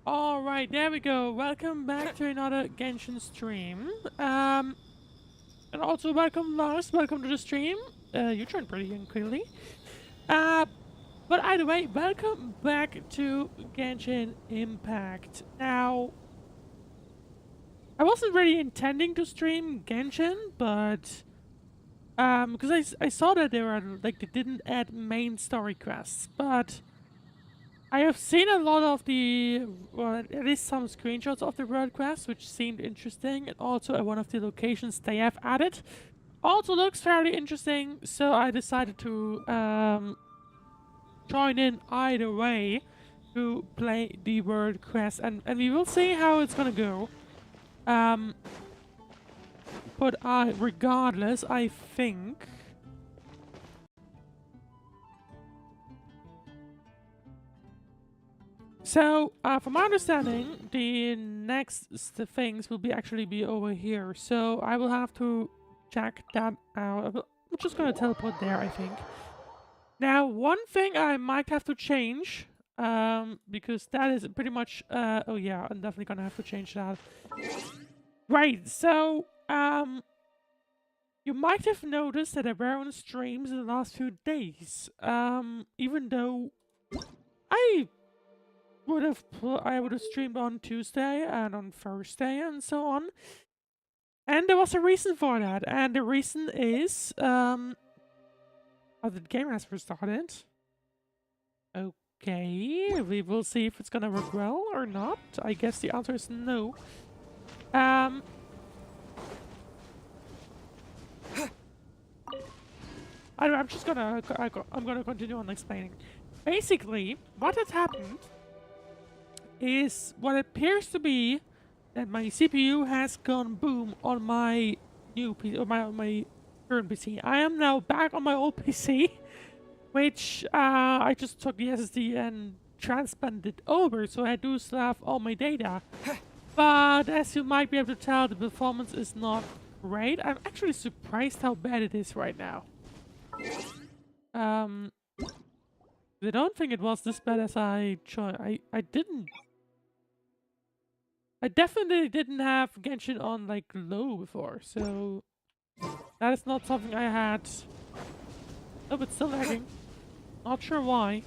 Alright, there we go. Welcome back to another Genshin stream. And also welcome Lars, welcome to the stream. You joined pretty young, clearly. But either way, welcome back to Genshin Impact. Now, I wasn't really intending to stream Genshin, but because I saw that they didn't add main story quests, but I have seen a lot of well, at least some screenshots of the world quest, which seemed interesting, and also at one of the locations they have added. Also looks fairly interesting, so I decided to join in either way to play the world quest, and we will see how it's gonna go. But regardless, I think... So, from my understanding, the next things will actually be over here. So I will have to check that out. I'm just gonna teleport there, I think. Now, one thing I might have to change, because that is pretty much, oh yeah, I'm definitely gonna have to change that. Right, so, you might have noticed that I were on streams in the last few days, even though I would have streamed on Tuesday and on Thursday and so on. And there was a reason for that, and the reason is, oh, the game has restarted. Okay, we will see if it's gonna work well or not. I guess the answer is no. I'm just gonna, I'm gonna continue on explaining. Basically, what has happened is what appears to be that my CPU has gone boom on my new PC, or my current PC. I am now back on my old PC, which I just took the SSD and transplanted over, so I do still have all my data. But as you might be able to tell, the performance is not great. I'm actually surprised how bad it is right now. I don't think it was this bad as I definitely didn't have Genshin on like low before, so that is not something I had. Oh, but still lagging. Not sure why.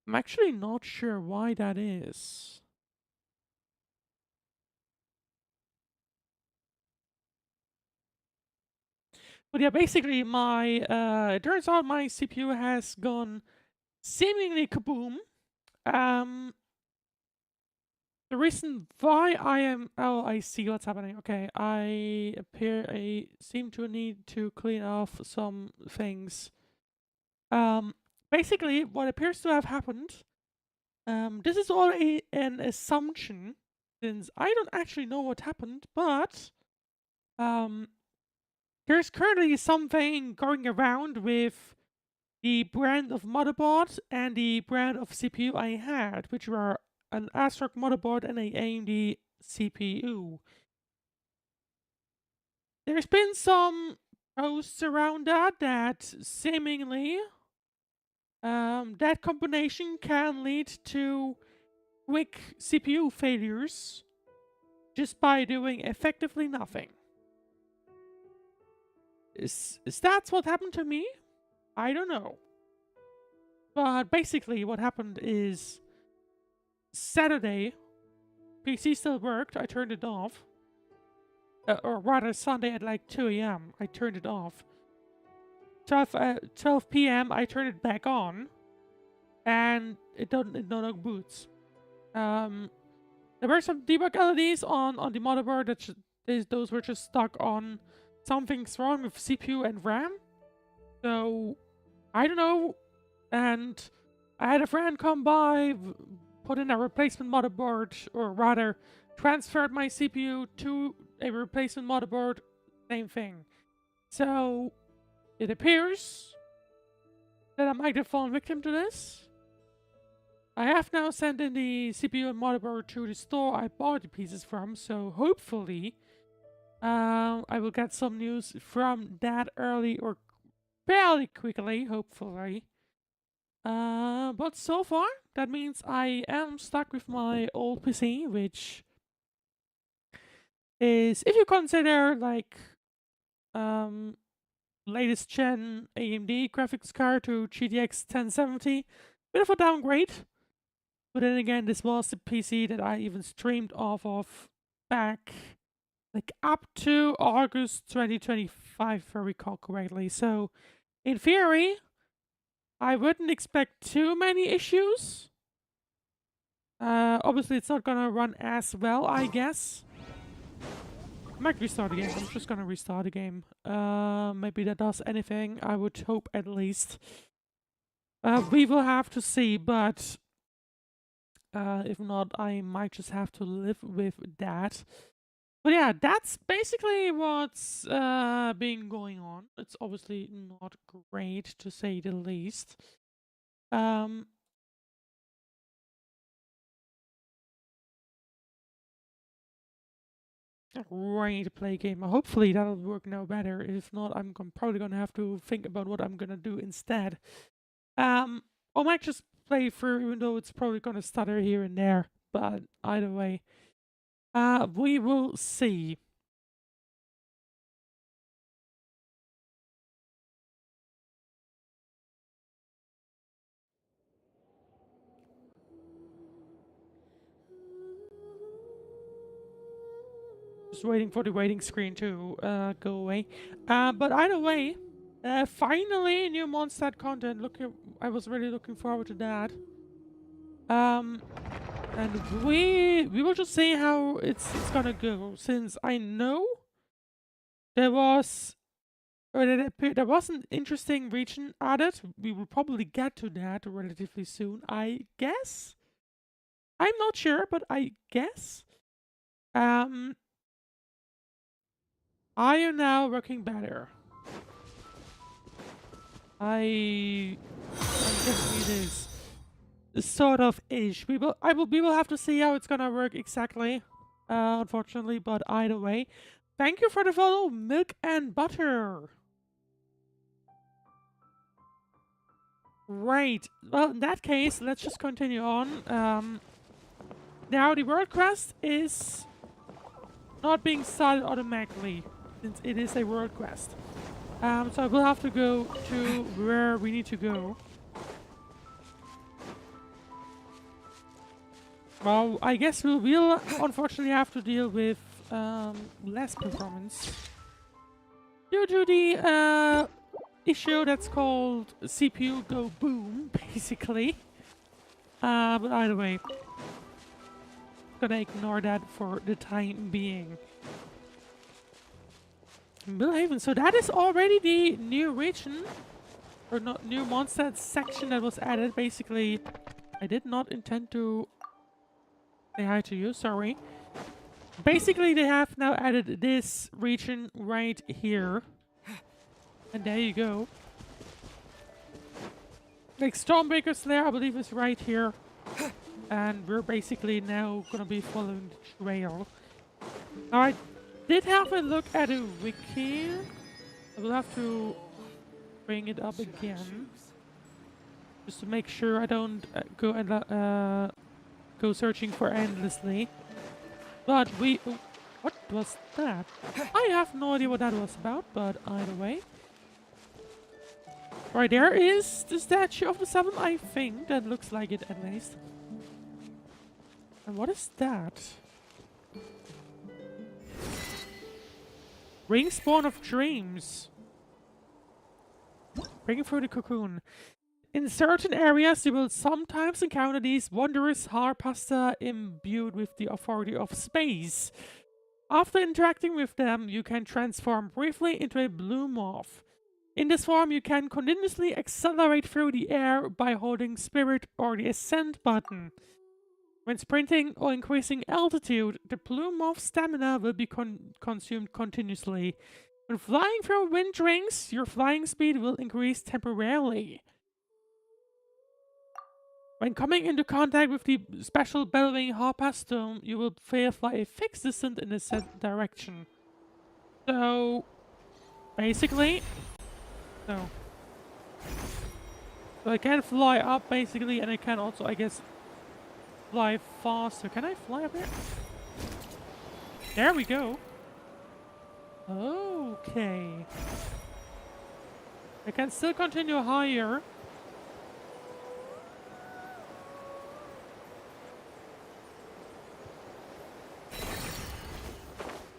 I'm actually not sure why that is. But yeah, basically my, it turns out my CPU has gone seemingly kaboom. The reason why I am... Oh, I see what's happening. Okay, I seem to need to clean off some things. Basically, what appears to have happened... this is all an assumption, since I don't actually know what happened, but... there's currently something going around with the brand of motherboard and the brand of CPU I had, which were an ASRock motherboard and a AMD CPU. There's been some posts around that seemingly that combination can lead to quick CPU failures just by doing effectively nothing. Is that what happened to me? I don't know. But basically what happened is Saturday, PC still worked, I turned it off. Or rather Sunday at like 2 AM, I turned it off. 12 PM, I turned it back on. And it no longer boots. There were some debug LEDs on the motherboard that those were just stuck on something's wrong with CPU and RAM. So, I don't know. And I had a friend come by, put in a replacement motherboard, or rather, transferred my CPU to a replacement motherboard, same thing. So, it appears that I might have fallen victim to this. I have now sent in the CPU and motherboard to the store I bought the pieces from, so hopefully I will get some news from that early or fairly quickly, hopefully. But so far, that means I am stuck with my old PC, which is, if you consider like um latest gen AMD graphics card to GTX 1070, bit of a downgrade. But then again, this was the PC that I even streamed off of back like up to August 2025, if I recall correctly. So in theory, I wouldn't expect too many issues. Obviously, it's not gonna run as well, I guess. I might restart the game. I'm just gonna restart the game. Maybe that does anything. I would hope at least. We will have to see, but if not, I might just have to live with that. But yeah, that's basically what's been going on. It's obviously not great, to say the least. Ready to play a game. Hopefully that'll work now better. If not, I'm probably gonna have to think about what I'm gonna do instead. I might just play through, even though it's probably gonna stutter here and there. But either way, we will see. Just waiting for the waiting screen to go away. But either way, finally new Mondstadt content. I was really looking forward to that. And we will just see how it's gonna go. Since I know there was there was an interesting region added. We will probably get to that relatively soon, I guess. I'm not sure, but I guess. I am now working better. I'm guessing it is sort of ish. We will have to see how it's gonna work exactly. Unfortunately, but either way, thank you for the follow, Milk and Butter. Right. Well, in that case, let's just continue on. Now the world quest is not being started automatically, since it is a world quest. So we'll have to go to where we need to go. Well, I guess we'll unfortunately have to deal with less performance due to the issue that's called CPU go boom, basically. But either way, gonna ignore that for the time being. Millhaven, so that is already the new region, or not new Mondstadt section that was added. Basically, I did not intend to say hi to you, sorry. Basically, they have now added this region right here. And there you go. Like, Stormbreaker's Lair, I believe, is right here. And we're basically now gonna be following the trail. I did have a look at a wiki. I will have to bring it up again. Just to make sure I don't go searching for endlessly. But what was that? I have no idea what that was about, but either way. Right, there is the statue of the Seven, I think. That looks like it, at least. And what is that? Ring Spawn of Dreams. Breaking through the cocoon. In certain areas, you will sometimes encounter these wondrous harpasta imbued with the authority of space. After interacting with them, you can transform briefly into a blue moth. In this form, you can continuously accelerate through the air by holding Spirit or the Ascend button. When sprinting or increasing altitude, the blue moth's stamina will be consumed continuously. When flying through wind rings, your flying speed will increase temporarily. When coming into contact with the special bellowing harpastone, you will fly a fixed distance in a set direction. So, basically, no. So I can fly up basically, and I can also, I guess, fly faster. Can I fly up here? There we go. Okay. I can still continue higher.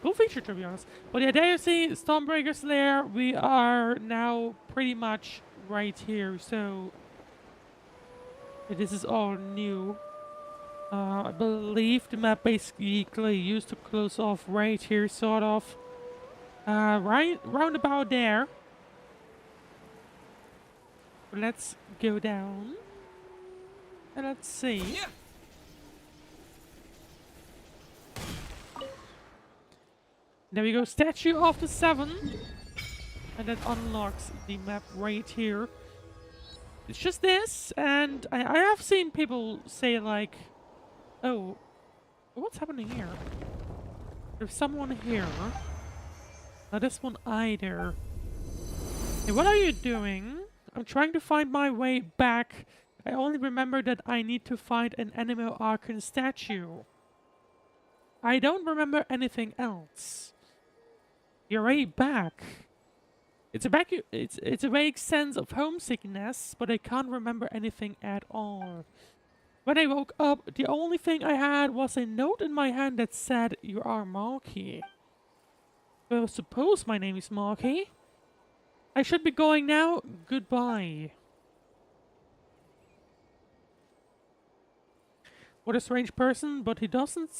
Cool feature, to be honest. But yeah, there you see Stormbreaker's Lair. We are now pretty much right here, so this is all new. I believe the map basically used to close off right here, sort of. Right round about there. Let's go down. And let's see. There we go, Statue of the Seven. And that unlocks the map right here. It's just this, and I have seen people say like, oh, what's happening here? There's someone here. Not this one either. Hey, what are you doing? I'm trying to find my way back. I only remember that I need to find an Animal Archon statue. I don't remember anything else. You're right back. It's a vague sense of homesickness, but I can't remember anything at all. When I woke up, the only thing I had was a note in my hand that said, "You are Marky." Well, suppose my name is Marky. I should be going now. Goodbye. What a strange person, but he doesn't...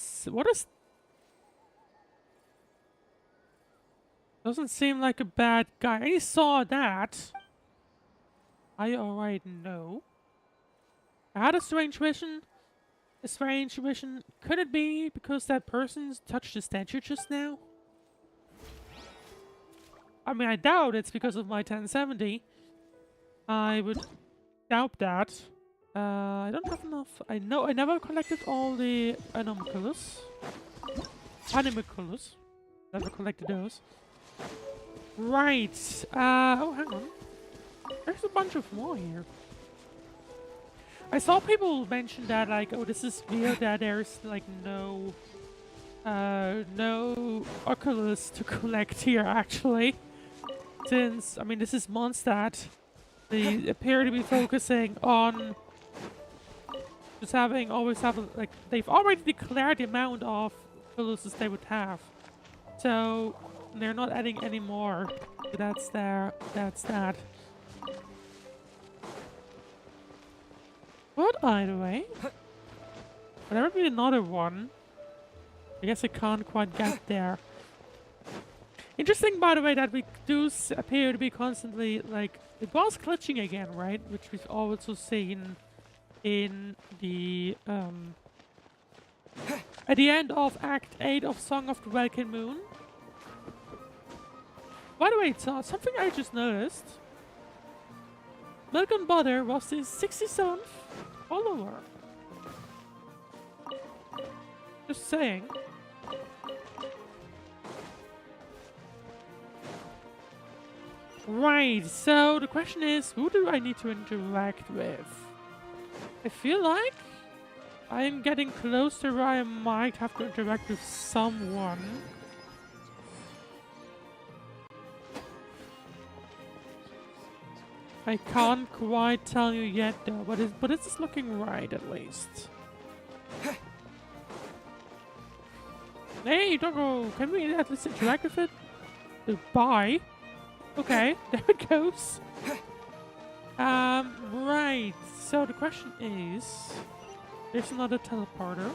Doesn't seem like a bad guy. I saw that. Are you alright? No. I had a strange vision. A strange vision. Could it be because that person touched the statue just now? I mean, I doubt it's because of my 1070. I would doubt that. I don't have enough. I know I never collected all the animalculus. Animalculus. Never collected those. Right. Oh, hang on. There's a bunch of more here. I saw people mention that, like, oh, this is weird that there's, like, no Oculus to collect here, actually. Since, I mean, this is Mondstadt. They appear to be focusing on just always have, like, they've already declared the amount of Oculuses they would have. So, they're not adding any more. So that's that. But either way, whatever be another one, I guess I can't quite get there. Interesting, by the way, that we do appear to be constantly, like, it was glitching again, right? Which we've also seen in the, at the end of Act 8 of Song of the Welkin Moon. By the way, something I just noticed. Milk and Butter was his 67th follower. Just saying. Right, so the question is, who do I need to interact with? I feel like I am getting close to where I might have to interact with someone. I can't quite tell you yet though, but it's looking right at least. Hey, Doggo, can we at least interact with it? Bye. Okay, there it goes. Right. So the question is, there's another teleporter.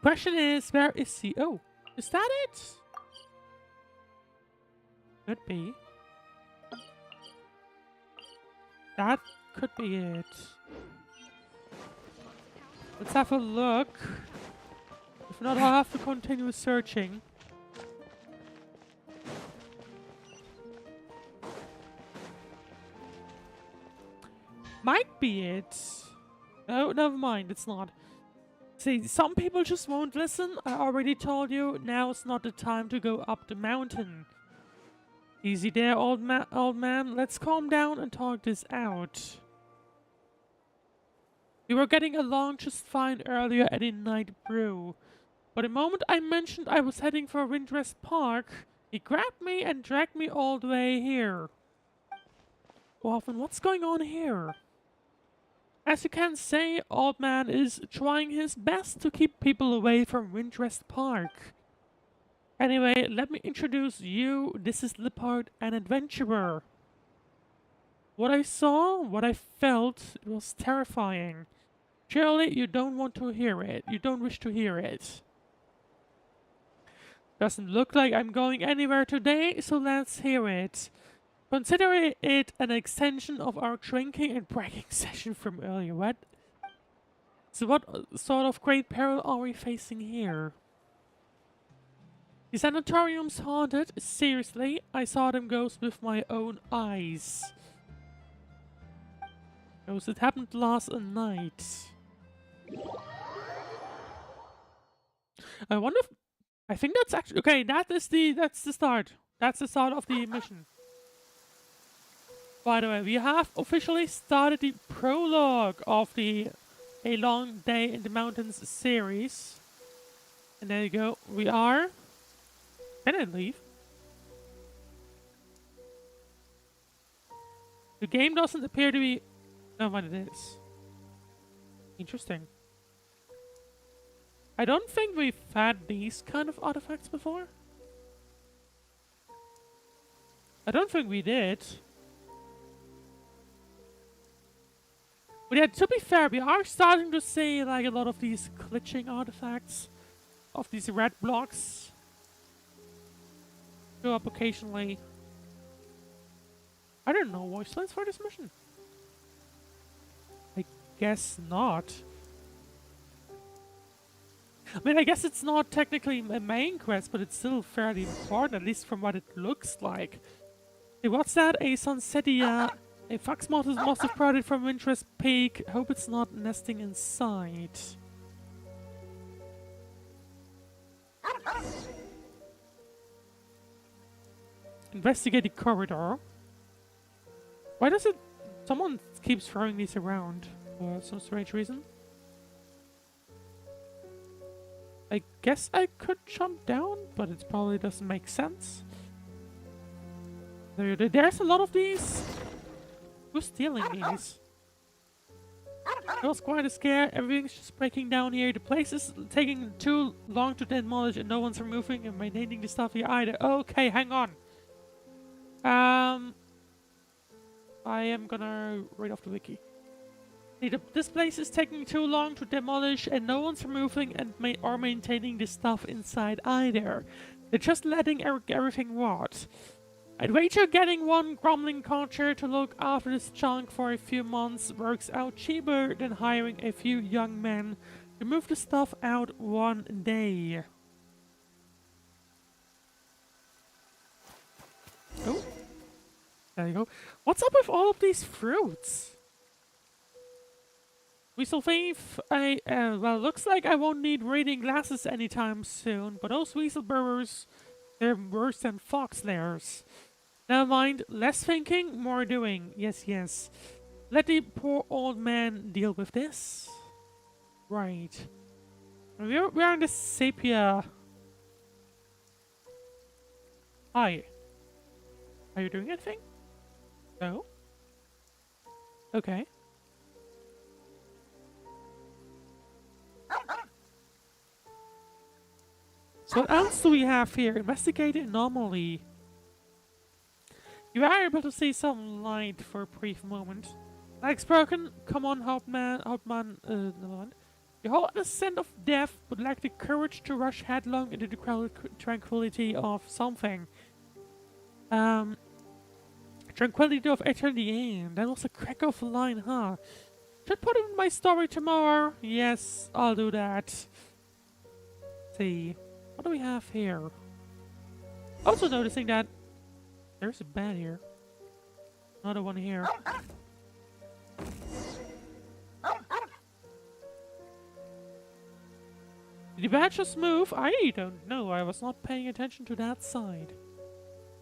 Question is, where is he? Oh, is that it? Could be. That could be it. Let's have a look. If not, I'll have to continue searching. Might be it. No, never mind, it's not. See, some people just won't listen. I already told you, now is not the time to go up the mountain. Easy there, old man. Let's calm down and talk this out. We were getting along just fine earlier at a night brew. But the moment I mentioned I was heading for Windrest Park, he grabbed me and dragged me all the way here. Waffen, what's going on here? As you can say, old man is trying his best to keep people away from Windrest Park. Anyway, let me introduce you. This is Lippard, an adventurer. What I saw, what I felt, it was terrifying. Surely you don't want to hear it. You don't wish to hear it. Doesn't look like I'm going anywhere today, so let's hear it. Consider it an extension of our drinking and bragging session from earlier. What? So what sort of great peril are we facing here? The sanatorium's haunted. Seriously, I saw them ghosts with my own eyes. Oh, so it happened last night. I wonder if... I think that's actually... Okay, that's the start. That's the start of the mission. By the way, we have officially started the prologue of the A Long Day in the Mountains series. And there you go. We are... Can I leave? The game doesn't appear to be... know what it is. Interesting. I don't think we've had these kind of artifacts before. I don't think we did. But yeah, to be fair, we are starting to see like a lot of these glitching artifacts of these red blocks show up occasionally. I don't know voice lines for this mission. I guess not. I mean, I guess it's not technically a main quest, but it's still fairly important, at least from what it looks like. Hey, what's that? A Sunsetia. A fox moth must have brought it from Windrest Peak. Hope it's not nesting inside. Investigate the corridor. Why does it... Someone keeps throwing these around for some strange reason. I guess I could jump down, but it probably doesn't make sense. There's a lot of these. Who's stealing these? It was quite a scare. Everything's just breaking down here. The place is taking too long to demolish and no one's removing and maintaining the stuff here either. Okay, hang on. I am gonna read off the wiki. This place is taking too long to demolish and no one's removing and or maintaining the stuff inside either. They're just letting everything rot. I'd wager getting one grumbling culture to look after this junk for a few months works out cheaper than hiring a few young men to move the stuff out one day. Oh, there you go. What's up with all of these fruits? Weasel Thief, well, looks like I won't need reading glasses anytime soon, but those weasel burrowers, they're worse than fox layers. Never mind, less thinking, more doing. Yes, yes. Let the poor old man deal with this. Right. We're in the sepia. Hi. Are you doing anything? No? Okay. So what else do we have here? Investigate the anomaly. You are able to see some light for a brief moment. Legs broken? Come on, Hauptmann, never mind. You hold the scent of death, but lack the courage to rush headlong into the crowded tranquility of something. Tranquility of eternity. That was a crack of a line, huh? Should put it in my story tomorrow. Yes, I'll do that. Let's see. What do we have here? Also noticing that there's a bed here. Another one here. Did the bed just move? I don't know. I was not paying attention to that side.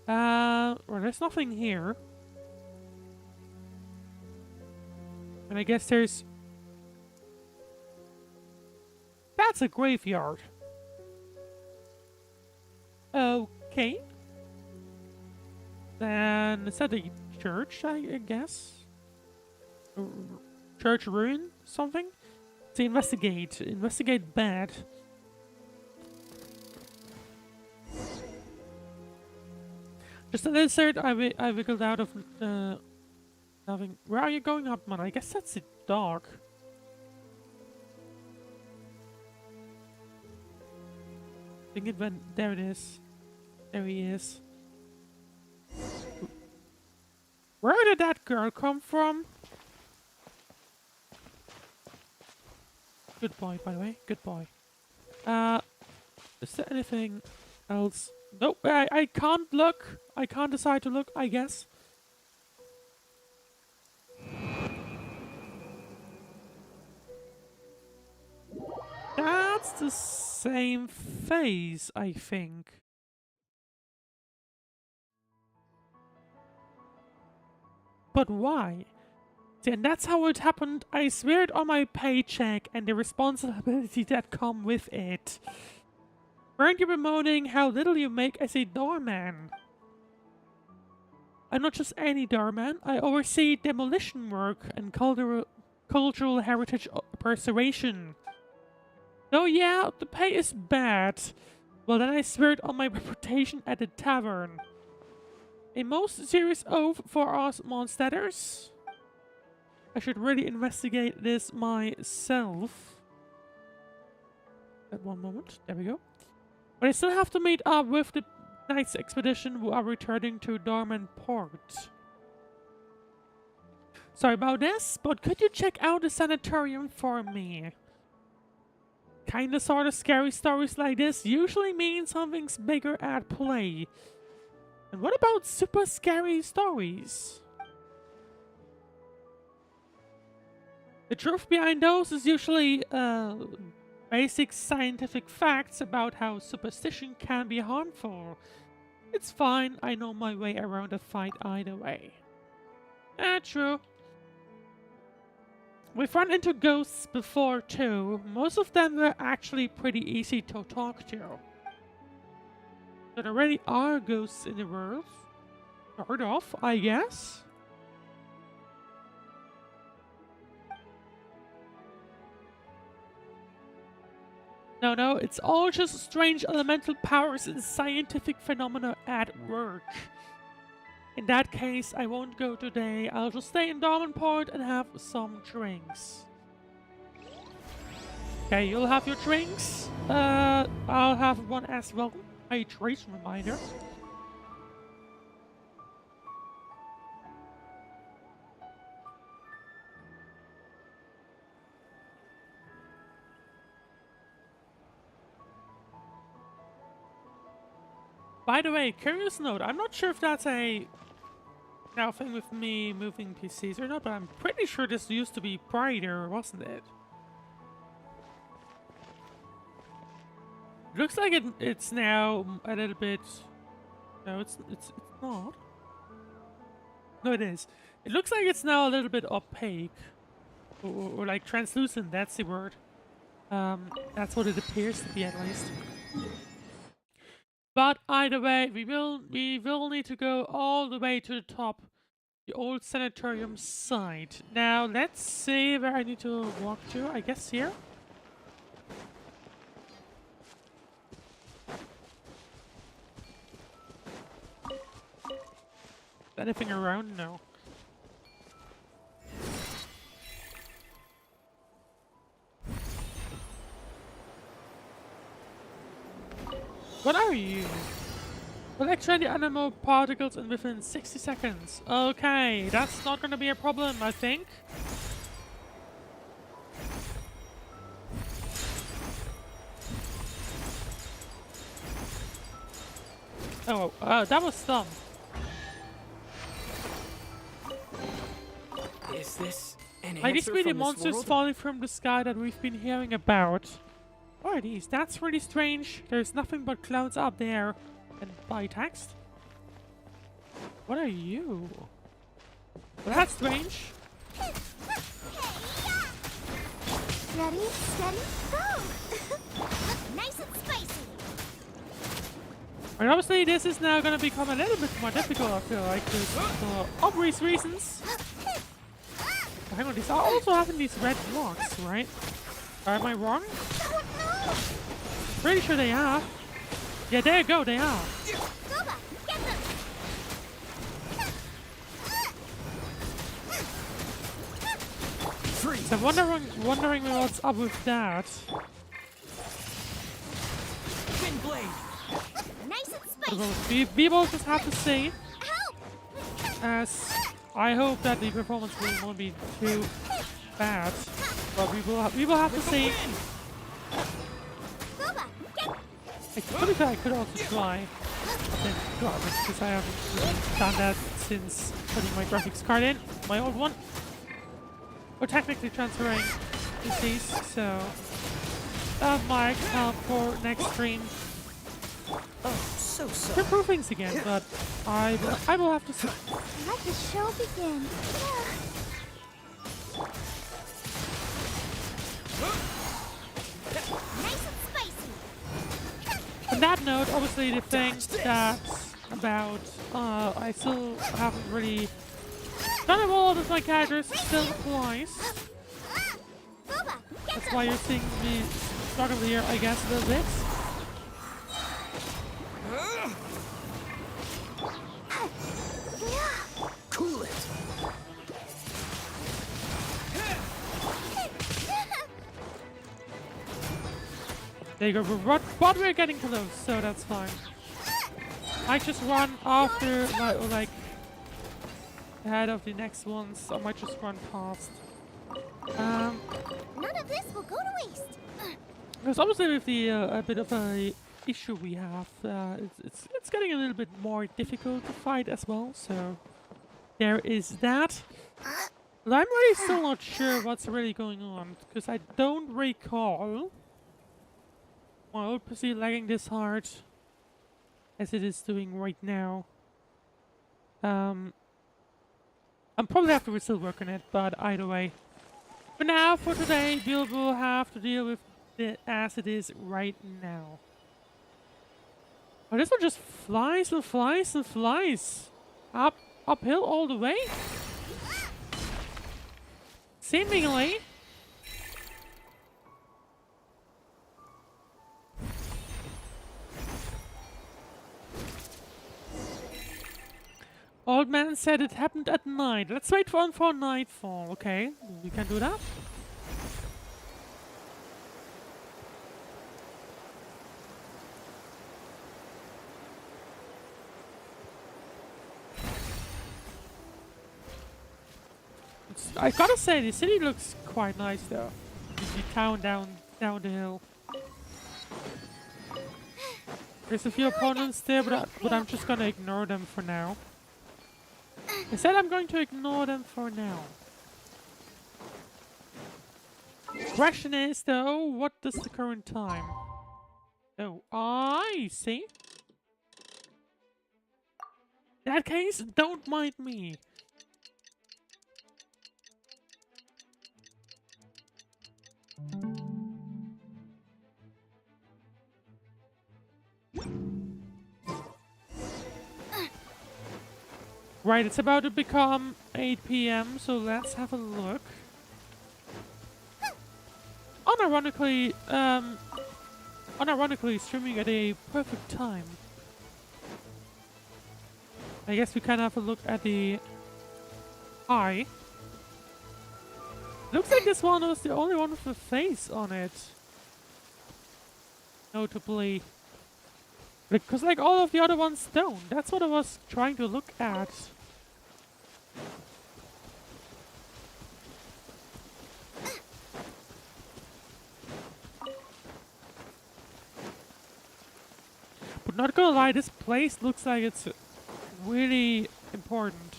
Well, there's nothing here. And I guess there's... That's a graveyard. Okay. Then, is that a church, I guess? Church ruin? Something? To investigate. Investigate bad. Just an insert, I wiggled out of nothing. Where are you going up, man? I guess that's a dog. I think it went... There it is. There he is. Where did that girl come from? Good boy, by the way. Good boy. Is there anything else? Nope, I can't look. I can't decide to look, I guess. That's the same phase, I think. But why? See, and that's how it happened. I swear it on my paycheck and the responsibility that come with it. Weren't you bemoaning how little you make as a doorman? I'm not just any doorman. I oversee demolition work and cultural heritage preservation. Oh yeah, the pay is bad. Well then I swear it on my reputation at the tavern. A most serious oath for us Mondstatters. I should really investigate this myself. At one moment, there we go. But I still have to meet up with the Knights expedition who are returning to Dorman Port. Sorry about this, but could you check out the sanatorium for me? Kinda sorta scary stories like this usually mean something's bigger at play. And what about super scary stories? The truth behind those is usually basic scientific facts about how superstition can be harmful. It's fine, I know my way around a fight either way. True. We've run into ghosts before too. Most of them were actually pretty easy to talk to. So there really are ghosts in the world. Heard of, I guess? No, it's all just strange elemental powers and scientific phenomena at work. In that case, I won't go today. I'll just stay in Dormanport and have some drinks. Okay, you'll have your drinks. I'll have one as well. Hydration reminder. By the way, curious note, I'm not sure if that's a now thing with me moving PCs or not, but I'm pretty sure this used to be brighter, wasn't it? Looks like it's now a little bit... No, it's not. No, it is. It looks like it's now a little bit opaque. Or like translucent, that's the word. That's what it appears to be at least. But either way, we will need to go all the way to the top, the old sanatorium site. Now let's see where I need to walk to. I guess here. Anything around? No. What are you? Collect 20 animal particles in within 60 seconds. Okay, that's not gonna be a problem, I think. Oh, that was dumb. Is this an Like these answer really from monsters this world? falling from the sky that we've been hearing about. What are these? That's really strange. There's nothing but clouds up there. And by text. What are you? Well, that's strange. Ready, steady, go! Nice and spicy! And obviously this is now gonna become a little bit more difficult, I feel like, for obvious reasons. Oh, hang on, these are also having these red blocks, right? Or am I wrong? Oh, no! Pretty sure they are. Yeah, there you go, they are. Goba, get them! So I'm wondering what's up with that. Wind blade. Nice and spicy! Well, we will just have to see, Help! as I hope that the performance won't be too bad. But we will have to see. Goba, get... To be fair, I could also try then garbage, because I haven't really done that since putting my graphics card in, my old one. Or technically transferring PCs, so that might help for next stream Oh, so to improve things again, but I will have to see. Let the show begin. Nice and spicy! On that note, obviously the thing that's about, I still haven't really done a lot with my characters still applies. Goba, get That's them! why you're seeing me struggle here, I guess, a little bit. cool it. There you go, but we're getting close, so that's fine. I just run after, like, ahead of the next ones. I might just run past. None of this will go to waste. Because obviously with the a bit of a issue we have, it's getting a little bit more difficult to fight as well. So there is that. But I'm really still not sure what's really going on, because I don't recall my old PC lagging this hard as it is doing right now. I'm probably have to still work on it, but either way. For now, for today, we'll have to deal with it as it is right now. Oh, this one just flies and flies and flies. Uphill all the way? Seemingly. Old man said it happened at night. Let's wait for nightfall. Okay, we can do that. I gotta say, the city looks quite nice though. The town down the hill. There's a few opponents there, but I'm just gonna ignore them for now. I said I'm going to ignore them for now. Question is though, what is the current time? Oh, I see. In that case, don't mind me. Right, it's about to become 8 p.m, so let's have a look. Unironically streaming at a perfect time. I guess we can have a look at the eye. Looks like this one was the only one with a face on it. Notably. Because like all of the other ones don't. That's what I was trying to look at. But not gonna lie, this place looks like it's really important.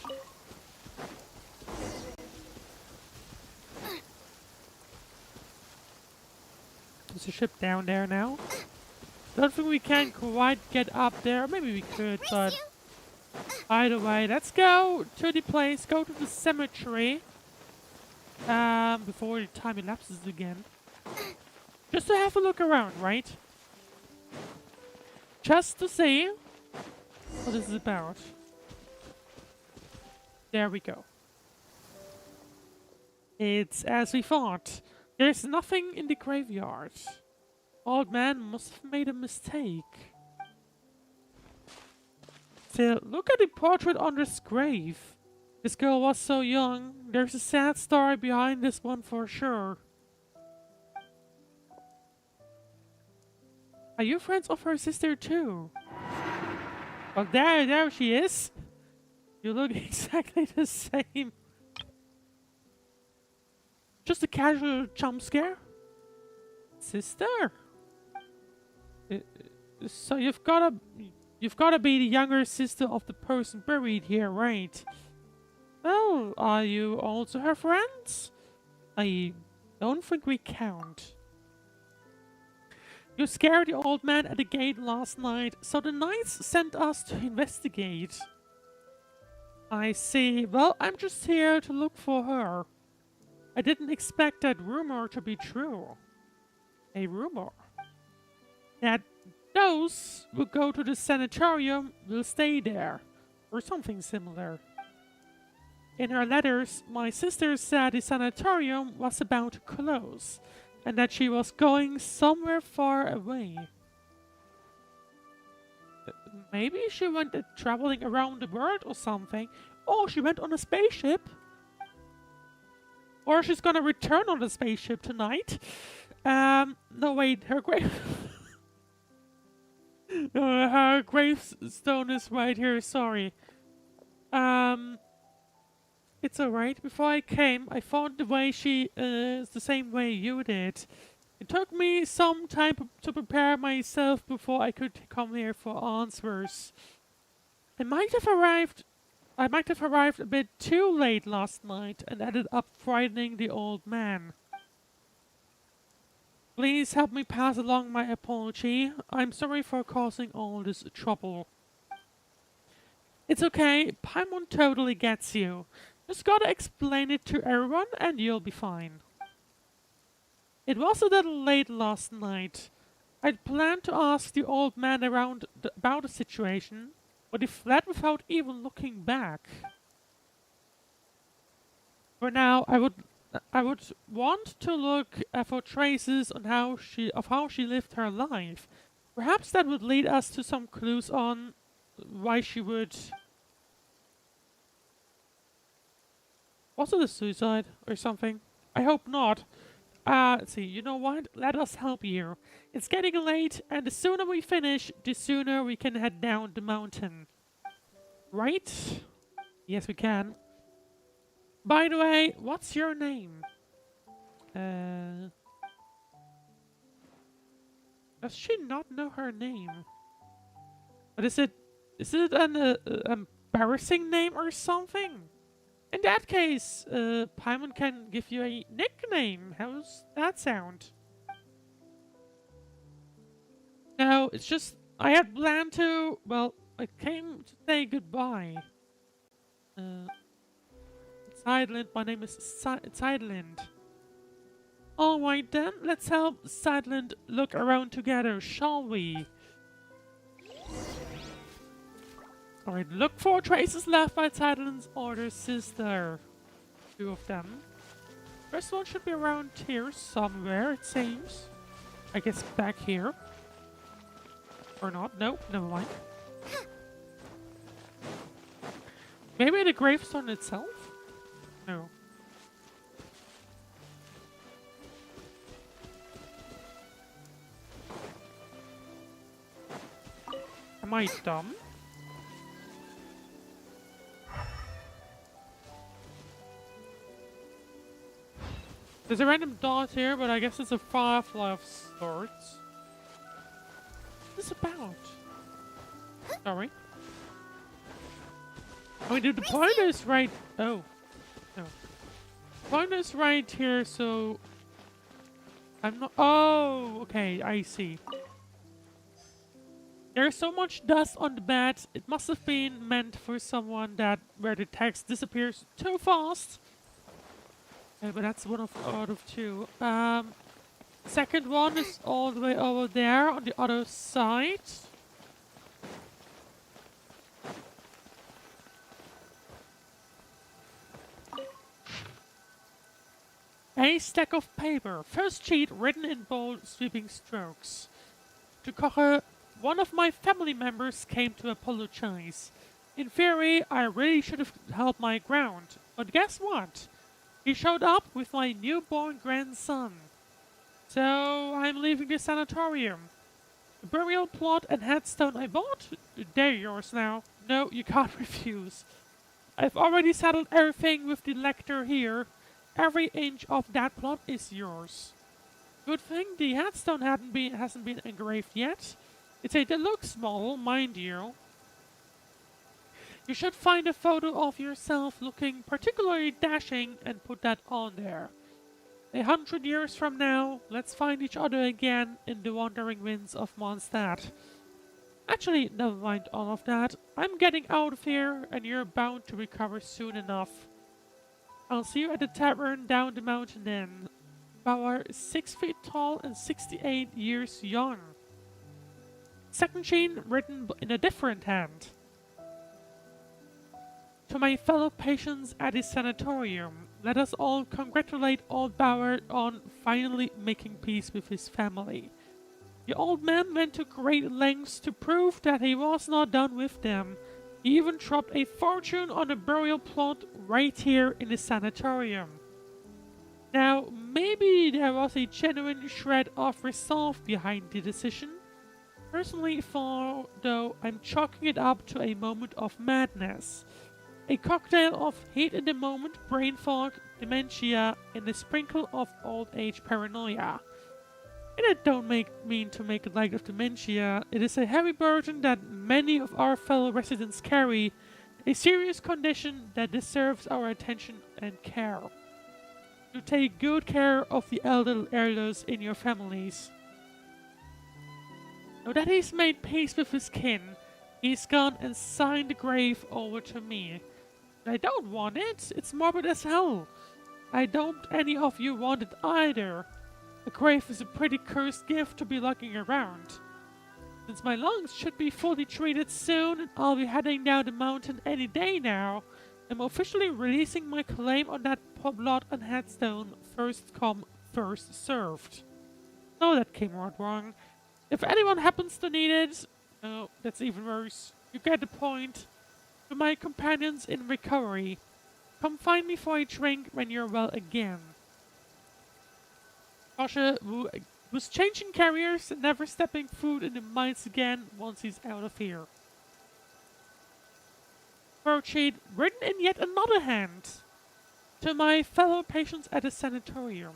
There's a ship down there now. Don't think we can quite get up there. Maybe we could, but By the way, let's go to the place, go to the cemetery. Before the time elapses again. Just to have a look around, right? Just to see what this is about. There we go. It's as we thought. There's nothing in the graveyard. Old man must have made a mistake. Still, look at the portrait on this grave. This girl was so young. There's a sad story behind this one for sure. Are you friends of her sister too? Well, there she is. You look exactly the same. Just a casual jump scare? Sister? So you've gotta be the younger sister of the person buried here, right? Well, are you also her friends? I don't think we count. You scared the old man at the gate last night, so the knights sent us to investigate. I see. Well, I'm just here to look for her. I didn't expect that rumor to be true. A rumor? That those who go to the sanatorium will stay there, or something similar. In her letters, my sister said the sanatorium was about to close, and that she was going somewhere far away. Maybe she went traveling around the world or something. Or she went on a spaceship. Or she's gonna return on the spaceship tonight. No wait, her grave... her gravestone is right here, sorry. It's alright. Before I came, I found the way she is the same way you did. It took me some time to prepare myself before I could come here for answers. I might have arrived a bit too late last night and ended up frightening the old man. Please help me pass along my apology. I'm sorry for causing all this trouble. It's okay. Paimon totally gets you. Just gotta explain it to everyone and you'll be fine. It was a little late last night. I'd planned to ask the old man about the situation, but he fled without even looking back. For now, I would want to look for traces on how she lived her life. Perhaps that would lead us to some clues on why she would... Was it a suicide or something? I hope not. Let's see, you know what? Let us help you. It's getting late, and the sooner we finish, the sooner we can head down the mountain. Right? Yes, we can. By the way, what's your name? Does she not know her name? But is it an embarrassing name or something? In that case, Paimon can give you a nickname. How's that sound? No, it's just, I had planned to, well, I came to say goodbye. Sideland, my name is Sideland. Alright then, let's help Sideland look around together, shall we? Alright, look for traces left by Sideland's older sister. 2 of them. First one should be around here somewhere, it seems. I guess back here. Or not. Nope, never mind. Maybe the gravestone itself? No. Am I dumb? There's a random dot here, but I guess it's a firefly of sorts. What's this about? Sorry. I mean, the point is right... Oh. No. The point is right here, so... I'm not... Oh, okay, I see. There's so much dust on the bed, it must have been meant for someone that where the text disappears too fast. But that's one of out of two. Second one is all the way over there on the other side. A stack of paper. First sheet written in bold, sweeping strokes. To Koche, one of my family members came to apologize. In theory, I really should have held my ground. But guess what? He showed up with my newborn grandson. So I'm leaving the sanatorium. The burial plot and headstone I bought? They're yours now. No, you can't refuse. I've already settled everything with the lector here. Every inch of that plot is yours. Good thing the headstone hasn't been engraved yet. It's a deluxe model, mind you. You should find a photo of yourself looking particularly dashing and put that on there. 100 years from now, let's find each other again in the wandering winds of Mondstadt. Actually, never mind all of that. I'm getting out of here and you're bound to recover soon enough. I'll see you at the tavern down the mountain then. Bauer is 6 feet tall and 68 years young. Second chain written in a different hand. To my fellow patients at the sanatorium, let us all congratulate old Bauer on finally making peace with his family. The old man went to great lengths to prove that he was not done with them. He even dropped a fortune on a burial plot right here in the sanatorium. Now, maybe there was a genuine shred of resolve behind the decision. Personally, though, I'm chalking it up to a moment of madness. A cocktail of heat in the moment, brain fog, dementia, and a sprinkle of old age paranoia. And I don't mean to make light of dementia. It is a heavy burden that many of our fellow residents carry, a serious condition that deserves our attention and care. To take good care of the elders in your families. Now that he's made peace with his kin, he's gone and signed the grave over to me. I don't want it. It's morbid as hell. I don't any of you want it either. A grave is a pretty cursed gift to be lugging around. Since my lungs should be fully treated soon and I'll be heading down the mountain any day now, I'm officially releasing my claim on that plot and headstone, first come, first served. No, that came out wrong. If anyone happens to need it, oh, that's even worse. You get the point. To my companions in recovery, come find me for a drink when you're well again. Pasha was changing carriers and never stepping foot in the mines again once he's out of here. Worksheet written in yet another hand. To my fellow patients at the sanatorium.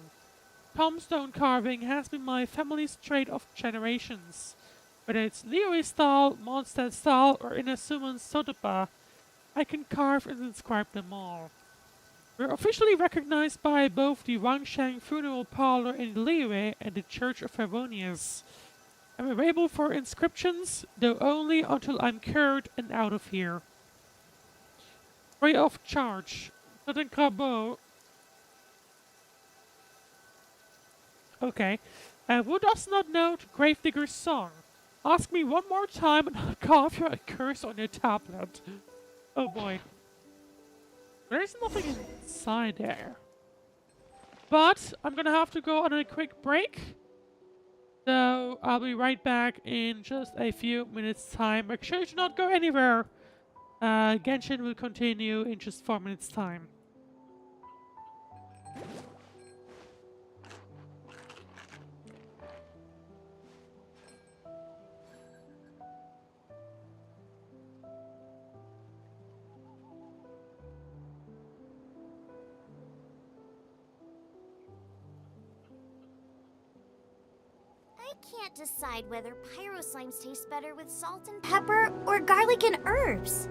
Tombstone carving has been my family's trade of generations. Whether it's Liyue style, Mondstadt style, or Inazuma Sotoba, I can carve and inscribe them all. We're officially recognized by both the Wangsheng Funeral Parlor in Liyue and the Church of Favonius. I'm available for inscriptions, though only until I'm cured and out of here. Free of charge. Southern Crabo. Okay. Who does not know the Gravedigger's song? Ask me one more time and I'll carve you a curse on your tablet. Oh boy. There's nothing inside there. But I'm gonna have to go on a quick break. So I'll be right back in just a few minutes time. Make sure you do not go anywhere. Genshin will continue in just 4 minutes time. I can't decide whether pyro slimes taste better with salt and pepper or garlic and herbs.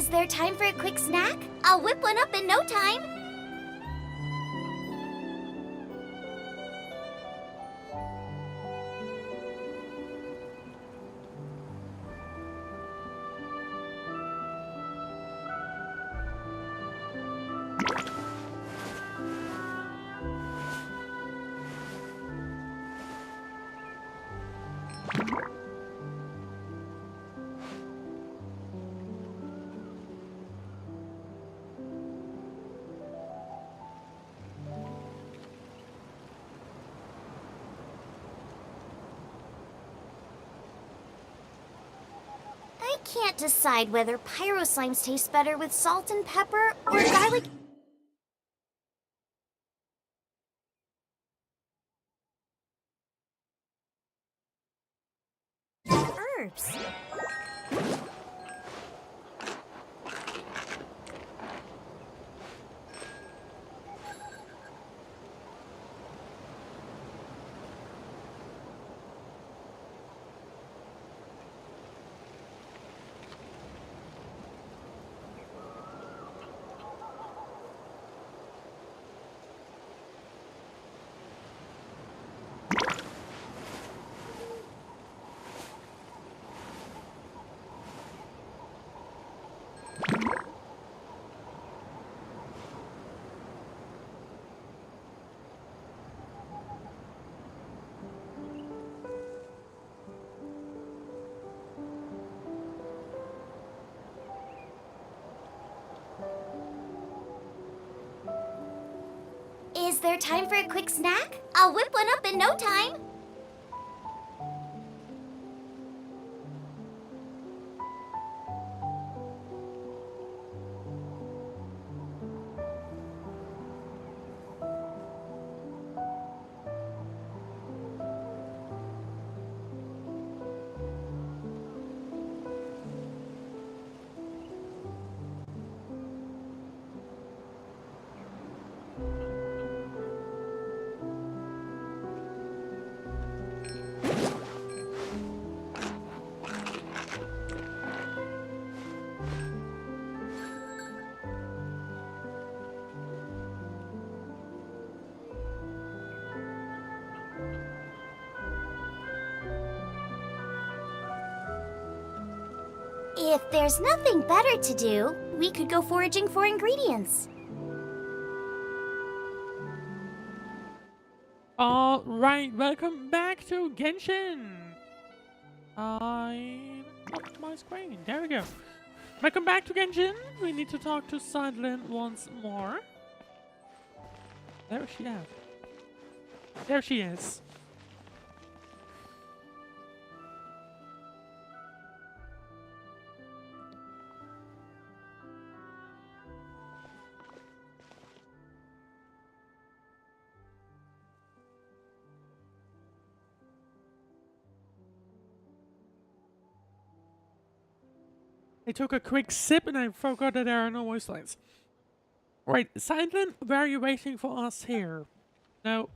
Is there time for a quick snack? I'll whip one up in no time. I can't decide whether pyro slimes taste better with salt and pepper or garlic. Herbs. Is there time for a quick snack? I'll whip one up in no time. If there's nothing better to do, we could go foraging for ingredients. Alright, welcome back to Genshin! I popped my screen. There we go. Welcome back to Genshin. We need to talk to Sideline once more. There she is. There she is. I took a quick sip and I forgot that there are no voice lines. Right, Silent, why are you waiting for us here? Now,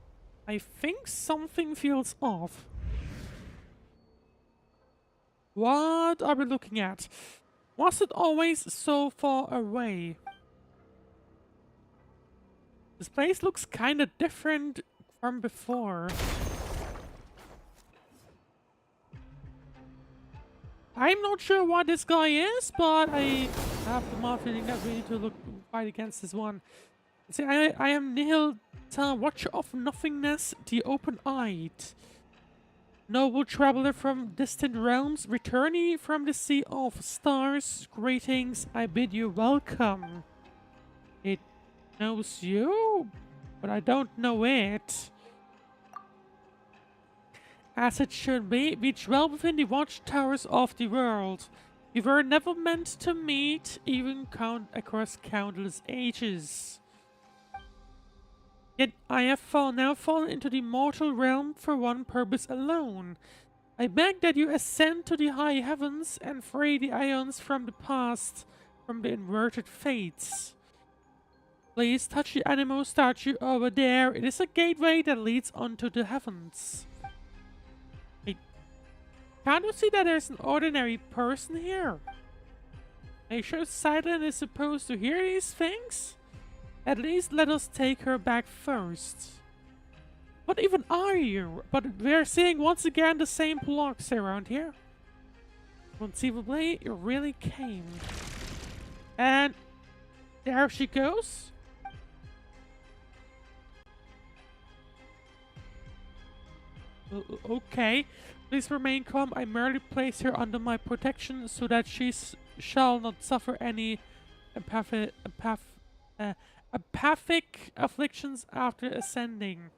I think something feels off. What are we looking at? Was it always so far away? This place looks kinda different from before. I'm not sure what this guy is, but I have the mild feeling that we need to fight against this one. See, I am Nihil, watcher of nothingness, the open-eyed. Noble traveler from distant realms, returning from the sea of stars, greetings, I bid you welcome. It knows you, but I don't know it. As it should be, we dwell within the watchtowers of the world. We were never meant to meet, even across countless ages. Yet I have now fallen into the mortal realm for one purpose alone. I beg that you ascend to the high heavens and free the Ions from the past, from the inverted fates. Please touch the animal statue over there. It is a gateway that leads onto the heavens. Can't you see that there's an ordinary person here? Are you sure Silent is supposed to hear these things? At least let us take her back first. What even are you? But we're seeing once again the same blocks around here. Conceivably, you really came. And there she goes. Okay. Please remain calm. I merely place her under my protection so that she shall not suffer any empathic afflictions after ascending.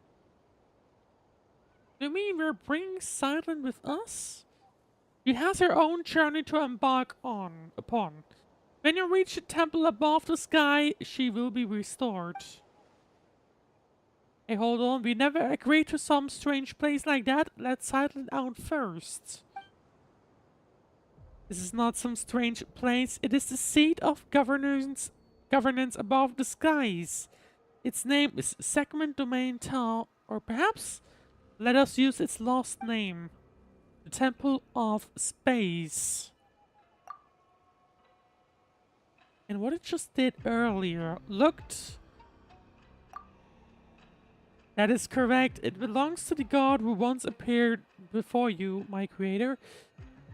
Do you mean we're bringing Silent with us? She has her own journey to embark upon. When you reach the temple above the sky, she will be restored. Hey, hold on. We never agreed to some strange place like that. Let's Silent out first. This is not some strange place. It is the seat of governance above the skies. Its name is Segment Domain Tau, or perhaps let us use its last name. The Temple of Space. And what it just did earlier looked... That is correct. It belongs to the god who once appeared before you, my creator.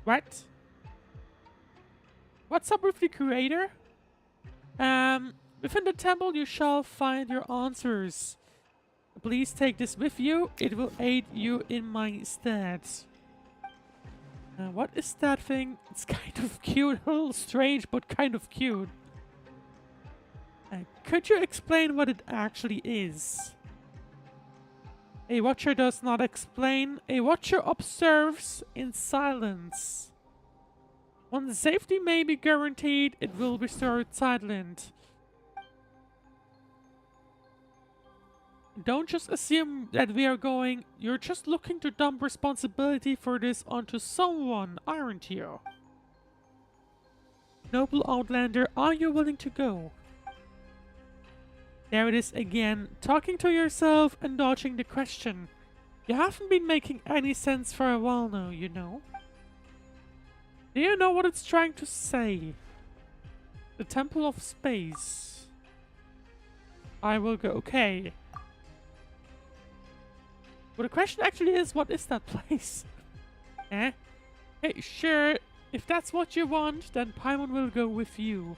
What? What's up with the creator? Within the temple you shall find your answers. Please take this with you. It will aid you in my stead. What is that thing? It's kind of cute. A little strange, but kind of cute. Could you explain what it actually is? A watcher does not explain. A watcher observes in silence. When safety may be guaranteed, it will restore silent. Don't just assume that we are going. You're just looking to dump responsibility for this onto someone, aren't you? Noble Outlander, are you willing to go? There it is again, talking to yourself and dodging the question. You haven't been making any sense for a while now, you know. Do you know what it's trying to say? The Temple of Space. I will go. Okay. Well, the question actually is, what is that place? Eh? Hey, sure. If that's what you want, then Paimon will go with you.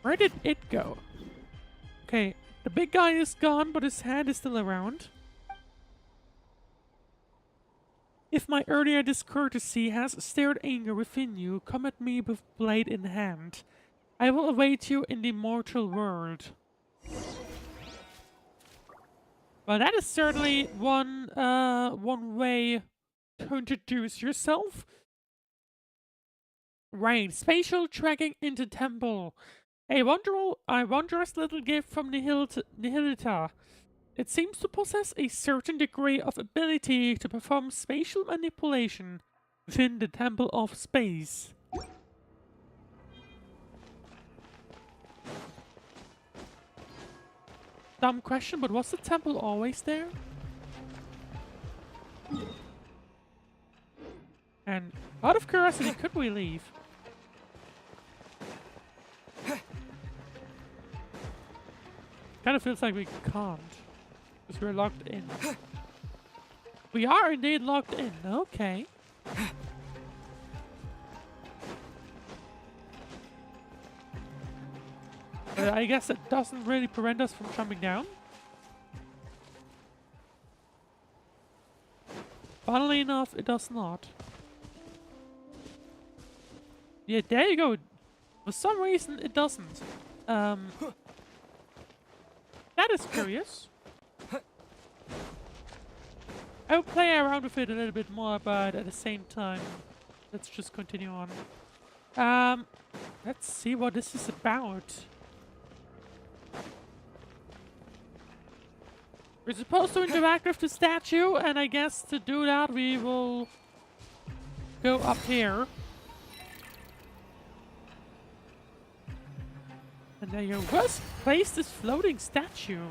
Where did it go? Okay, the big guy is gone, but his hand is still around. If my earlier discourtesy has stirred anger within you, come at me with blade in hand. I will await you in the mortal world. Well, that is certainly one way to introduce yourself. Right, spatial tracking into temple. A wondrous little gift from Nihilita. It seems to possess a certain degree of ability to perform spatial manipulation within the Temple of Space. Dumb question, but was the temple always there? And out of curiosity, could we leave? Kind of feels like we can't, because we're locked in. We are indeed locked in, okay. But I guess it doesn't really prevent us from jumping down. Funnily enough, it does not. Yeah, there you go. For some reason, it doesn't. That is curious. I'll play around with it a little bit more, but at the same time, let's just continue on. Let's see what this is about. We're supposed to interact with the statue, and I guess to do that, we will go up here. And there you go. Place this floating statue.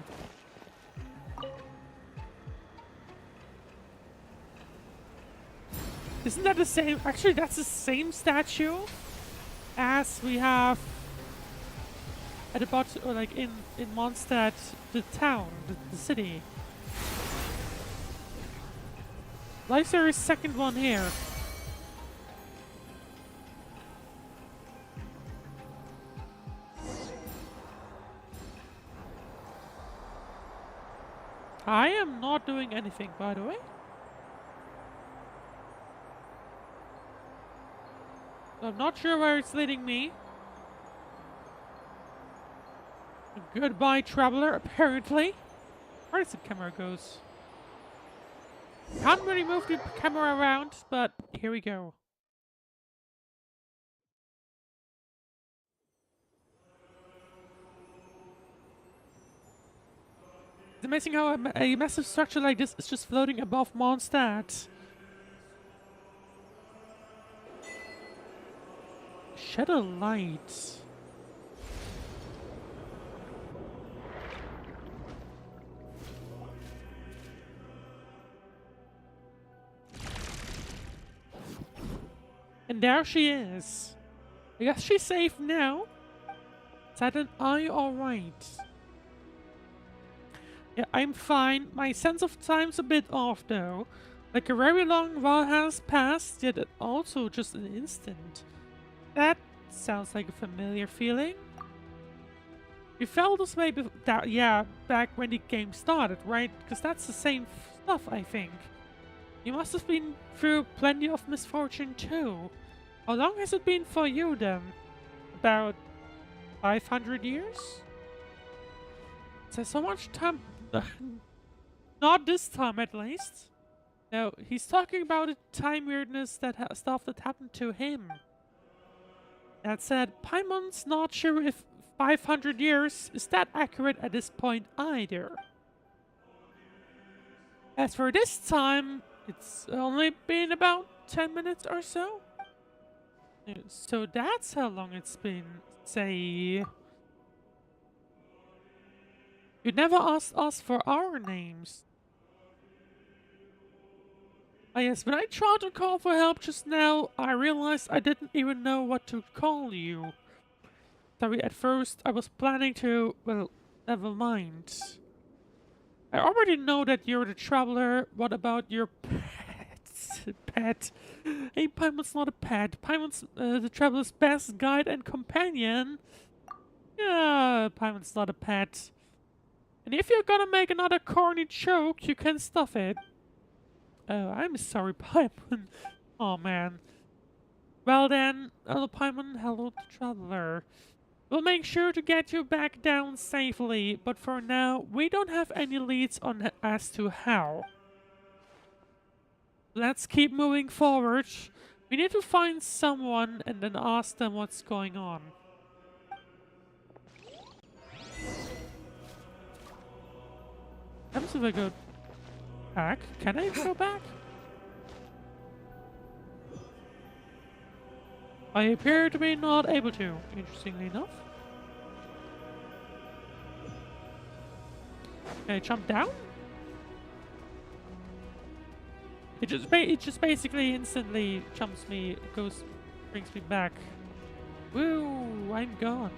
Isn't that the same? Actually, that's the same statue as we have at the bottom, or like in Mondstadt, the town, the city. Like there is second one here. I am not doing anything, by the way. I'm not sure where it's leading me. Goodbye, traveler, apparently. Where does the camera goes? Can't really move the camera around, but here we go. It's amazing how a massive structure like this is just floating above Mondstadt. Shed a light. And there she is. I guess she's safe now. Is that an eye alright? Yeah, I'm fine. My sense of time's a bit off though. Like a very long while has passed, yet also just an instant. That sounds like a familiar feeling. You felt this way back when the game started, right? Because that's the same stuff, I think. You must have been through plenty of misfortune too. How long has it been for you then? About 500 years? There's so much time. Not this time, at least. No, he's talking about the time weirdness stuff that happened to him. That said, Paimon's not sure if 500 years is that accurate at this point either. As for this time, it's only been about 10 minutes or so. So that's how long it's been, say. You never asked us for our names. Ah yes, when I tried to call for help just now, I realized I didn't even know what to call you. Sorry, at first I was planning to, well, never mind. I already know that you're the traveler. What about your pet? Hey, Paimon's not a pet. Paimon's the traveler's best guide and companion. Yeah, Paimon's not a pet. And if you're gonna make another corny joke, you can stuff it. Oh, I'm sorry, Paimon. Oh, man. Well then, hello Paimon, hello traveler. We'll make sure to get you back down safely, but for now, we don't have any leads on as to how. Let's keep moving forward. We need to find someone and then ask them what's going on. Happens if I go back. Can I go back? I appear to be not able to, interestingly enough. Can I jump down? It just basically instantly jumps me, brings me back. Woo, I'm gone.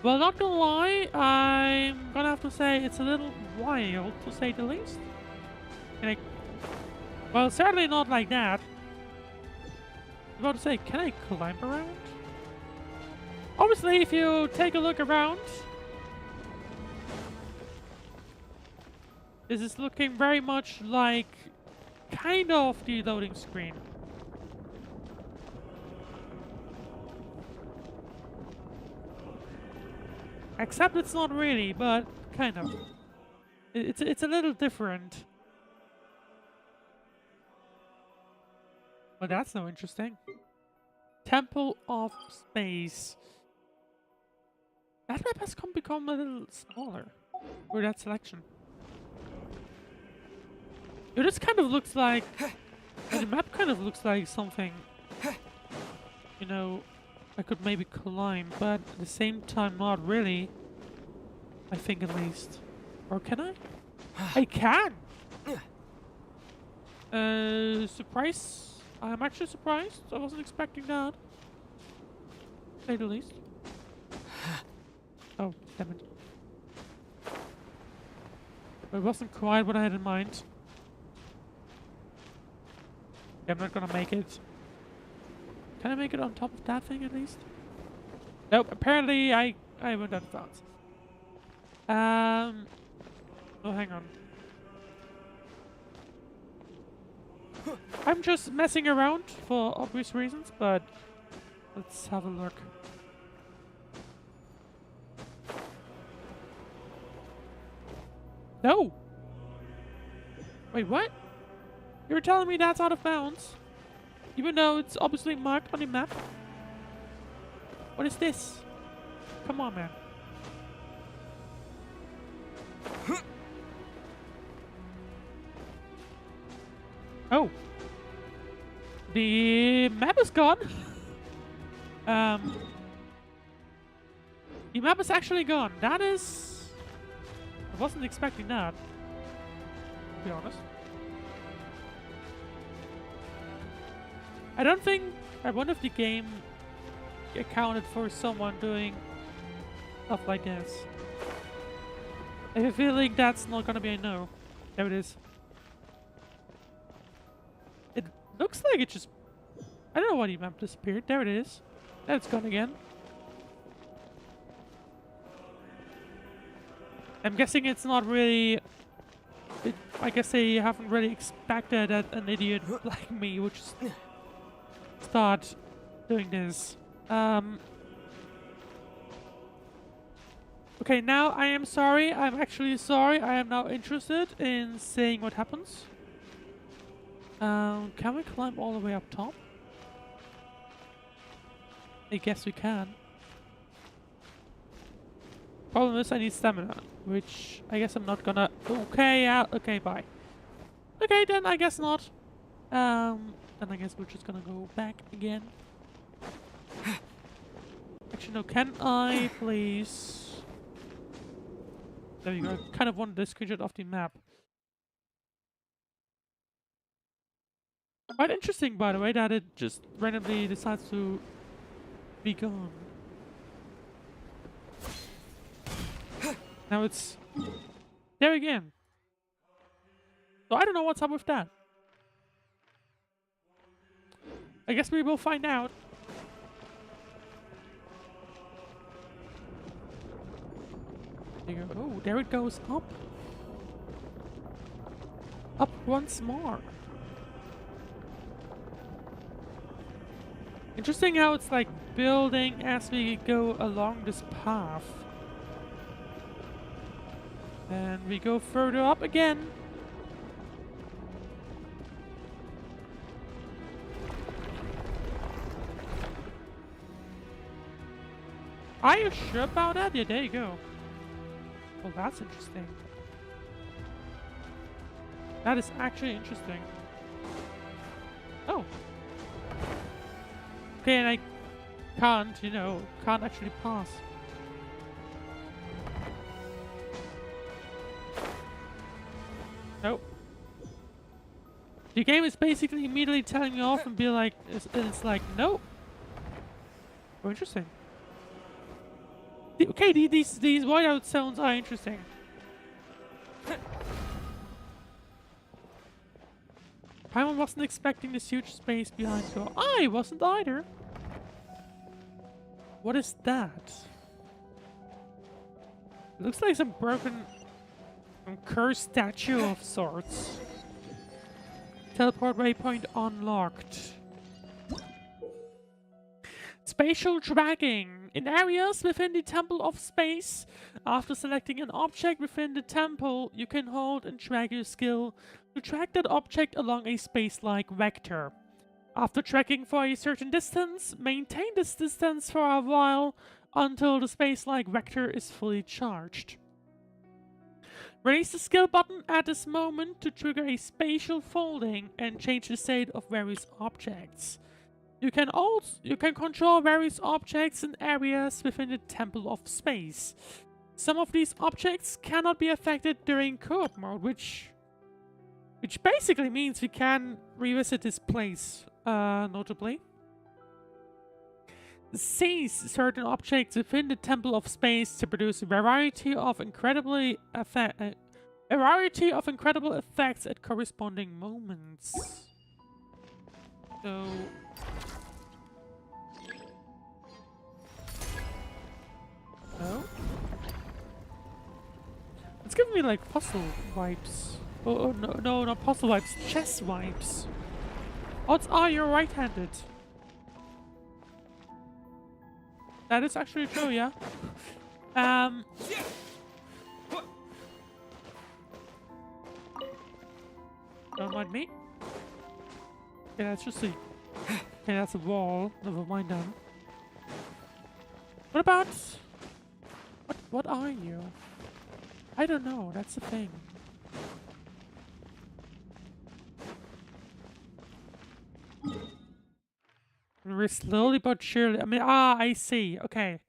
Well, not gonna lie, I'm gonna have to say it's a little wild, to say the least. Well, certainly not like that. I was about to say, can I climb around? Obviously, if you take a look around, this is looking very much like kind of the loading screen. Except it's not really, but kind of. It's a little different. Well, that's so interesting. Temple of Space. That map has become a little smaller. Or that selection. It just kind of looks like... the map kind of looks like something... You know... I could maybe climb, but at the same time not really. I think at least. Or can I? I can! Surprise I'm actually surprised. I wasn't expecting that. To say the least. Oh, damn it. It wasn't quite what I had in mind. I'm not gonna make it. Can I make it on top of that thing at least? Nope, apparently I went that fast. Oh, hang on. I'm just messing around for obvious reasons, but let's have a look. No! Wait, what? You were telling me that's out of bounds? Even though it's obviously marked on the map? What is this? Come on, man. Oh. The map is gone. The map is actually gone. That is... I wasn't expecting that, to be honest. I don't think... I wonder if the game accounted for someone doing stuff like this. I have a feeling that's not gonna be a no. There it is. It looks like it just... I don't know why the map disappeared. There it is. There it's gone again. I'm guessing it's not really... I guess they haven't really expected that an idiot like me would just start doing this. Okay, now I am sorry. I'm actually sorry. I am now interested in seeing what happens. Can we climb all the way up top? I guess we can. Problem is I need stamina, which I guess I'm not gonna... Okay, yeah, okay, bye. Okay, then I guess not. Then I guess we're just gonna go back again. Actually, no, can I please... There you go. I kind of wanted a screenshot of the map. Quite interesting, by the way, that it just randomly decides to be gone. Now it's there again. So I don't know what's up with that. I guess we will find out. There you go. Oh, there it goes up. Up once more. Interesting how it's like building as we go along this path. And we go further up again. Are you sure about that? Yeah, there you go. Well, that's interesting. That is actually interesting. Oh. Okay, and I can't, you know, can't actually pass. Nope. The game is basically immediately telling me off and be like, it's like, nope. Oh, interesting. Okay, these whiteout sounds are interesting. Paimon wasn't expecting this huge space behind her. I wasn't either. What is that? It looks like some broken... some cursed statue of sorts. Teleport waypoint unlocked. Spatial tracking. In areas within the Temple of Space, after selecting an object within the temple, you can hold and drag your skill to track that object along a space-like vector. After tracking for a certain distance, maintain this distance for a while until the space-like vector is fully charged. Release the skill button at this moment to trigger a spatial folding and change the state of various objects. You can control various objects and areas within the Temple of Space. Some of these objects cannot be affected during co-op mode, which basically means we can revisit this place notably. Seize certain objects within the Temple of Space to produce a variety of incredible effects at corresponding moments. So oh, it's giving me like puzzle vibes. Oh no, no, not puzzle vibes, chess vibes. Odds are you're right-handed. That is actually true, yeah. Don't mind me. Okay, that's just a... Okay, that's a wall. Never mind then. What about... What are you? I don't know, that's the thing. We're slowly but surely... I mean, I see. Okay.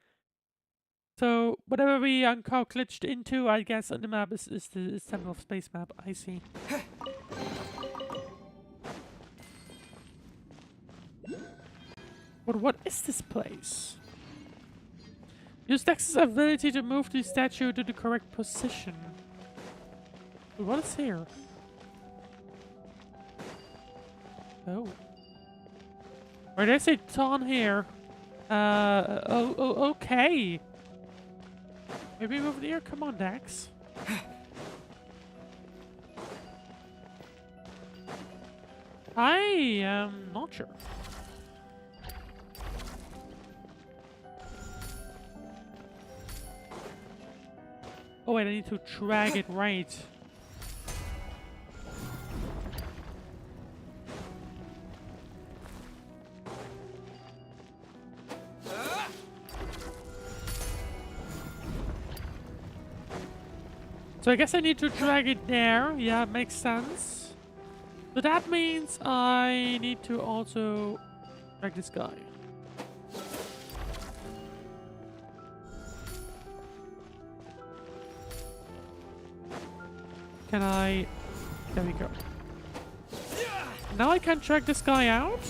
So, whatever we glitched into, I guess, on the map is the Temple of Space map. I see. But what is this place? Use Dex's ability to move the statue to the correct position. But what is here? Oh. Where did I say ton here? Okay. Maybe move it here? Come on, Dex. I am not sure. Oh wait, I need to drag it right. So I guess I need to drag it there. Yeah, makes sense. So that means I need to also drag this guy. Can I... There we go. Now I can drag this guy out.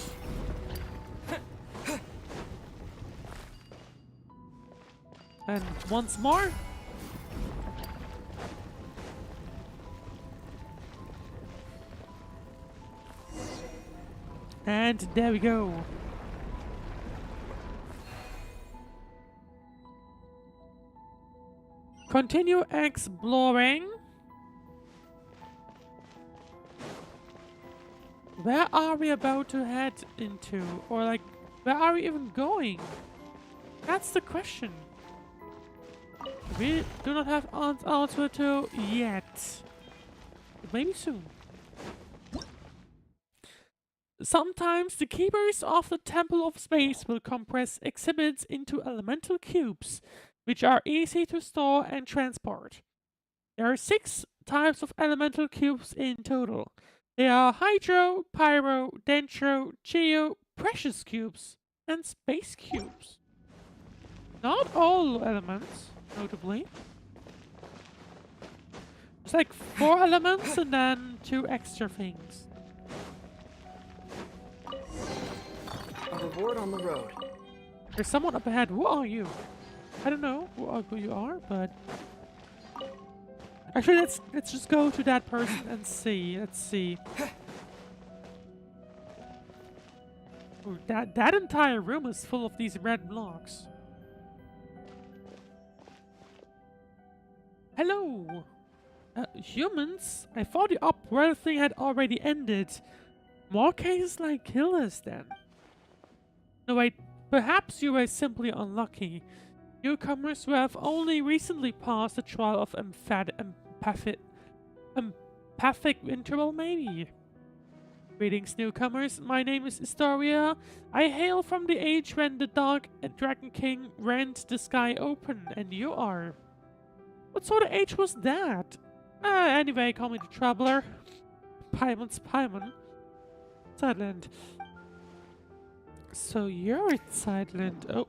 And once more. And there we go. Continue exploring. Where are we about to head into? Or like, where are we even going? That's the question. We do not have an answer to yet. But maybe soon. Sometimes the keepers of the Temple of Space will compress exhibits into elemental cubes, which are easy to store and transport. There are 6 types of elemental cubes in total. They are Hydro, Pyro, Dendro, Geo, Precious Cubes, and Space Cubes. Not all elements, notably. There's like 4 elements and then 2 extra things. A reward on the road. There's someone up ahead. Who are you? I don't know who you are, but... Actually, let's just go to that person and see. Let's see. Ooh, that entire room is full of these red blocks. Hello! Humans? I thought the upworld thing had already ended. More cases like killers then. No wait, perhaps you were simply unlucky. Newcomers who have only recently passed the trial of empathic interval, maybe. Greetings, newcomers. My name is Historia. I hail from the age when the Dark Dragon King rent the sky open, and you are. What sort of age was that? Anyway, call me the Traveler. Paimon's Paimon. Sideland. So you're at Sideland. Oh,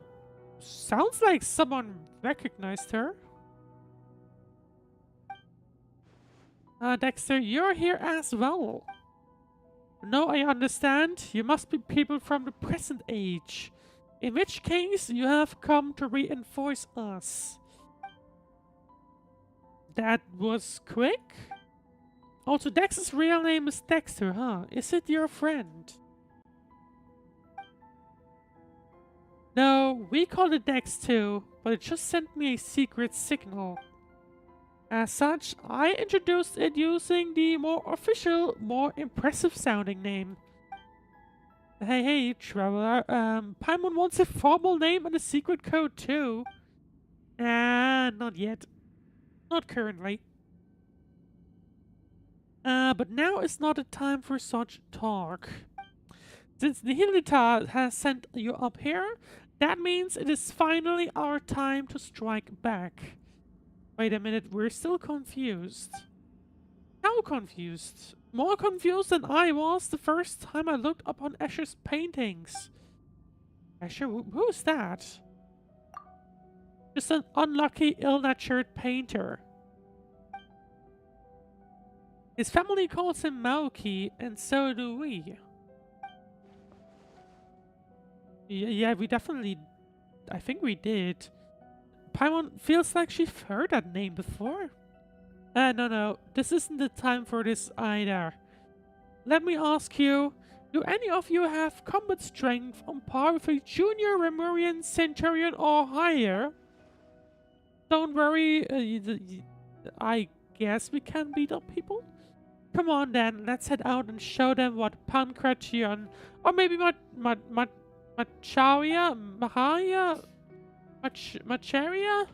sounds like someone recognized her. Dexter, you're here as well. No, I understand. You must be people from the present age. In which case, you have come to reinforce us. That was quick. Also, Dex's real name is Dexter, huh? Is it your friend? No, we called it Dex too, but it just sent me a secret signal. As such, I introduced it using the more official, more impressive sounding name. Hey, traveler, Paimon wants a formal name and a secret code too. Not yet. Not currently. But now is not a time for such talk. Since Nihilita has sent you up here, that means it is finally our time to strike back. Wait a minute, we're still confused. How confused? More confused than I was the first time I looked upon Escher's paintings. Escher, who's that? Just an unlucky, ill-natured painter. His family calls him Maoki, and so do we. Yeah, we definitely... I think we did. Paimon feels like she's heard that name before. No. This isn't the time for this either. Let me ask you, do any of you have combat strength on par with a junior Remurian Centurion or higher? Don't worry, I guess we can beat up people? Come on then, let's head out and show them what Pancration, or maybe Macharia? Macharia?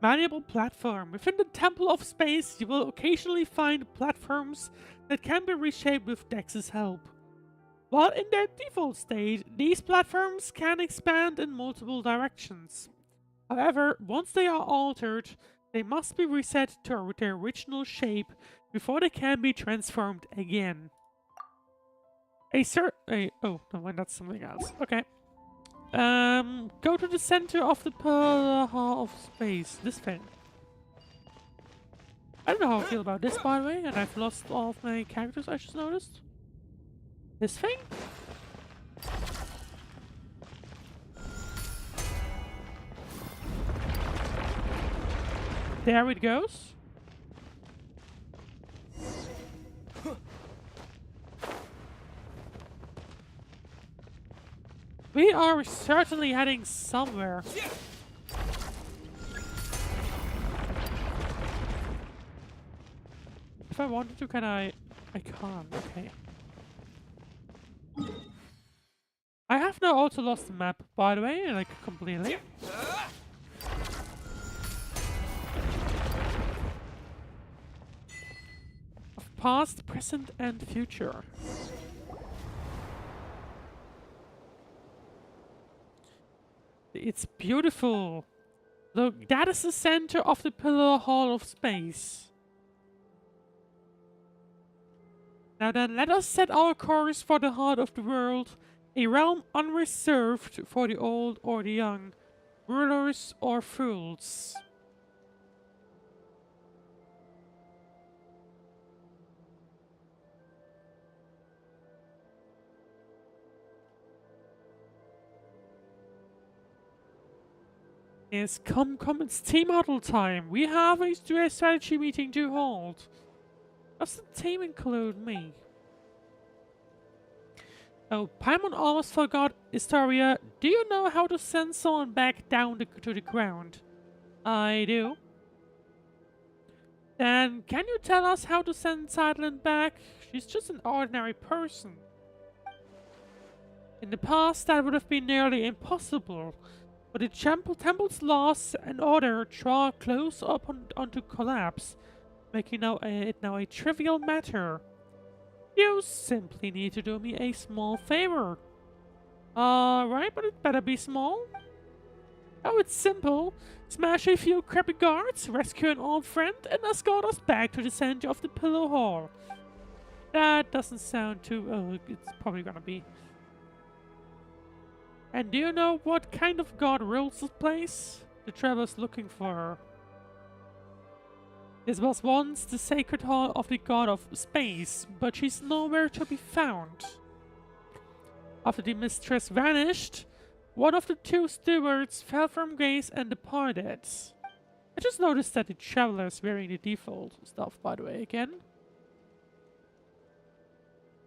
Malleable platform. Within the Temple of Space, you will occasionally find platforms that can be reshaped with Dex's help. While in their default state, these platforms can expand in multiple directions. However, once they are altered, they must be reset to their original shape before they can be transformed again. Oh, no, that's something else. Okay. Go to the center of the Pearl Hall of Space. This thing. I don't know how I feel about this, by the way, and I've lost all of my characters, I just noticed. This thing? There it goes. We are certainly heading somewhere. If I wanted to, can I can't, okay. I have now also lost the map, by the way, like completely. Of past, present, and future. It's beautiful. Look, that is the center of the Pillar Hall of Space. Now then, let us set our course for the heart of the world, a realm unreserved for the old or the young, rulers or fools. Yes, come, it's team huddle time. We have a strategy meeting to hold. Does the team include me? Oh, Paimon almost forgot. Historia, do you know how to send someone back down to the ground? I do. Then, can you tell us how to send Sideland back? She's just an ordinary person. In the past, that would have been nearly impossible. But the temple's laws and order draw close up onto collapse, making it now a trivial matter. You simply need to do me a small favor. Alright, but it better be small. Oh, it's simple. Smash a few crappy guards, rescue an old friend, and escort us back to the center of the Pillow Hall. That doesn't sound too... Oh, it's probably gonna be... And do you know what kind of god rules this place? The traveler's looking for her. This was once the sacred hall of the god of space, but she's nowhere to be found. After the mistress vanished, one of the two stewards fell from grace and departed. I just noticed that the traveler is wearing the default stuff, by the way, again.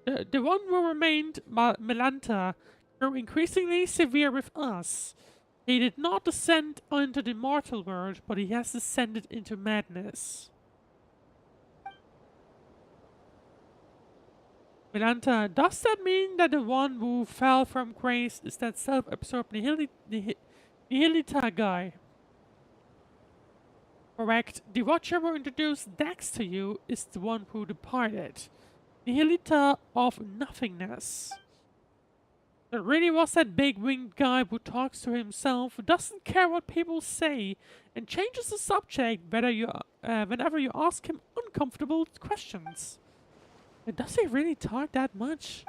The one who remained, Melanta, grew increasingly severe with us. He did not descend into the mortal world, but he has descended into madness. Melanta, does that mean that the one who fell from grace is that self-absorbed Nihilita guy? Correct. The Watcher who introduced Dax to you is the one who departed. Nihilita of nothingness. There really was that big winged guy who talks to himself, doesn't care what people say, and changes the subject whenever you ask him uncomfortable questions. And does he really talk that much?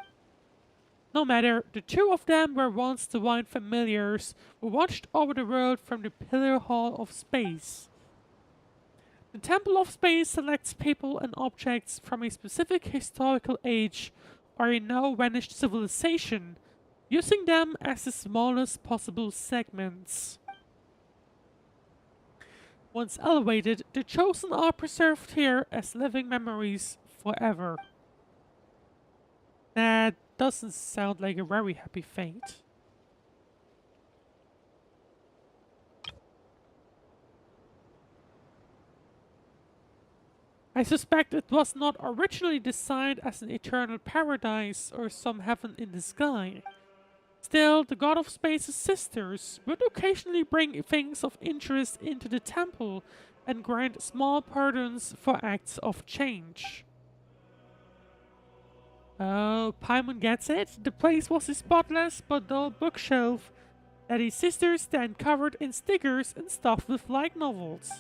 No matter, the two of them were once divine familiars who watched over the world from the Pillar Hall of Space. The Temple of Space selects people and objects from a specific historical age or a now vanished civilization, using them as the smallest possible segments. Once elevated, the chosen are preserved here as living memories forever. That doesn't sound like a very happy fate. I suspect it was not originally designed as an eternal paradise or some heaven in the sky. Still, the God of Space's sisters would occasionally bring things of interest into the temple and grant small pardons for acts of change. Oh, Paimon gets it. The place was a spotless but dull bookshelf that his sisters then covered in stickers and stuffed with light novels.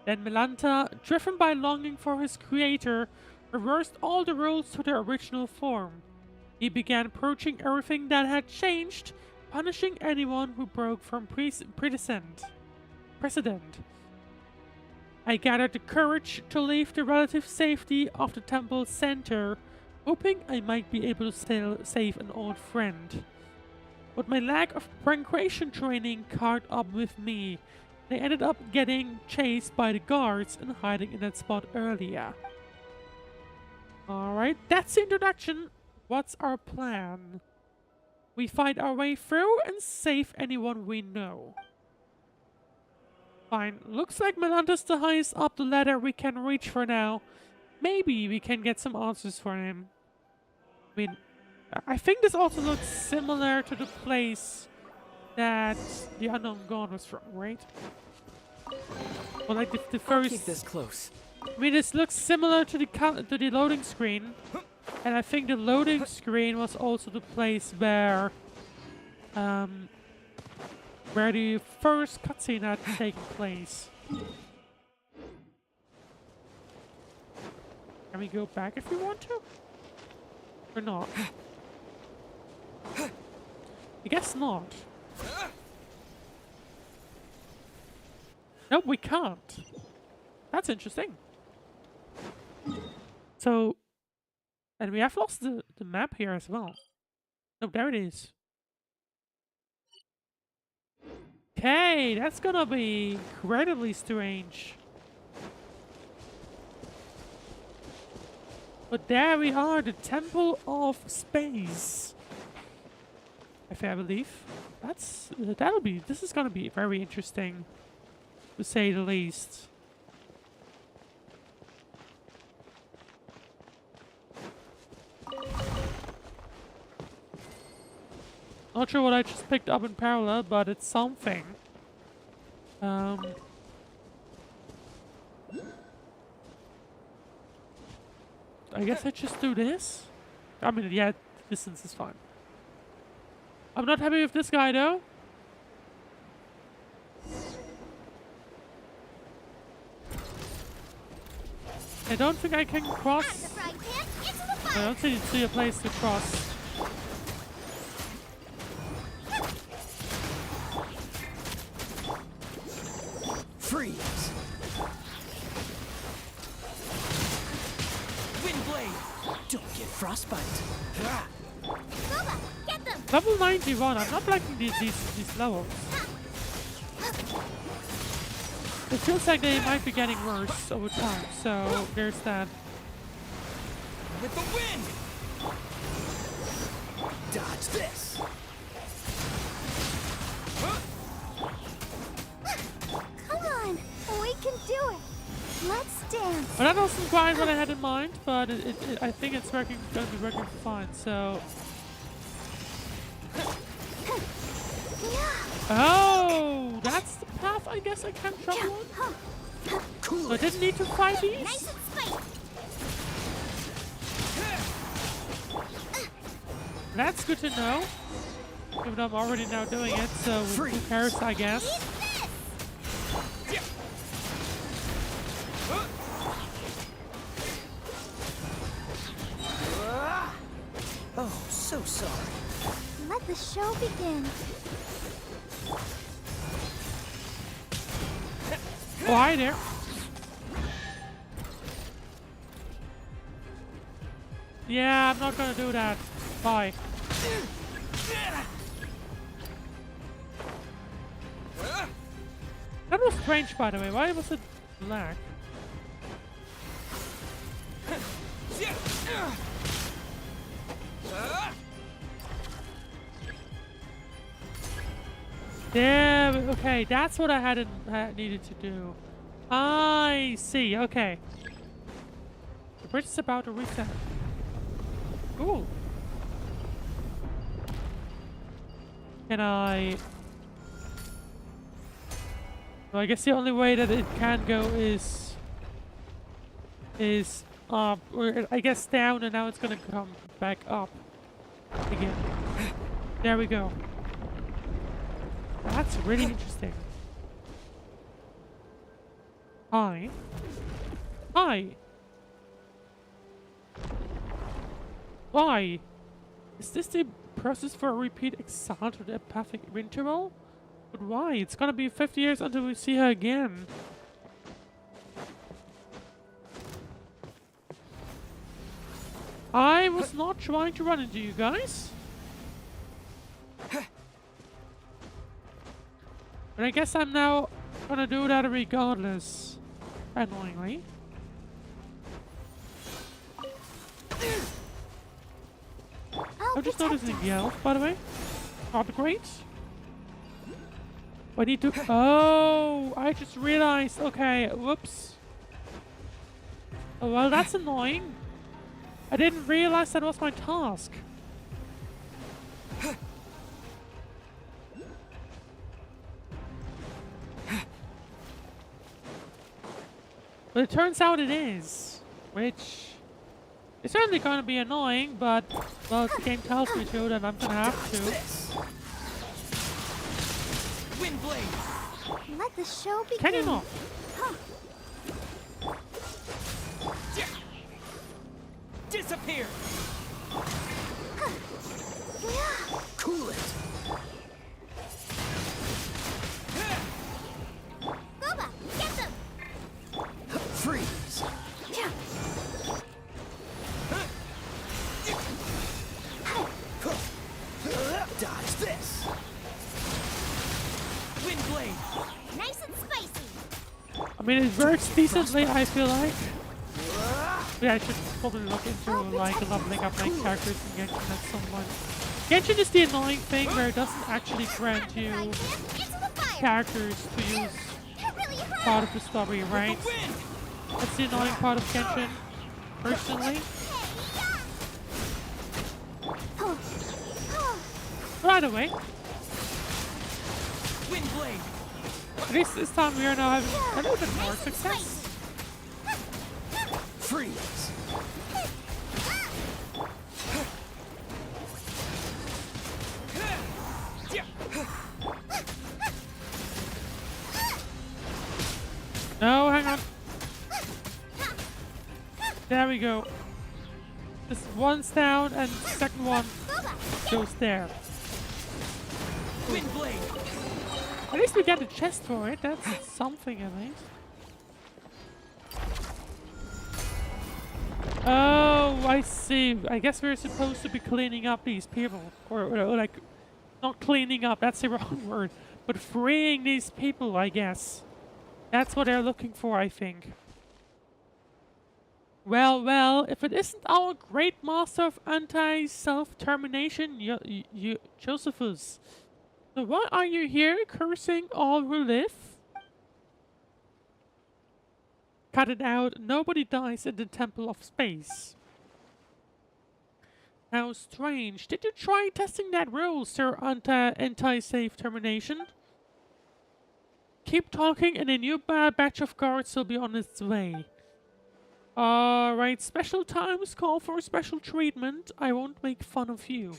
Then Melanta, driven by longing for his creator, reversed all the rules to their original form. He began purging everything that had changed, punishing anyone who broke from precedent. I gathered the courage to leave the relative safety of the temple center, hoping I might be able to save an old friend. But my lack of preparation training caught up with me. They ended up getting chased by the guards and hiding in that spot earlier. Alright, that's the introduction. What's our plan? We fight our way through and save anyone we know. Fine, looks like Melanta's the highest up the ladder we can reach for now. Maybe we can get some answers for him. I mean, I think this also looks similar to the place that the Unknown God was from, right? Well, like the first... I'll keep this close. I mean, this looks similar to the loading screen. And I think the loading screen was also the place where the first cutscene had taken place. Can we go back if we want to? Or not? I guess not. Nope, we can't. That's interesting. So, and we have lost the map here as well. Oh, there it is. Okay, that's gonna be incredibly strange. But there we are, the Temple of Space. If I believe. This is gonna be very interesting, to say the least. Not sure what I just picked up in parallel, but it's something. I guess I just do this? I mean, yeah, distance is fine. I'm not happy with this guy, though. I don't think I can cross. I don't see a place to cross. frostbite. Boba, get them! Level 91. I'm not liking these levels. It feels like they might be getting worse over time. So there's that. With the wind! Dodge this! Come on, we can do it. Let's dance. Well, that wasn't quite what I had in mind, but I think it's gonna be working fine. So. Oh, that's the path I guess I can travel on. Cool. So I didn't need to fight these. Nice and spicy. That's good to know. Even though I'm already now doing it, so who cares, I guess. Oh, so sorry. Let the show begin. Oh, hi there. Yeah, I'm not gonna do that. Bye. That was strange, by the way. Why was it black? Yeah, okay, that's what I had needed to do. I see, okay. The bridge is about to reset. Ooh. Can I... Well, I guess the only way that it can go is up, or I guess down, and now it's gonna come back up again. There we go. That's really interesting. Hi. Hi. Why? Is this the process for a repeat exile to the empathic interval? But why? It's gonna be 50 years until we see her again. I was not trying to run into you guys. But I guess I'm now gonna do that regardless. Annoyingly. I'm just noticing the elf, by the way. Not great. I need to... Oh, I just realized. Okay, whoops. Oh, well, that's annoying. I didn't realize that was my task. But it turns out it is. Which... It's certainly going to be annoying, but... Well, if the game tells me to, then I'm going to have to. Wind blade. Let the show begin. Can you not? Disappear. Cool it. Boba, get them. Freeze. Dodge this. Wind blade. Nice and spicy. I mean, it works decently, I feel like. Yeah, I should probably look into like leveling up my characters in Genshin at some point. Genshin is the annoying thing where it doesn't actually grant you characters to use part of the story, right? That's the annoying part of Genshin, personally. By the way, Wind blade. at least this time we are now having a little bit more success. Freeze. No, hang on. There we go. Just one's down and the second one goes there. Wind blade. At least we get a chest for it. That's something at least. Oh, I see. I guess we're supposed to be cleaning up these people. Or like, not cleaning up, that's the wrong word. But freeing these people, I guess. That's what they're looking for, I think. Well, well, if it isn't our great master of anti-self-termination, Josephus. So why are you here cursing all who live? Cut it out. Nobody dies in the Temple of Space. How strange. Did you try testing that rule, Sir Anti-Safe Termination? Keep talking and a new batch of guards will be on its way. Alright, special times call for special treatment. I won't make fun of you.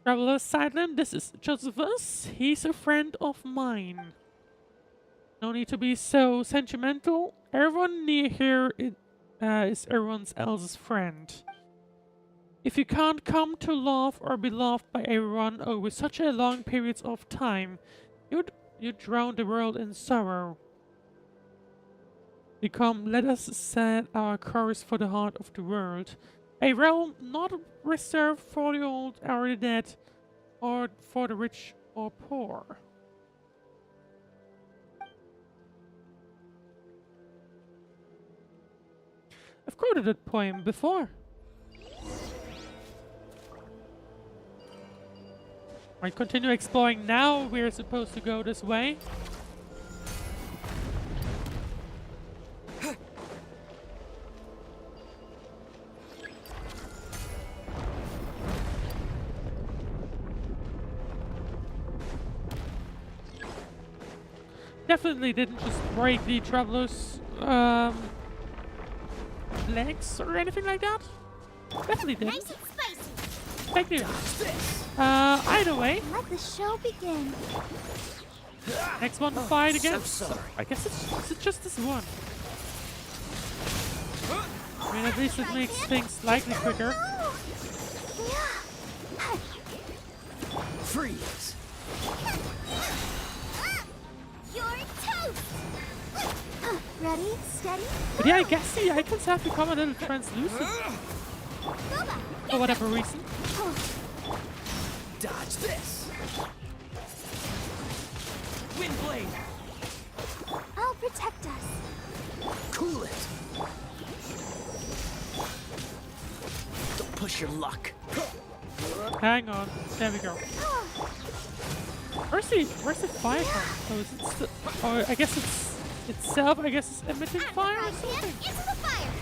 Traveler Sideland, this is Josephus. He's a friend of mine. No need to be so sentimental. Everyone near here is everyone else's friend. If you can't come to love or be loved by everyone over such a long periods of time, you'd drown the world in sorrow. Come, let us set our course for the heart of the world. A realm not reserved for the old or the dead, or for the rich or poor. I've quoted that poem before. I continue exploring now. We're supposed to go this way. Definitely didn't just break the traveler's legs or anything like that. Definitely didn't. Nice and spicy. Thank you. Either way. Let the show begin. Next one to fight again. So sorry. I guess it's just this one. I mean, at least it makes things slightly quicker. Freeze. You're toast. Ready, steady. But yeah, I guess the icons have become a little translucent for whatever reason. Dodge this. Windblade. I'll protect us. Cool it. Don't push your luck. Hang on. There we go. Where's the fire from? Oh, is it still, oh, I guess it's itself. I guess it's emitting fire or something. Into the fire.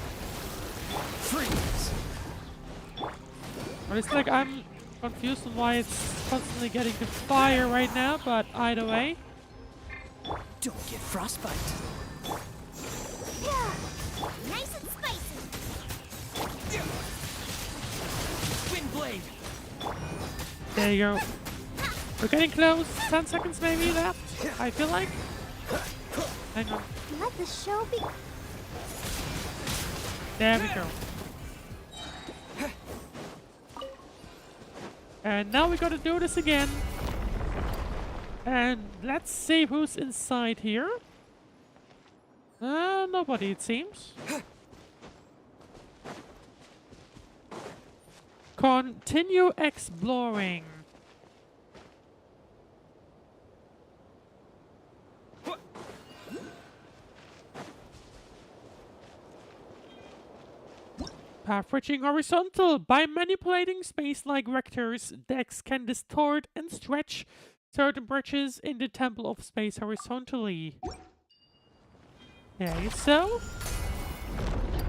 Freeze. Or it's like I'm confused on why it's constantly getting the fire right now, but either way. Don't get frostbite. Yeah. Nice and spicy. Windblade. There you go. We're getting close. 10 seconds maybe left, I feel like. Hang on. Let the show begin. There we go. And now we gotta do this again. And let's see who's inside here. Nobody it seems. Continue exploring. Path reaching horizontal. By manipulating space-like vectors, decks can distort and stretch certain bridges in the Temple of Space horizontally. Okay, so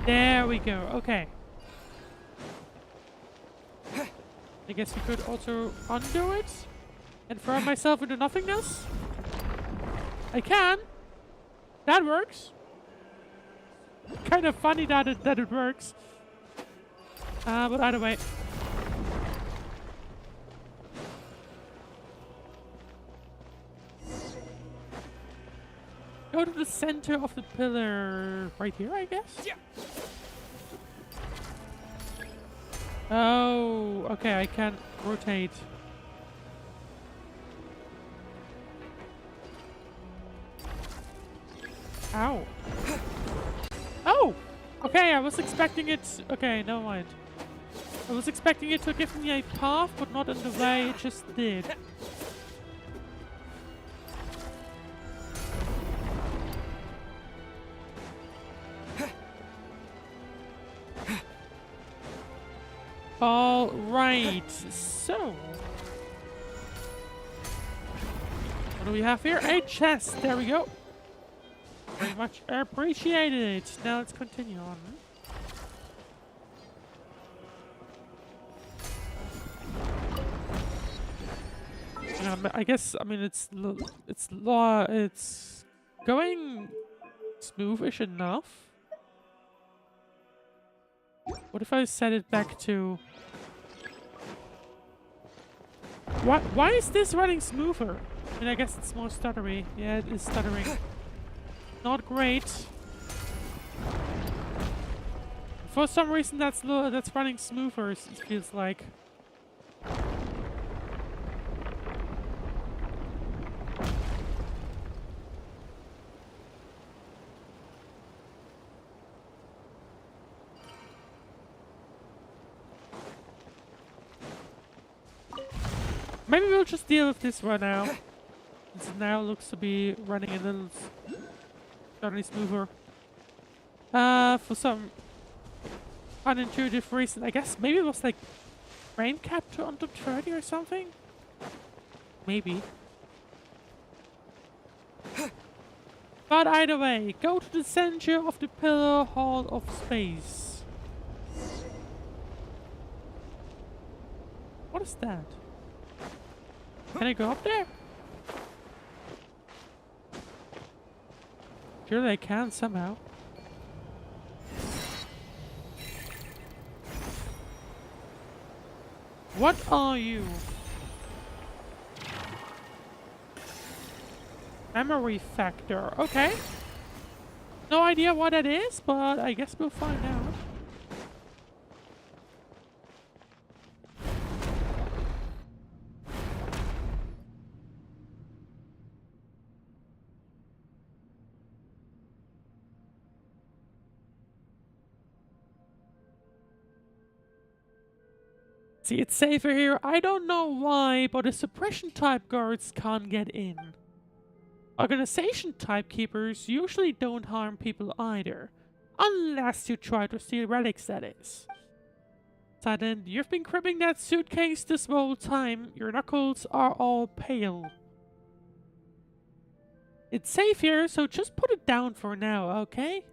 there we go. Okay. I guess we could also undo it and throw myself into nothingness. I can. That works. Kind of funny that it works. But either way. Go to the center of the pillar right here, I guess? Yeah. Oh, okay, I can rotate. Ow. Oh! Okay, I was expecting it. Okay, never mind. I was expecting it to give me a path, but not in the way it just did. All right, so what do we have here? A chest. There we go. Very much appreciated. Now let's continue on. I guess, I mean, it's going smoothish enough. What if I set it back to... Why is this running smoother? I mean, I guess it's more stuttery. Yeah, it is stuttering. Not great. For some reason, that's running smoother, it feels like. Maybe we'll just deal with this right now. Since it now looks to be running a little slightly smoother. For some unintuitive reason, I guess maybe it was like frame cap to under 30 or something? Maybe. But either way, go to the center of the pillar hall of space. What is that? Can I go up there? Surely I can somehow. What are you? Memory factor. Okay. No idea what that is, but I guess we'll find out. See, it's safer here. I don't know why, but the suppression type guards can't get in. Organization type keepers usually don't harm people either. Unless you try to steal relics, that is. Silent, you've been cribbing that suitcase this whole time. Your knuckles are all pale. It's safe here, so just put it down for now, okay?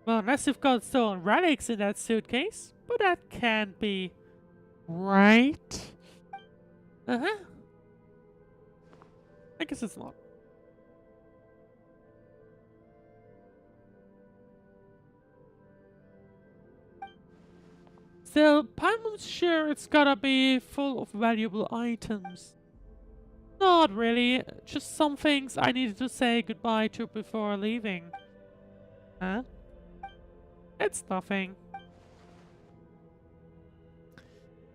Well, unless you've got stolen relics in that suitcase. But that can't be. Right? Uh-huh. I guess it's not. Still, Paimon's sure it's gotta be full of valuable items. Not really, just some things I needed to say goodbye to before leaving. Huh? It's nothing.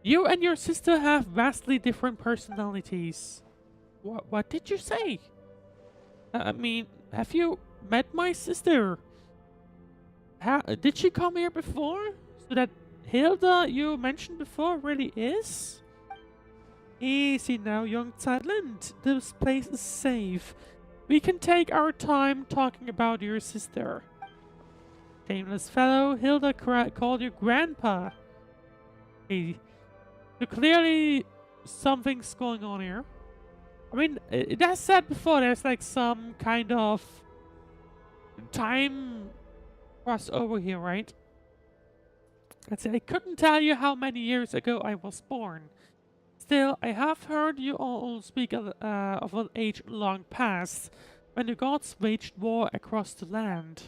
You and your sister have vastly different personalities. What did you say? I mean, have you met my sister? Did she come here before? So that Hilda you mentioned before really is? Easy now, young Tadland. This place is safe. We can take our time talking about your sister. Shameless fellow, Hilda called you grandpa. Hey, so clearly something's going on here. I mean, it has said before there's like some kind of time crossover here, right? I couldn't tell you how many years ago I was born. Still, I have heard you all speak of an age long past, when the gods waged war across the land.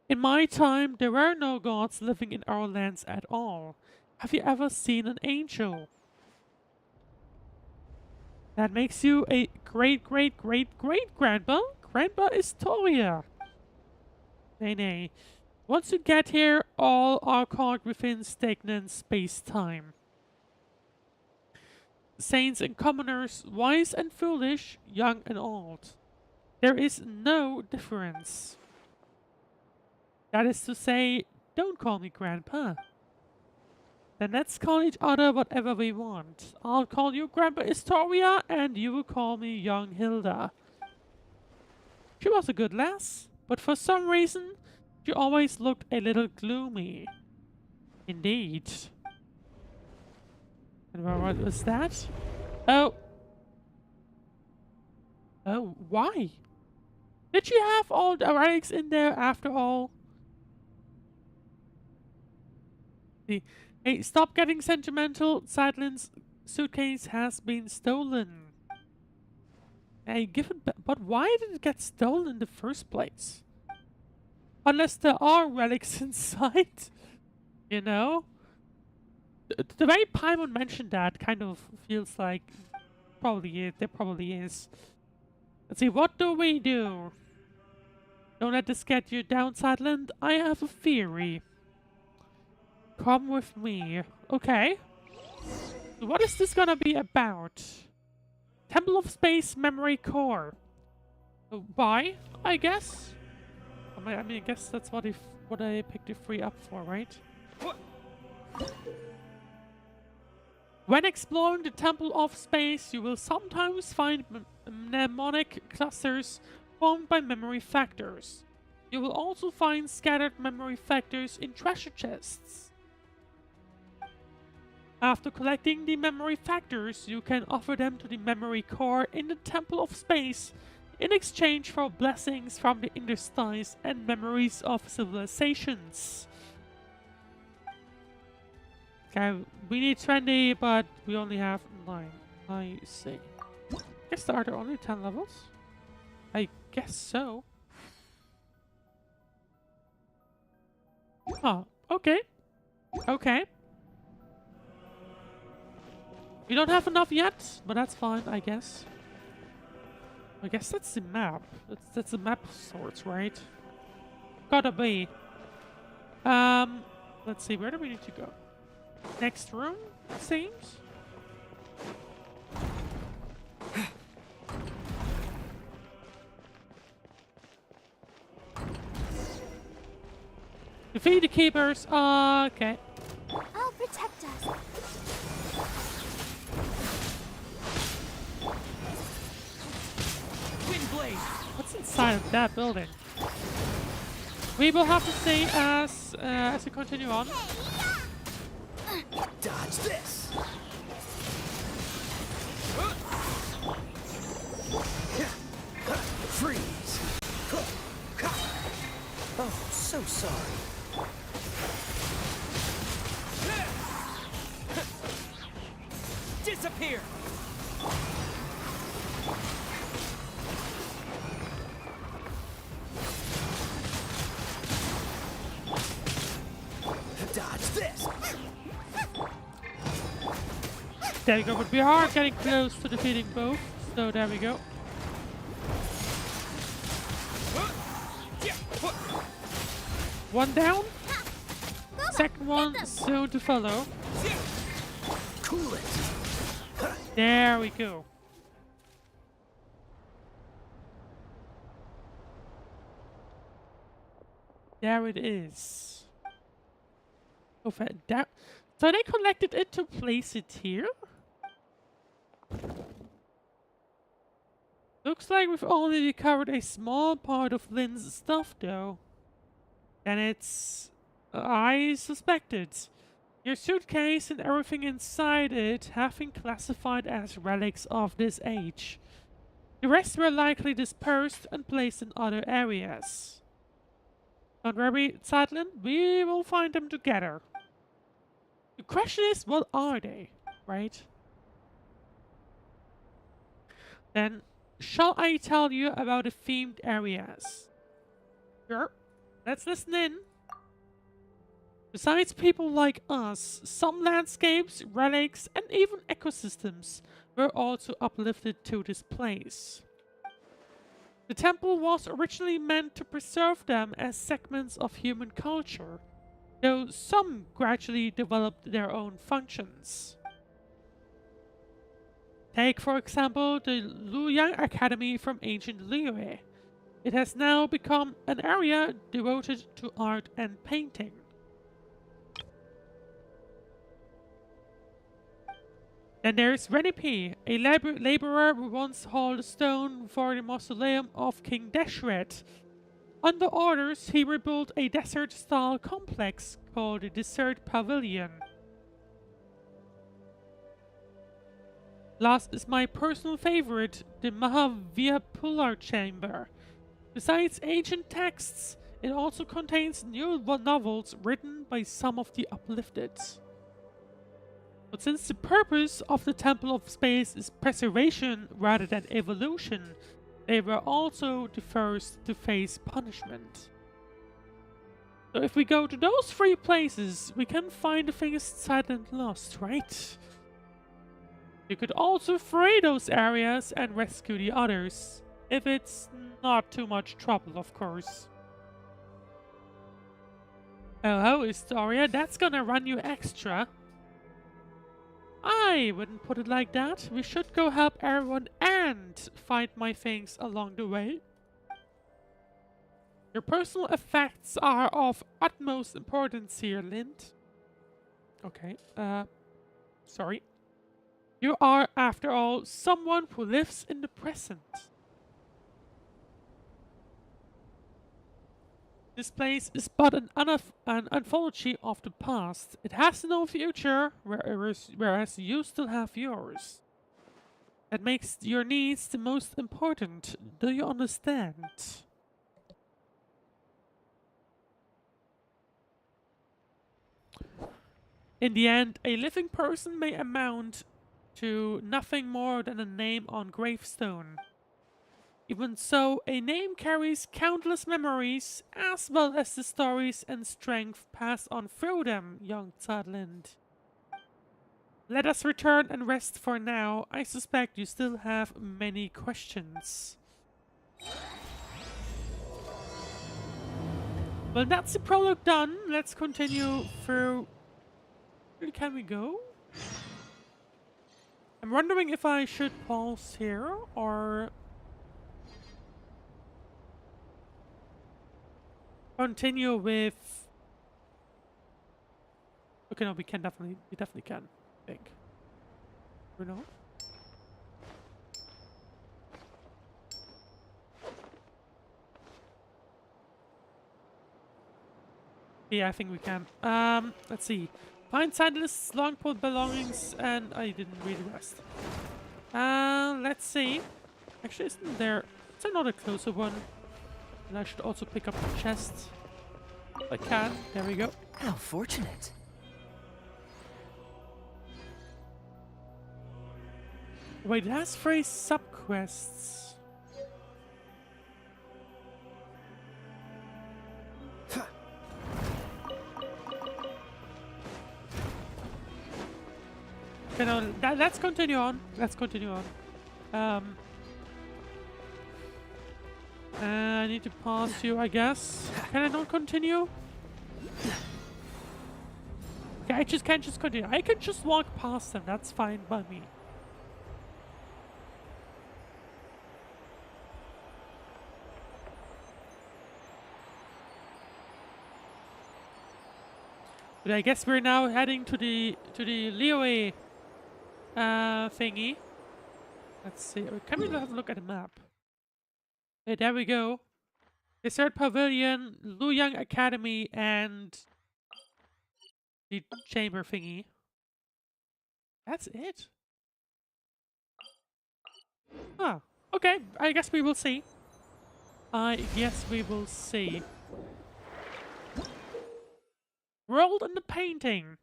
In my time, there were no gods living in our lands at all. Have you ever seen an angel? That makes you a great-great-great-great-grandpa? Grandpa is Toria. Nay. Once you get here, all are caught within stagnant space-time. Saints and commoners, wise and foolish, young and old. There is no difference. That is to say, don't call me Grandpa. Then let's call each other whatever we want. I'll call you Grandpa Historia, and you will call me Young Hilda. She was a good lass, but for some reason, she always looked a little gloomy. Indeed. And what was that? Oh. Oh, why? Did she have all the relics in there after all? Hey, stop getting sentimental. Sidelin's suitcase has been stolen. Hey, give it back. But why did it get stolen in the first place? Unless there are relics inside. You know? The way Paimon mentioned that kind of feels like there probably is. Let's see, what do we do? Don't let this get you down, Sideland. I have a theory. Come with me. Okay. So what is this gonna be about? Temple of Space Memory Core. Why? I guess. I mean, I guess that's what I picked the free up for, right? When exploring the Temple of Space, you will sometimes find mnemonic clusters formed by memory factors. You will also find scattered memory factors in treasure chests. After collecting the memory factors, you can offer them to the memory core in the Temple of Space in exchange for blessings from the interstices and memories of civilizations. Okay, we need 20, but we only have 9. I see. Guess there are only 10 levels? I guess so. Oh, okay. Okay. We don't have enough yet, but that's fine, I guess. I guess that's the map. That's the map of sorts, right? Gotta be. Let's see, where do we need to go? Next room, it seems? Defeat the keepers. Okay. I'll protect us. Windblade. What's inside of that building? We will have to see as we continue on. Dodge this. Freeze. Oh, so sorry. Disappear. Dodge this. There we go, but we are getting close to defeating both, so there we go. One down. Second one soon to follow. Cool it. There we go. There it is. Oh, so they collected it to place it here? Looks like we've only recovered a small part of Lynn's stuff, though. And it's... I suspected. Your suitcase and everything inside it have been classified as relics of this age. The rest were likely dispersed and placed in other areas. Don't worry, Sideland, we will find them together. The question is, what are they, right? Then, shall I tell you about the themed areas? Sure. Let's listen in. Besides people like us, some landscapes, relics, and even ecosystems were also uplifted to this place. The temple was originally meant to preserve them as segments of human culture, though some gradually developed their own functions. Take, for example, the Luoyang Academy from ancient Liyue. It has now become an area devoted to art and painting. Then there's Renipe, a laborer who once hauled stone for the mausoleum of King Deshret. Under orders, he rebuilt a desert-style complex called the Desert Pavilion. Last is my personal favorite, the Mahavipula Chamber. Besides ancient texts, it also contains new novels written by some of the uplifted. But since the purpose of the Temple of Space is preservation rather than evolution, they were also the first to face punishment. So if we go to those three places, we can find the thing is silent lost, right? You could also free those areas and rescue the others, if it's not too much trouble, of course. Oh, Historia, that's gonna run you extra. I wouldn't put it like that. We should go help everyone and find my things along the way. Your personal effects are of utmost importance here, Lind. Okay, sorry. You are, after all, someone who lives in the present. This place is but an anthology of the past. It has no future, whereas you still have yours. That makes your needs the most important. Do you understand? In the end, a living person may amount to nothing more than a name on gravestone. Even so, a name carries countless memories, as well as the stories and strength passed on through them, young Zadlind. Let us return and rest for now. I suspect you still have many questions. Well, that's the prologue done. Let's continue through... Where can we go? I'm wondering if I should pause here, or... continue with... Okay, no, we definitely can, I think. Bruno? Yeah, I think we can. Let's see. Find Sightless Longpole belongings, and I didn't read the rest. Let's see. Actually, isn't there... Is there not a closer one? And I should also pick up the chest. If I can. There we go. How fortunate. Wait, it has 3 subquests. Okay, no, let's continue on. Let's continue on. I need to pause you, I guess. Can I not continue? Okay, I just can't just continue. I can just walk past them. That's fine by me. But I guess we're now heading to the Liyue thingy. Let's see. Can we have a look at the map? Okay, there we go. Desert Pavilion, Luyang Academy, and the chamber thingy. That's it. Ah, okay. I guess we will see. I guess we will see. World in the painting.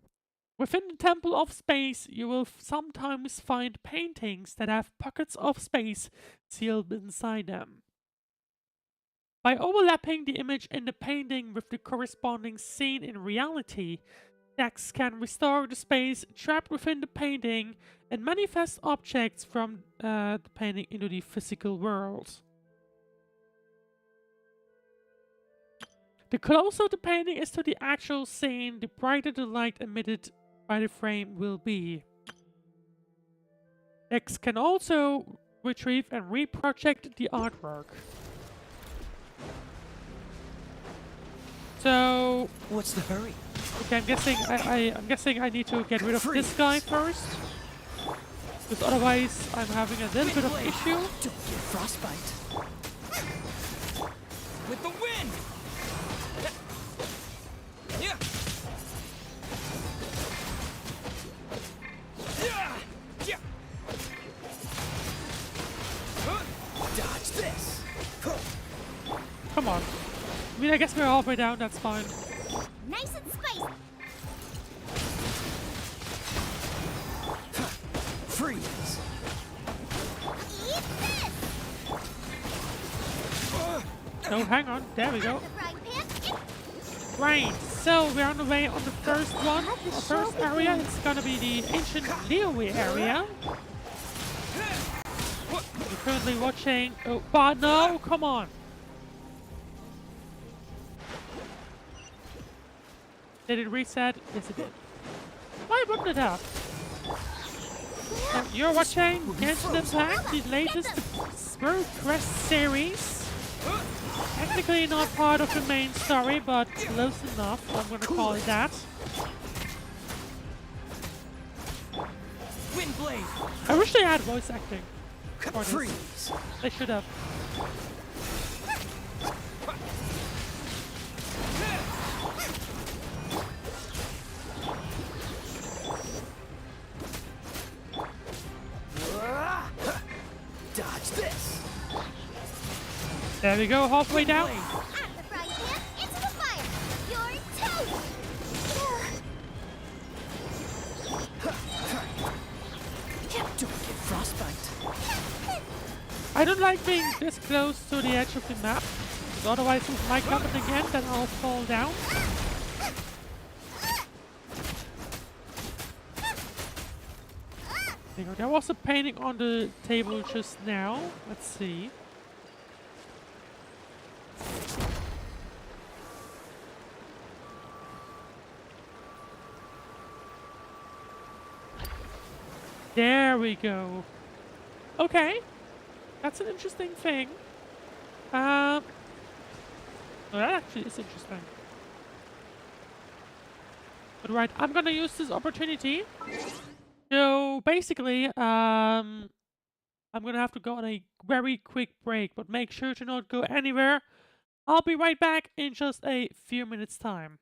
Within the Temple of Space, you will sometimes find paintings that have pockets of space sealed inside them. By overlapping the image in the painting with the corresponding scene in reality, decks can restore the space trapped within the painting and manifest objects from the painting into the physical world. The closer the painting is to the actual scene, the brighter the light emitted by the frame will be. Decks can also retrieve and reproject the artwork. So, What's the hurry? okay, I'm guessing I need to get rid of this guy first, because otherwise I'm having a little bit of Blade. issue. Don't get frostbite. With the wind! Yeah. Yeah. Dodge this. Come on. I mean, I guess we're halfway down. That's fine. Nice and spicy. Freeze. Eat this. Oh, hang on. There we go. The frying pan. Right. So we're on the way on the first one. The first area is gonna be the ancient Leeway area. We're currently watching. Oh, but no! Come on. Did it reset? Yes, it did. Why wouldn't it have? You're watching Genshin Impact, the latest Spirit Crest series. Technically not part of the main story, but close enough. I'm gonna call it that. Wind blade. I wish they had voice acting for this. Freeze. They should have. Dodge this. There we go, halfway down. Blade. At the frying pan. Into the fire. You're toast. Don't get frostbite. I don't like being this close to the edge of the map, because otherwise if it might happen again, then I'll fall down. There you go. There was a painting on the table just now. Let's see. There we go. Okay. That's an interesting thing. Well, that actually is interesting. But right, I'm gonna use this opportunity. So basically, I'm gonna have to go on a very quick break, but make sure to not go anywhere. I'll be right back in just a few minutes' time.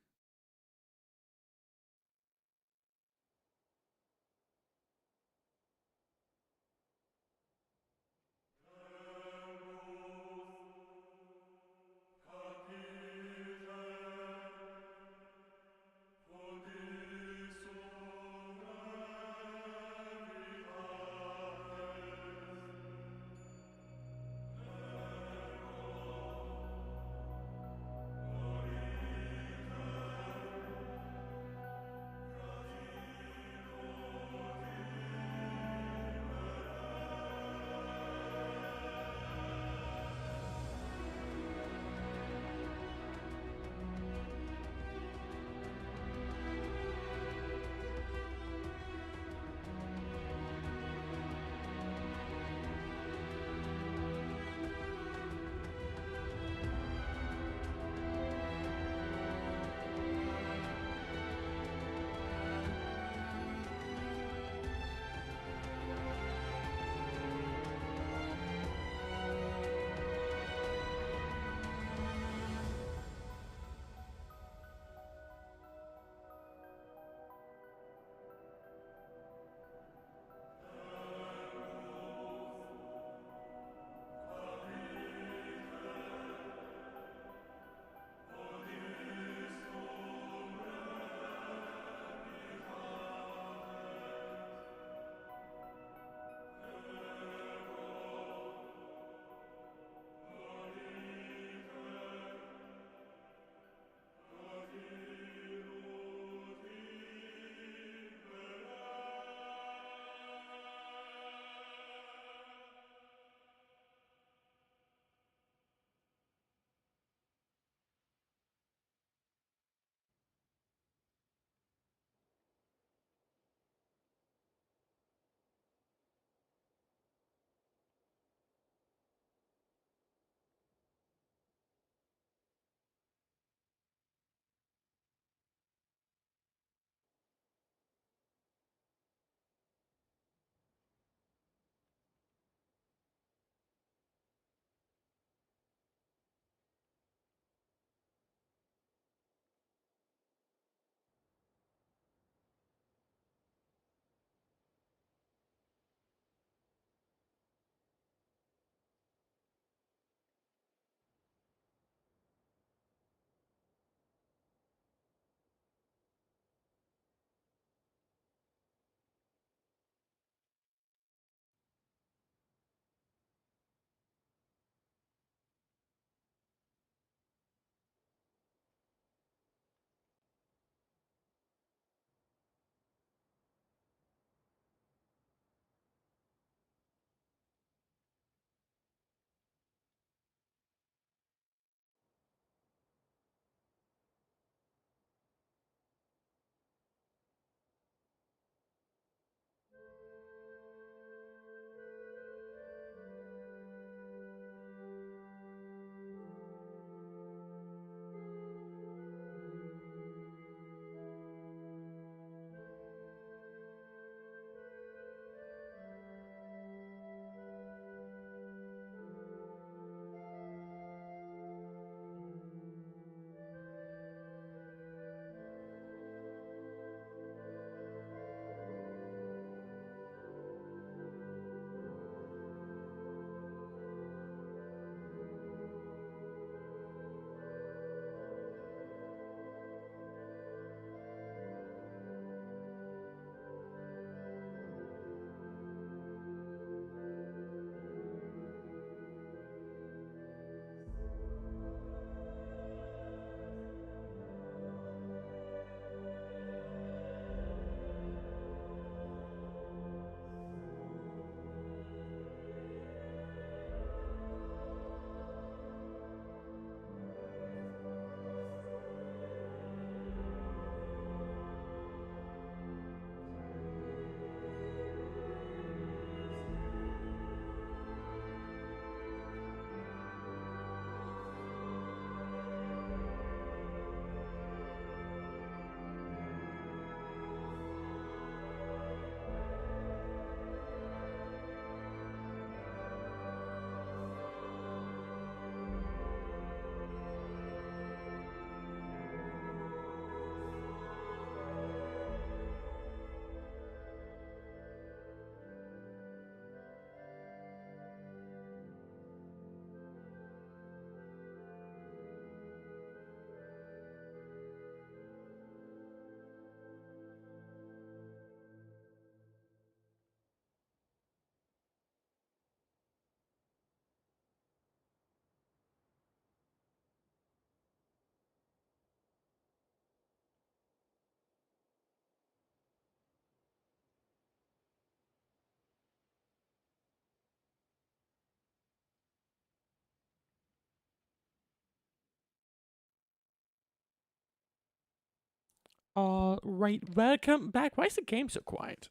Alright, welcome back. Why is the game so quiet?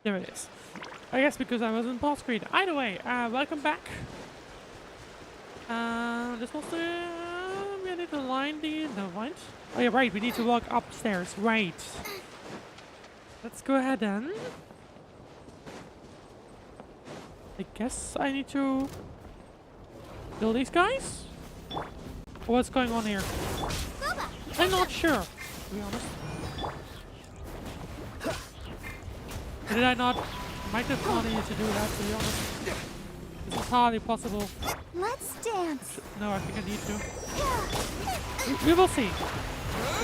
There it is. I guess because I was in pause screen. Either way, welcome back. This was the... we need to line the... no, right? Oh yeah, right, we need to walk upstairs. Right. Let's go ahead then. I guess I need to... kill these guys? What's going on here? I'm not sure, to be honest. Did I not? Might have not needed to do that, to be honest. It's entirely possible. Let's dance. No, I think I need to. We will see.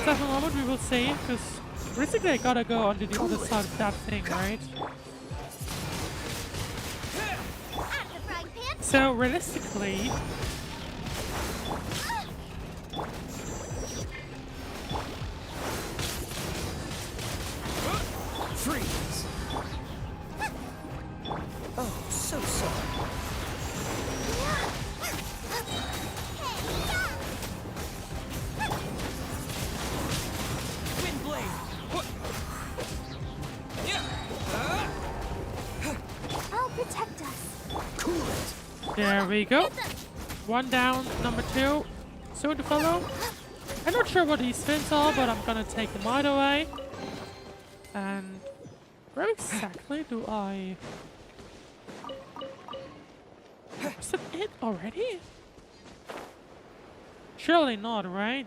At the moment, we will see, because basically I gotta go onto the other side of that thing, right? So, realistically... Freeze! Oh, so sorry. Wind blade! I'll protect us. Cool it! There we go. One down, number 2. Soon to follow. I'm not sure what these fins are, but I'm gonna take them either way. And where exactly do I... is that it already? Surely not, right?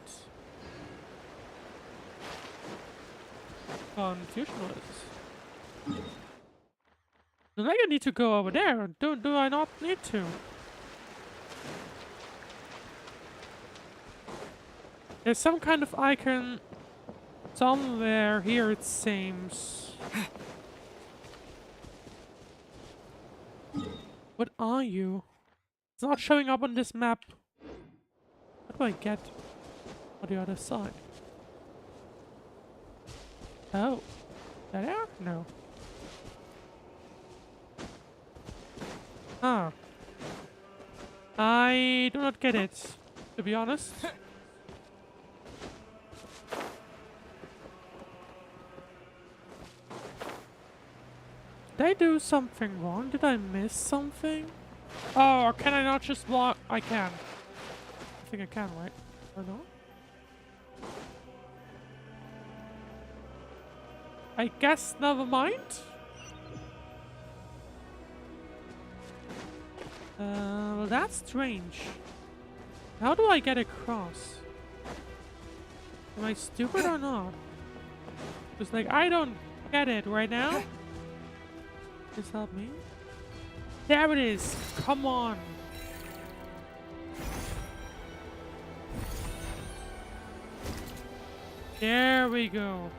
Confusion was. Then I need to go over there. Do I not need to? There's some kind of icon somewhere here, it seems. What are you? It's not showing up on this map. What do I get on the other side? Oh. There? No. Huh. I do not get it, to be honest. Did I do something wrong? Did I miss something? Oh, or can I not just walk? I can. I think I can, right? Or no? I guess never mind. Well, that's strange. How do I get across? Am I stupid or not? Because, like, I don't get it right now. Is that me? There it is! Come on! There we go.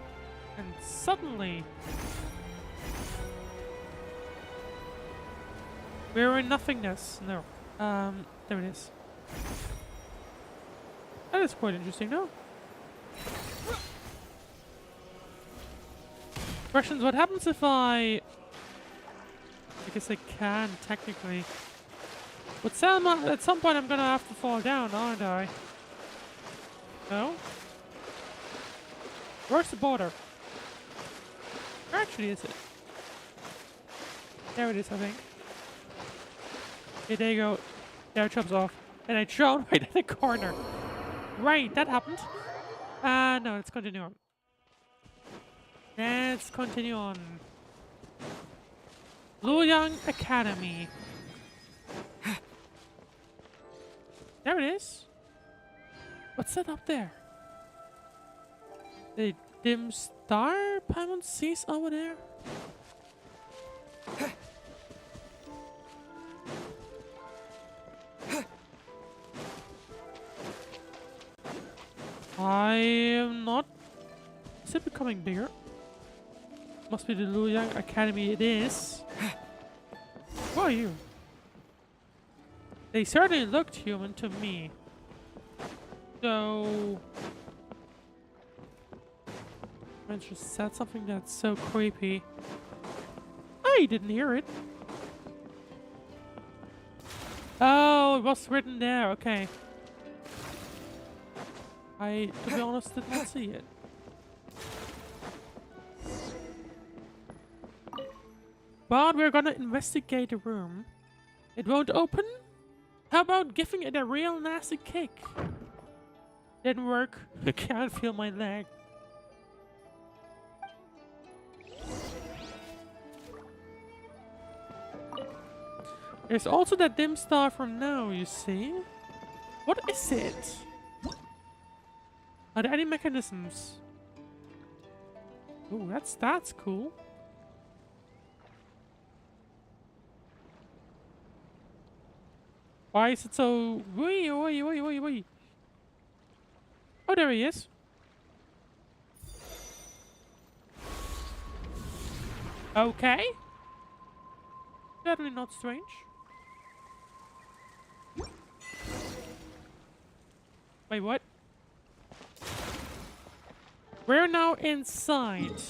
And suddenly... we're in nothingness. No. There it is. That is quite interesting, no? Questions, what happens if I guess I can, technically. But Selma, at some point I'm gonna have to fall down, aren't I? No? Where's the border? Where actually is it? There it is, I think. Okay, there you go. There it jumps off. And I drowned right in the corner. Right, that happened. No, let's continue on. Let's continue on. Luoyang Academy. There it is. What's that up there? The dim star Paimon sees over there? I am not... is it becoming bigger? Must be the Luoyang Academy, it is. Who are you? They certainly looked human to me. So... I just said something that's so creepy. I didn't hear it. Oh, it was written there, okay. I, to be honest, did not see it. but we're gonna investigate the room. It won't open? How about giving it a real nasty kick? Didn't work. I can't feel my leg. There's also that dim star from now, you see? What is it? Are there any mechanisms? Oh, that's cool. Why is it so... Wee. Oh, there he is. Okay. Certainly not strange. Wait, what? We're now inside.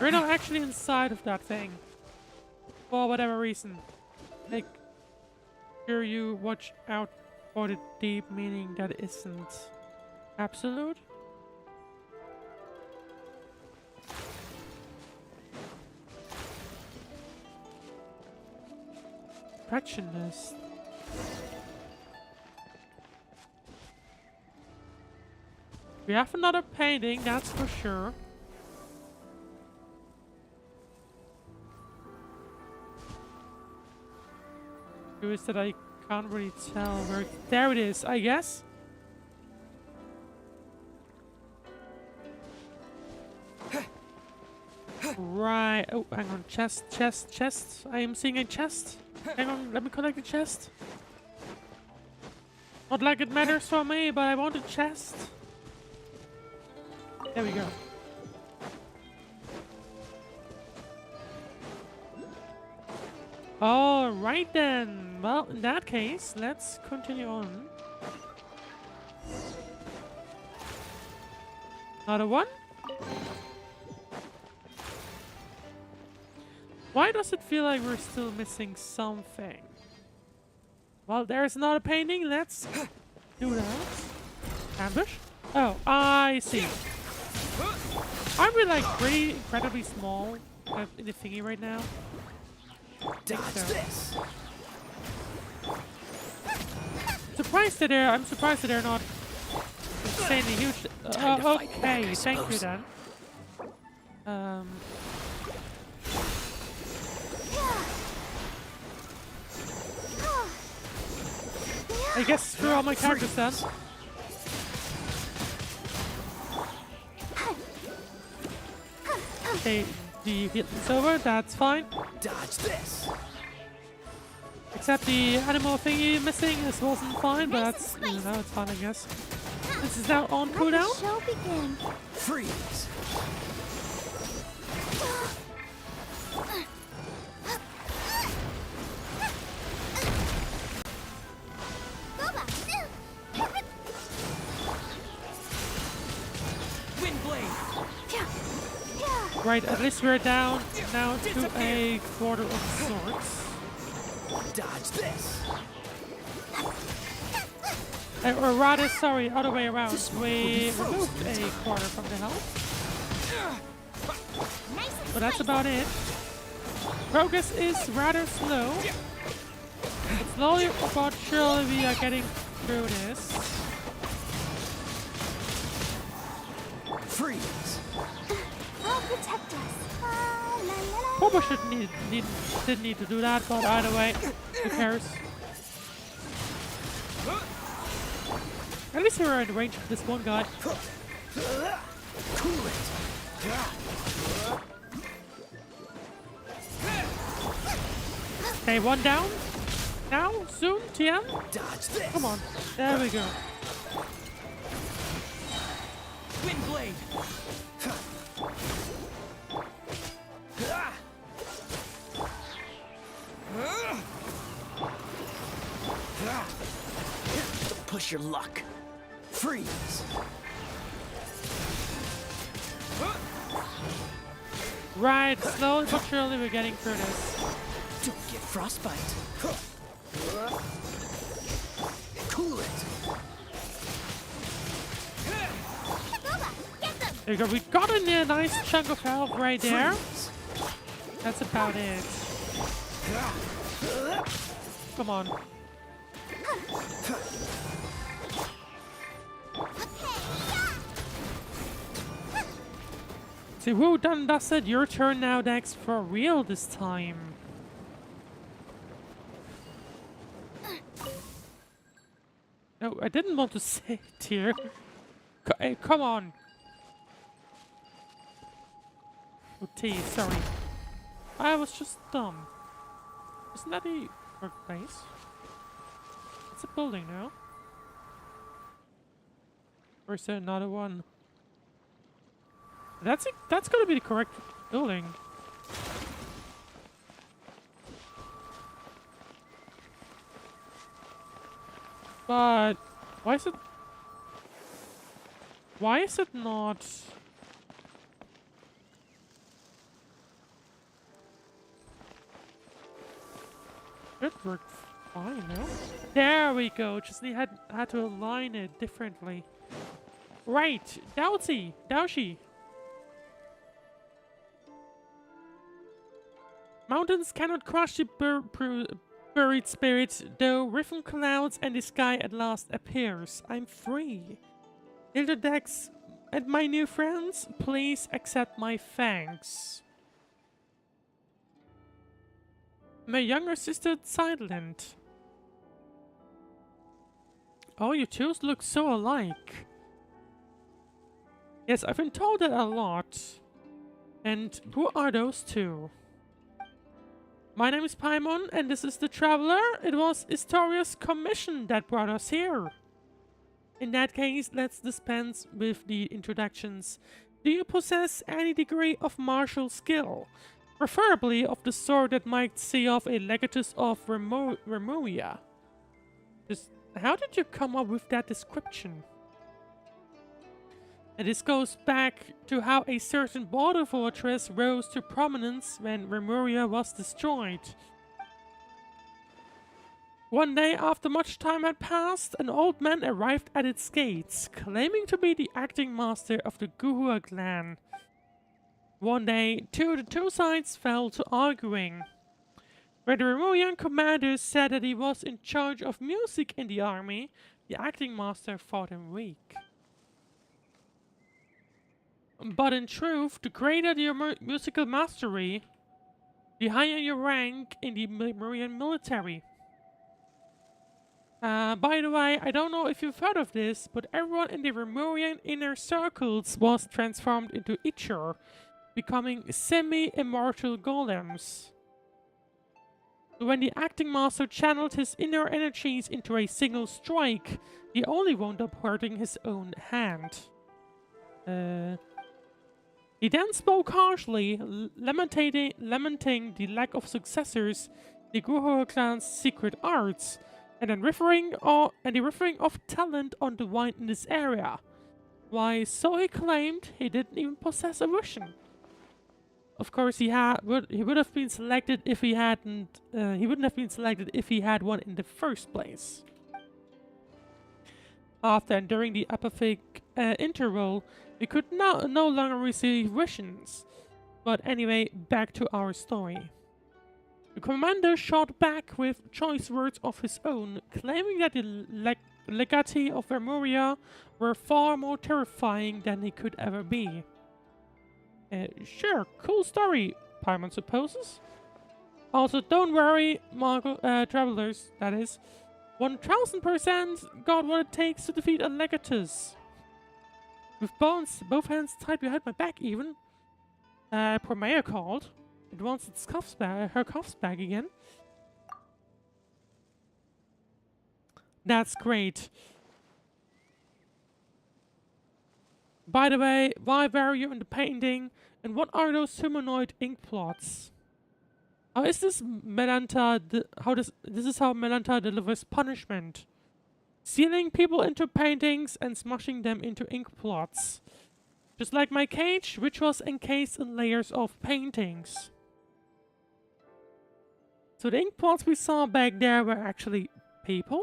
We're now actually inside of that thing. For whatever reason. Make sure you watch out for the deep meaning that isn't absolute. Impressionist. We have another painting, that's for sure. Is that I can't really tell where... There it is, I guess. Right. Oh, hang on. Chest. I am seeing a chest. Hang on, let me collect the chest. Not like it matters for me, but I want a chest. There we go. Alright then. Well, in that case, let's continue on. Another one? Why does it feel like we're still missing something? Well, there's another painting. Let's do that. Ambush? Oh, I see. Aren't we like pretty incredibly small in the thingy right now? Dodge this. I'm surprised that they're not insanely huge. Okay, thank you then. I guess screw all my characters then. Okay, the hit is over, that's fine. Dodge this. Except the animal thingy missing, this wasn't fine, but that's, you know, it's fine I guess. This is now on cooldown. Show begin. Freeze. Right, at least we're down now to a quarter of swords. Dodge this. Or rather, sorry, other way around. We removed a quarter from the health. But that's about it. Progress is rather slow. But slowly but surely we are getting through this. Freeze. I'll protect us. La, la, la, Probably didn't need to do that, but either way, who cares? At least we're in range of this one guy. Cool it. Okay, one down. Now, soon, TM. Dodge this. Come on. There we go. Wind blade. Don't push your luck. Freeze. Right, slowly but surely we're getting through this. Don't get frostbite. Cool it. Boba, get them. There you go. We got a nice chunk of health right there. Freeze. That's about it. Come on. See, who done does it? Your turn now, Dex, for real this time. No, I didn't want to say it here. Hey, come on. Oh, T, sorry. I was just dumb. Isn't that a workplace? It's a building now. Or is there another one? That's gotta be the correct building. But why is it? Why is it not? It worked fine, no? There we go. Just had to align it differently. Right, Daoshi. Mountains cannot crush the buried spirit, though riven clouds and the sky at last appears. I'm free. Elder Dex and my new friends, please accept my thanks. My younger sister, Silent. Oh, you two look so alike. Yes, I've been told that a lot. And who are those two? My name is Paimon, and this is the Traveler. It was Historia's commission that brought us here. In that case, let's dispense with the introductions. Do you possess any degree of martial skill? Preferably of the sort that might see off a legatus of Remuria. Just, how did you come up with that description? And this goes back to how a certain border fortress rose to prominence when Remuria was destroyed. One day, after much time had passed, an old man arrived at its gates, claiming to be the acting master of the Guhua clan. One day, the two sides fell to arguing. When the Remurian commander said that he was in charge of music in the army, the acting master thought him weak. But in truth, the greater your musical mastery, the higher your rank in the Lemurian military. By the way, I don't know if you've heard of this, but everyone in the Lemurian inner circles was transformed into Ichor, becoming semi-immortal golems. When the acting master channeled his inner energies into a single strike, he only wound up hurting his own hand. He then spoke harshly, lamenting the lack of successors, the Guhua clan's secret arts, and then referring of talent on the wine in this area. Why, so he claimed he didn't even possess a vision. Of course, he would have been selected if he hadn't. He wouldn't have been selected if he had one in the first place. After and during the apophic interval, we could no longer receive visions. But anyway, back to our story. The commander shot back with choice words of his own, claiming that the legati of Vermuria were far more terrifying than they could ever be. Sure, cool story, Paimon supposes. Also, don't worry, travelers, that is. 1000% got what it takes to defeat a legatus. With both hands tied behind my back even. Poor Maya called. It wants its her cuffs back again. That's great. By the way, why were you in the painting? And what are those humanoid ink plots? How is this Melanta? This is how Melanta delivers punishment. Sealing people into paintings and smushing them into ink plots. Just like my cage, which was encased in layers of paintings. So the ink plots we saw back there were actually people?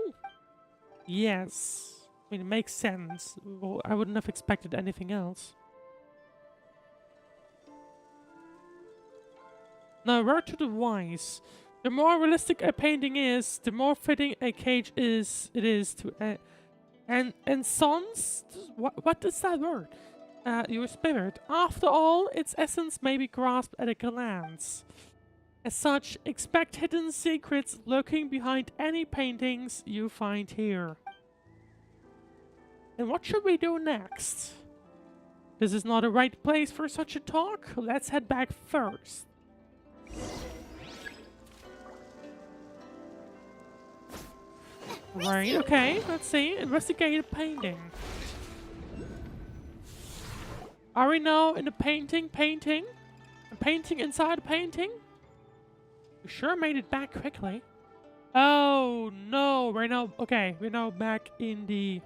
Yes. I mean, it makes sense. Well, I wouldn't have expected anything else. Now, word to the wise. The more realistic a painting is, the more fitting a cage it is to and sons. What is that word? Your spirit. After all, its essence may be grasped at a glance. As such, expect hidden secrets lurking behind any paintings you find here. And what should we do next? This is not the right place for such a talk. Let's head back first. Right, okay, let's see. Investigate a painting. Are we now in the painting? A painting inside a painting? We sure made it back quickly. Oh no, we're now back in the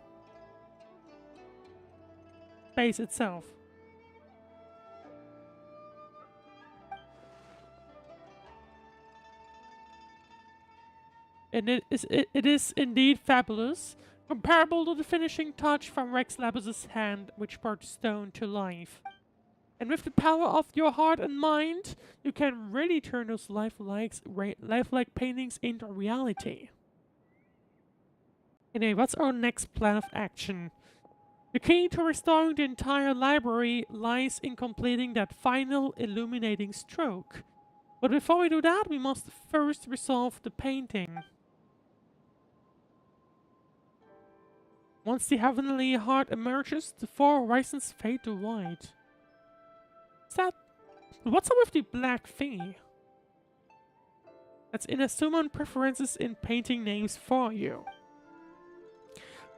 space itself. And it is indeed fabulous, comparable to the finishing touch from Rex Labus's hand, which brought stone to life. And with the power of your heart and mind, you can really turn those lifelike paintings into reality. Anyway, what's our next plan of action? The key to restoring the entire library lies in completing that final illuminating stroke. But before we do that, we must first resolve the painting. Once the heavenly heart emerges, the four horizons fade to white. What's up with the black thingy? That's Inazuma preferences in painting names for you.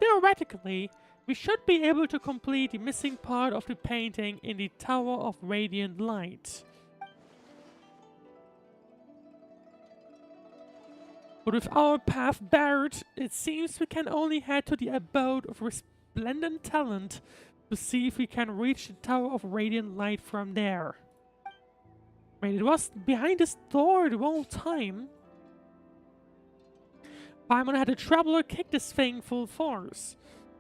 Theoretically, we should be able to complete the missing part of the painting in the Tower of Radiant Light. But with our path barred, it seems we can only head to the abode of resplendent talent to see if we can reach the Tower of Radiant Light from there. Wait, it was behind this door the whole time. Paimon had a traveler kick this thing full force.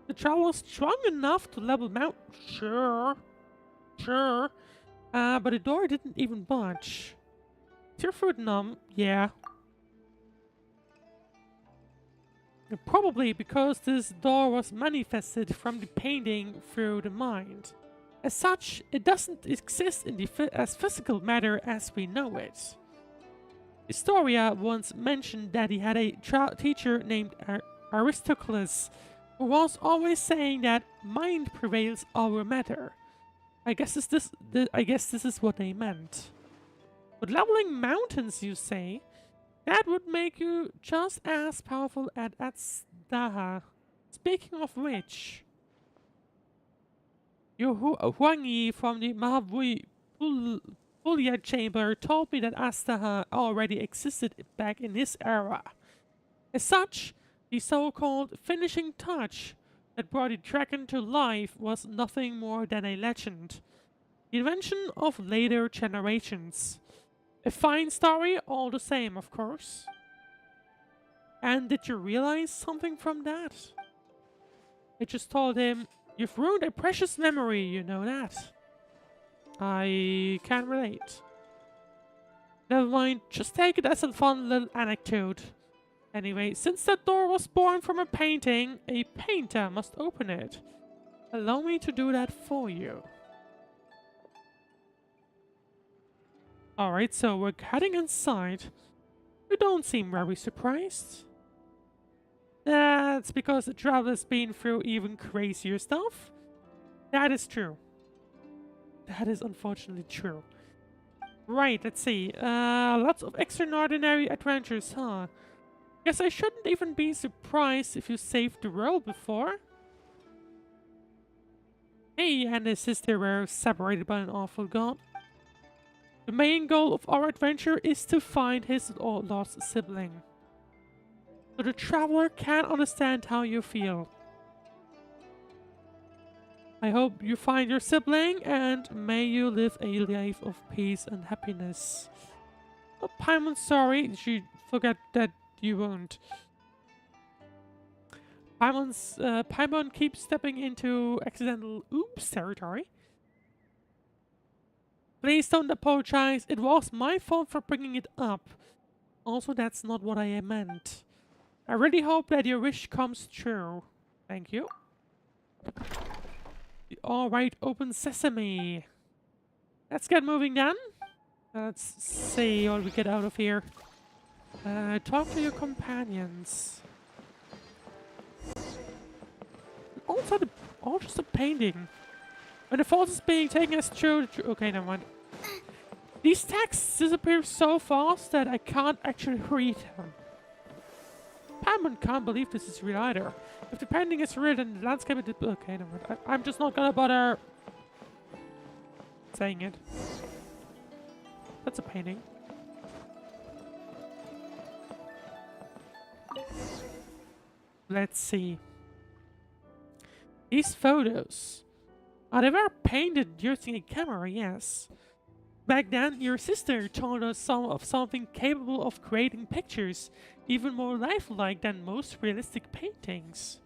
The traveler was strong enough to level Mount. Sure. But the door didn't even budge. Tearfruit numb, yeah. Probably because this door was manifested from the painting through the mind. As such, it doesn't exist in the as physical matter as we know it. Historia once mentioned that he had a teacher named Aristocles, who was always saying that mind prevails over matter. I guess this is what they meant. But leveling mountains, you say? That would make you just as powerful as Aztaha. Speaking of which, your Huangi from the Mahavui Pulia chamber told me that Aztaha already existed back in his era. As such, the so-called finishing touch that brought the dragon to life was nothing more than a legend. The invention of later generations. A fine story, all the same, of course. And did you realize something from that? I just told him, you've ruined a precious memory, you know that. I can relate. Never mind, just take it as a fun little anecdote. Anyway, since that door was born from a painting, a painter must open it. Allow me to do that for you. Alright, so we're heading inside. You don't seem very surprised. That's because the traveler's been through even crazier stuff. That is true. That is unfortunately true. Right, let's see. Lots of extraordinary adventures, huh? Guess I shouldn't even be surprised if you saved the world before. He and his sister were separated by an awful god. The main goal of our adventure is to find his lost sibling. So the traveler can understand how you feel. I hope you find your sibling and may you live a life of peace and happiness. Oh, Paimon's sorry, she forgot that you won't. Paimon keeps stepping into accidental oops territory. Please don't apologize. It was my fault for bringing it up. Also, that's not what I meant. I really hope that your wish comes true. Thank you. Alright, open sesame. Let's get moving then. Let's see what we get out of here. Talk to your companions. Also, just a painting. When the fault is being taken as true. Okay, never mind. These texts disappear so fast that I can't actually read them. Paimon can't believe this is real either. If the painting is real, then the landscape is... Okay, never mind. I'm just not gonna bother saying it. That's a painting. Let's see. These photos. They were painted using a camera, yes. Back then, your sister told us of something capable of creating pictures even more lifelike than most realistic paintings.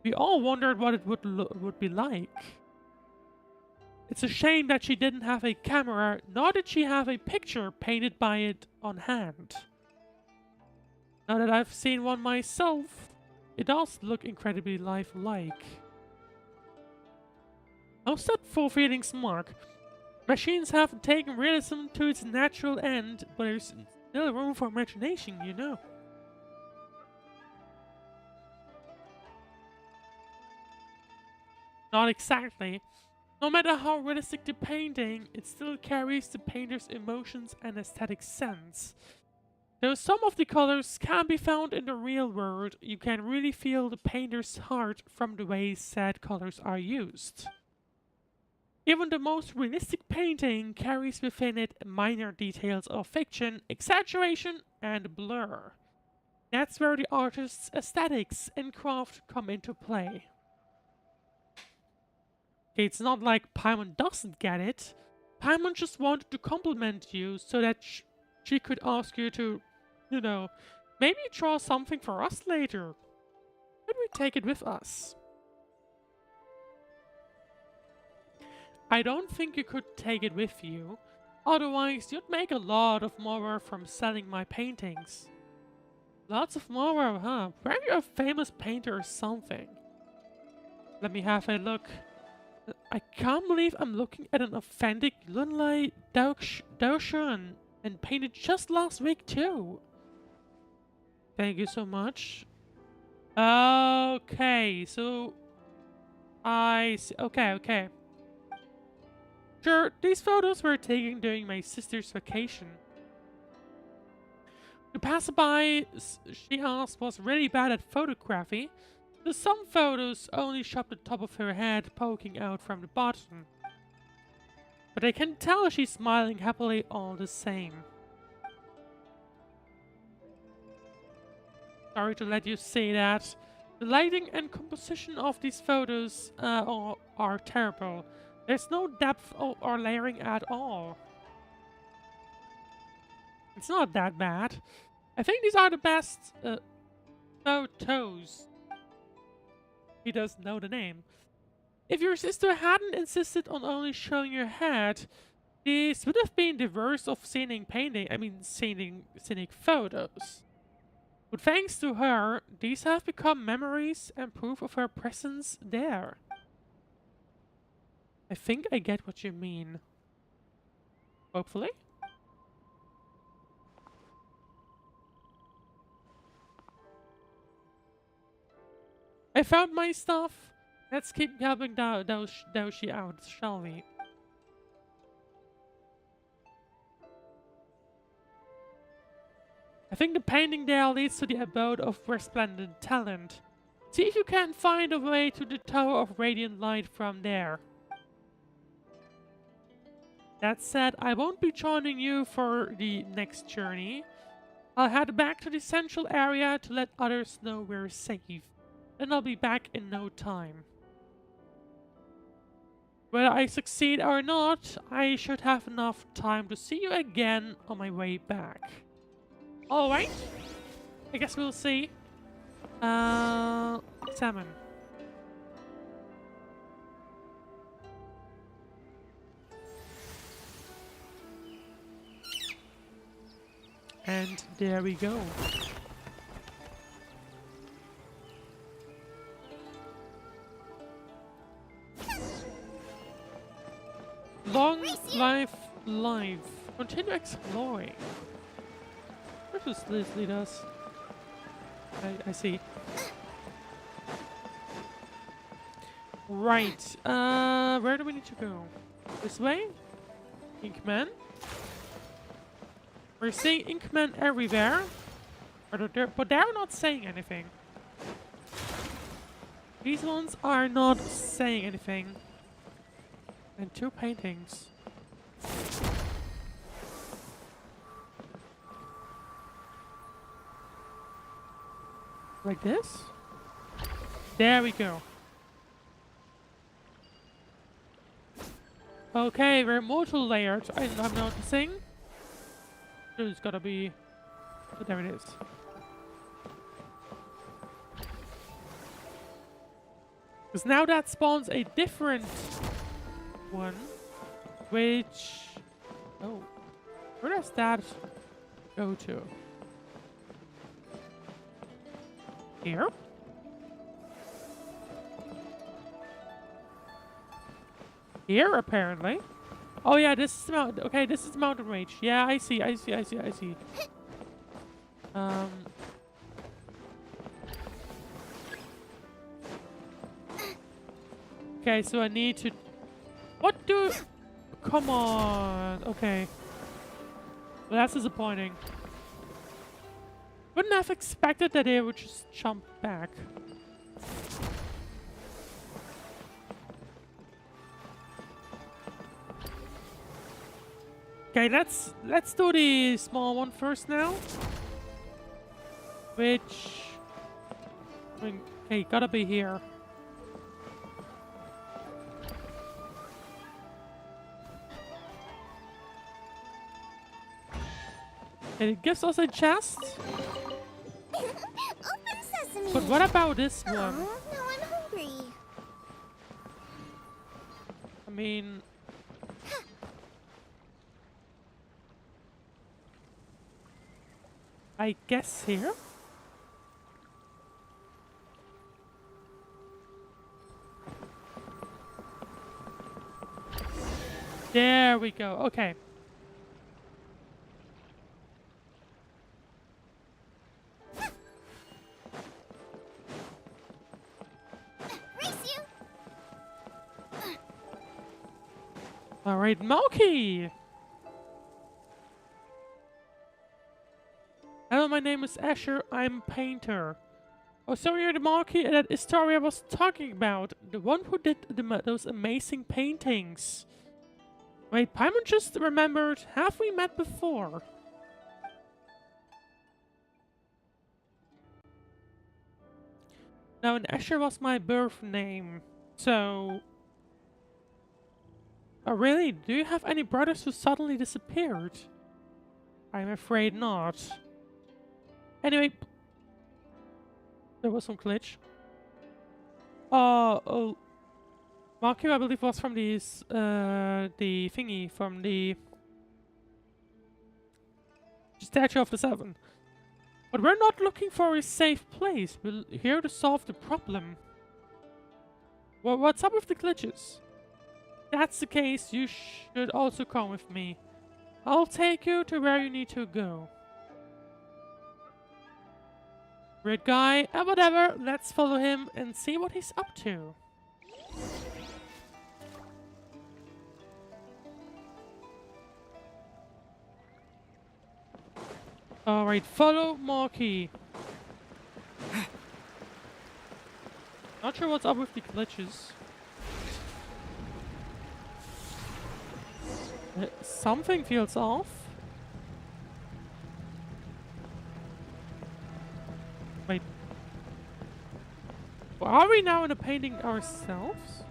We all wondered what it would be like. It's a shame that she didn't have a camera, nor did she have a picture painted by it on hand. Now that I've seen one myself, it does look incredibly lifelike. Mondstadt for feelings, Mark. Machines have taken realism to its natural end, but there's still room for imagination, you know. Not exactly. No matter how realistic the painting, it still carries the painter's emotions and aesthetic sense. Though some of the colors can be found in the real world, you can really feel the painter's heart from the way said colors are used. Even the most realistic painting carries within it minor details of fiction, exaggeration, and blur. That's where the artist's aesthetics and craft come into play. Okay, it's not like Paimon doesn't get it. Paimon just wanted to compliment you so that she could ask you to, you know, maybe draw something for us later. Could we take it with us? I don't think you could take it with you. Otherwise, you'd make a lot of more from selling my paintings. Lots of more, huh? Were you a famous painter or something? Let me have a look. I can't believe I'm looking at an authentic Lunlai Daoshun and painted just last week too. Thank you so much. Okay, so I see. Okay. Sure, these photos were taken during my sister's vacation. The passerby she asked was really bad at photography, so some photos only showed the top of her head poking out from the bottom. But I can tell she's smiling happily all the same. Sorry to let you see that. The lighting and composition of these photos are terrible. There's no depth or layering at all. It's not that bad. I think these are the best photos. He doesn't know the name. If your sister hadn't insisted on only showing your head, this would have been the worst of scenic photos. But thanks to her, these have become memories and proof of her presence there. I think I get what you mean. Hopefully. I found my stuff. Let's keep helping Daoshi out, shall we? I think the painting there leads to the abode of resplendent talent. See if you can find a way to the Tower of Radiant Light from there. That said, I won't be joining you for the next journey. I'll head back to the central area to let others know we're safe. Then I'll be back in no time. Whether I succeed or not, I should have enough time to see you again on my way back. Alright. I guess we'll see. Salmon. And there we go. Long life. Continue exploring. Where does this lead us? I see. Right. Where do we need to go? This way? Inkman? We're seeing Inkman everywhere. But they're not saying anything. These ones are not saying anything. And 2 paintings. Like this? There we go. Okay, we're multi-layered. I'm noticing. There's gotta be... Oh, there it is. Because now that spawns a different one. Which... Oh. Where does that go to? Here? Here, apparently. Oh yeah, this is mountain. Okay, this is mountain range. Yeah, I see. Okay, so I need to... What do... Come on. Okay. Well, that's disappointing. Wouldn't have expected that they would just jump back. Okay, let's do the small one first now. Which... Okay, gotta be here. And it gives us a chest. Open sesame. But what about this one? Now I'm hungry. I mean... I guess here? There we go. Okay. Alright, Malky! Hello, my name is Asher. I'm a painter. Oh, so you're the Malky that is story I was talking about. The one who did those amazing paintings. Wait, Paimon just remembered. Have we met before? Now, and Asher was my birth name. So... Oh, really? Do you have any brothers who suddenly disappeared? I'm afraid not. Anyway... There was some glitch. Oh... Marco, I believe, was from these... the thingy from the... Statue of the Seven. But we're not looking for a safe place. We're here to solve the problem. Well, what's up with the glitches? If that's the case, you should also come with me. I'll take you to where you need to go. Weird guy, whatever, let's follow him and see what he's up to. Alright, follow Marky. Not sure what's up with the glitches. Something feels off. Wait. Are we now in a painting ourselves?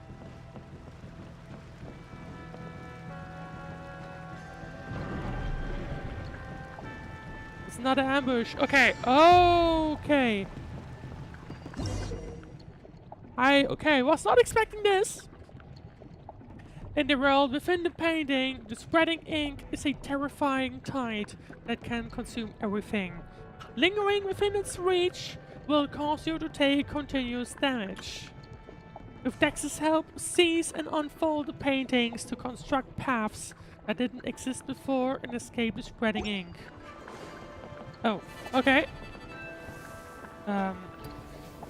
It's not an ambush. Okay. Okay. Okay, was not expecting this. In the world within the painting, the spreading ink is a terrifying tide that can consume everything. Lingering within its reach will cause you to take continuous damage. With Dex's help, seize and unfold the paintings to construct paths that didn't exist before and escape the spreading ink. Oh, okay.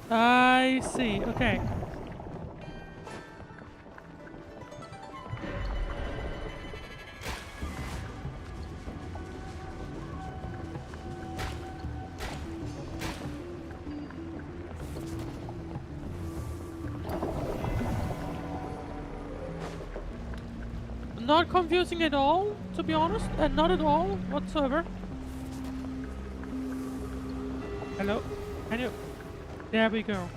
I see, okay. Not confusing at all, to be honest, and not at all whatsoever. Hello? Can you? There we go.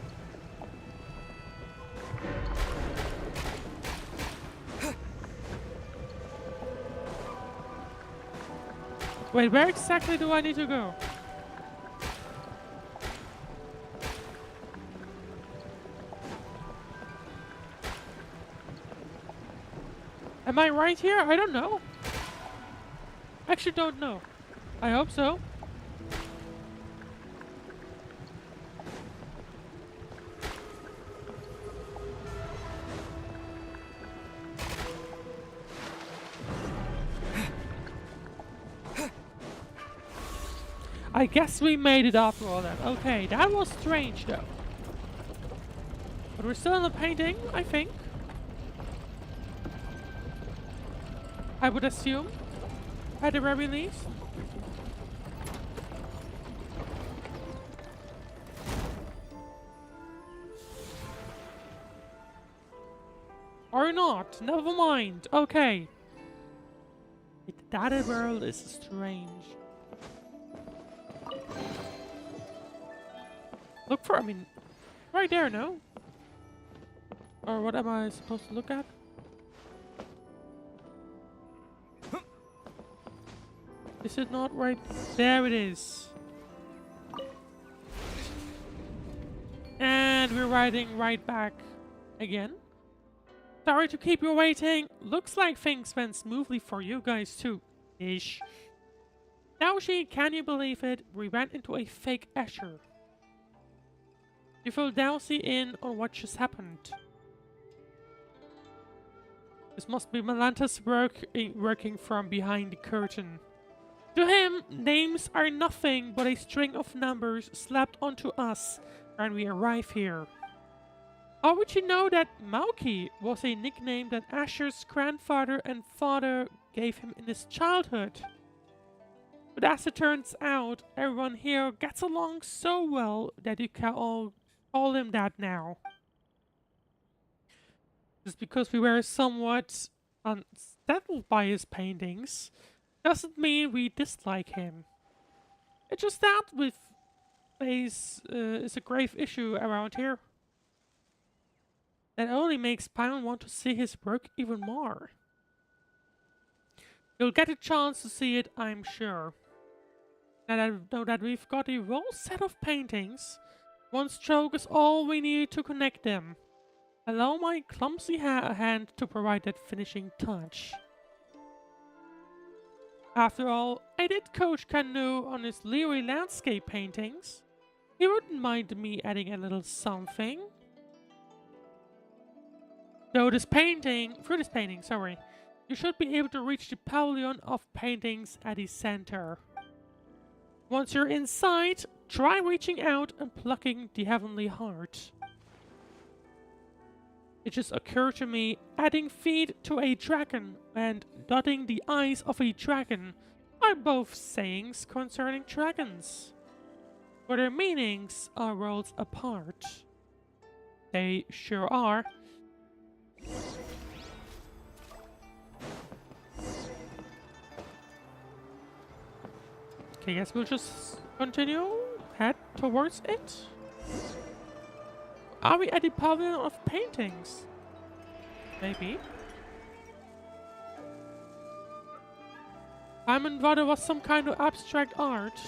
Wait, where exactly do I need to go? Am I right here? I don't know. Actually don't know. I hope so. I guess we made it after all that. Okay, that was strange though. But we're still in the painting, I think. I would assume, at the very least. Or not, never mind. Okay. That world is strange. Look for, I mean, right there, no? Or what am I supposed to look at? Is it not right? There it is. And we're riding right back again. Sorry to keep you waiting. Looks like things went smoothly for you guys too. Ish. Naoshi, can you believe it? We ran into a fake Asher. You fill Dowsy in on what just happened. This must be Melanta's working from behind the curtain. To him, names are nothing but a string of numbers slapped onto us when we arrive here. How would you know that Mauki was a nickname that Asher's grandfather and father gave him in his childhood? But as it turns out, everyone here gets along so well that you can all call him that now. Just because we were somewhat unsettled by his paintings doesn't mean we dislike him. It's just that with face is a grave issue around here. That only makes Paimon want to see his work even more. You'll get a chance to see it, I'm sure. Now that we've got a whole set of paintings, one stroke is all we need to connect them. Allow my clumsy hand to provide that finishing touch. After all, I did coach Canoe on his leery landscape paintings. He wouldn't mind me adding a little something. Through this painting, you should be able to reach the pavilion of paintings at the center. Once you're inside, try reaching out and plucking the heavenly heart. It just occurred to me, adding feet to a dragon and dotting the eyes of a dragon are both sayings concerning dragons. But their meanings are worlds apart. They sure are. Okay, guess we'll just continue, head towards it. Are we at the pavilion of paintings? Maybe. Paimon thought it was some kind of abstract art.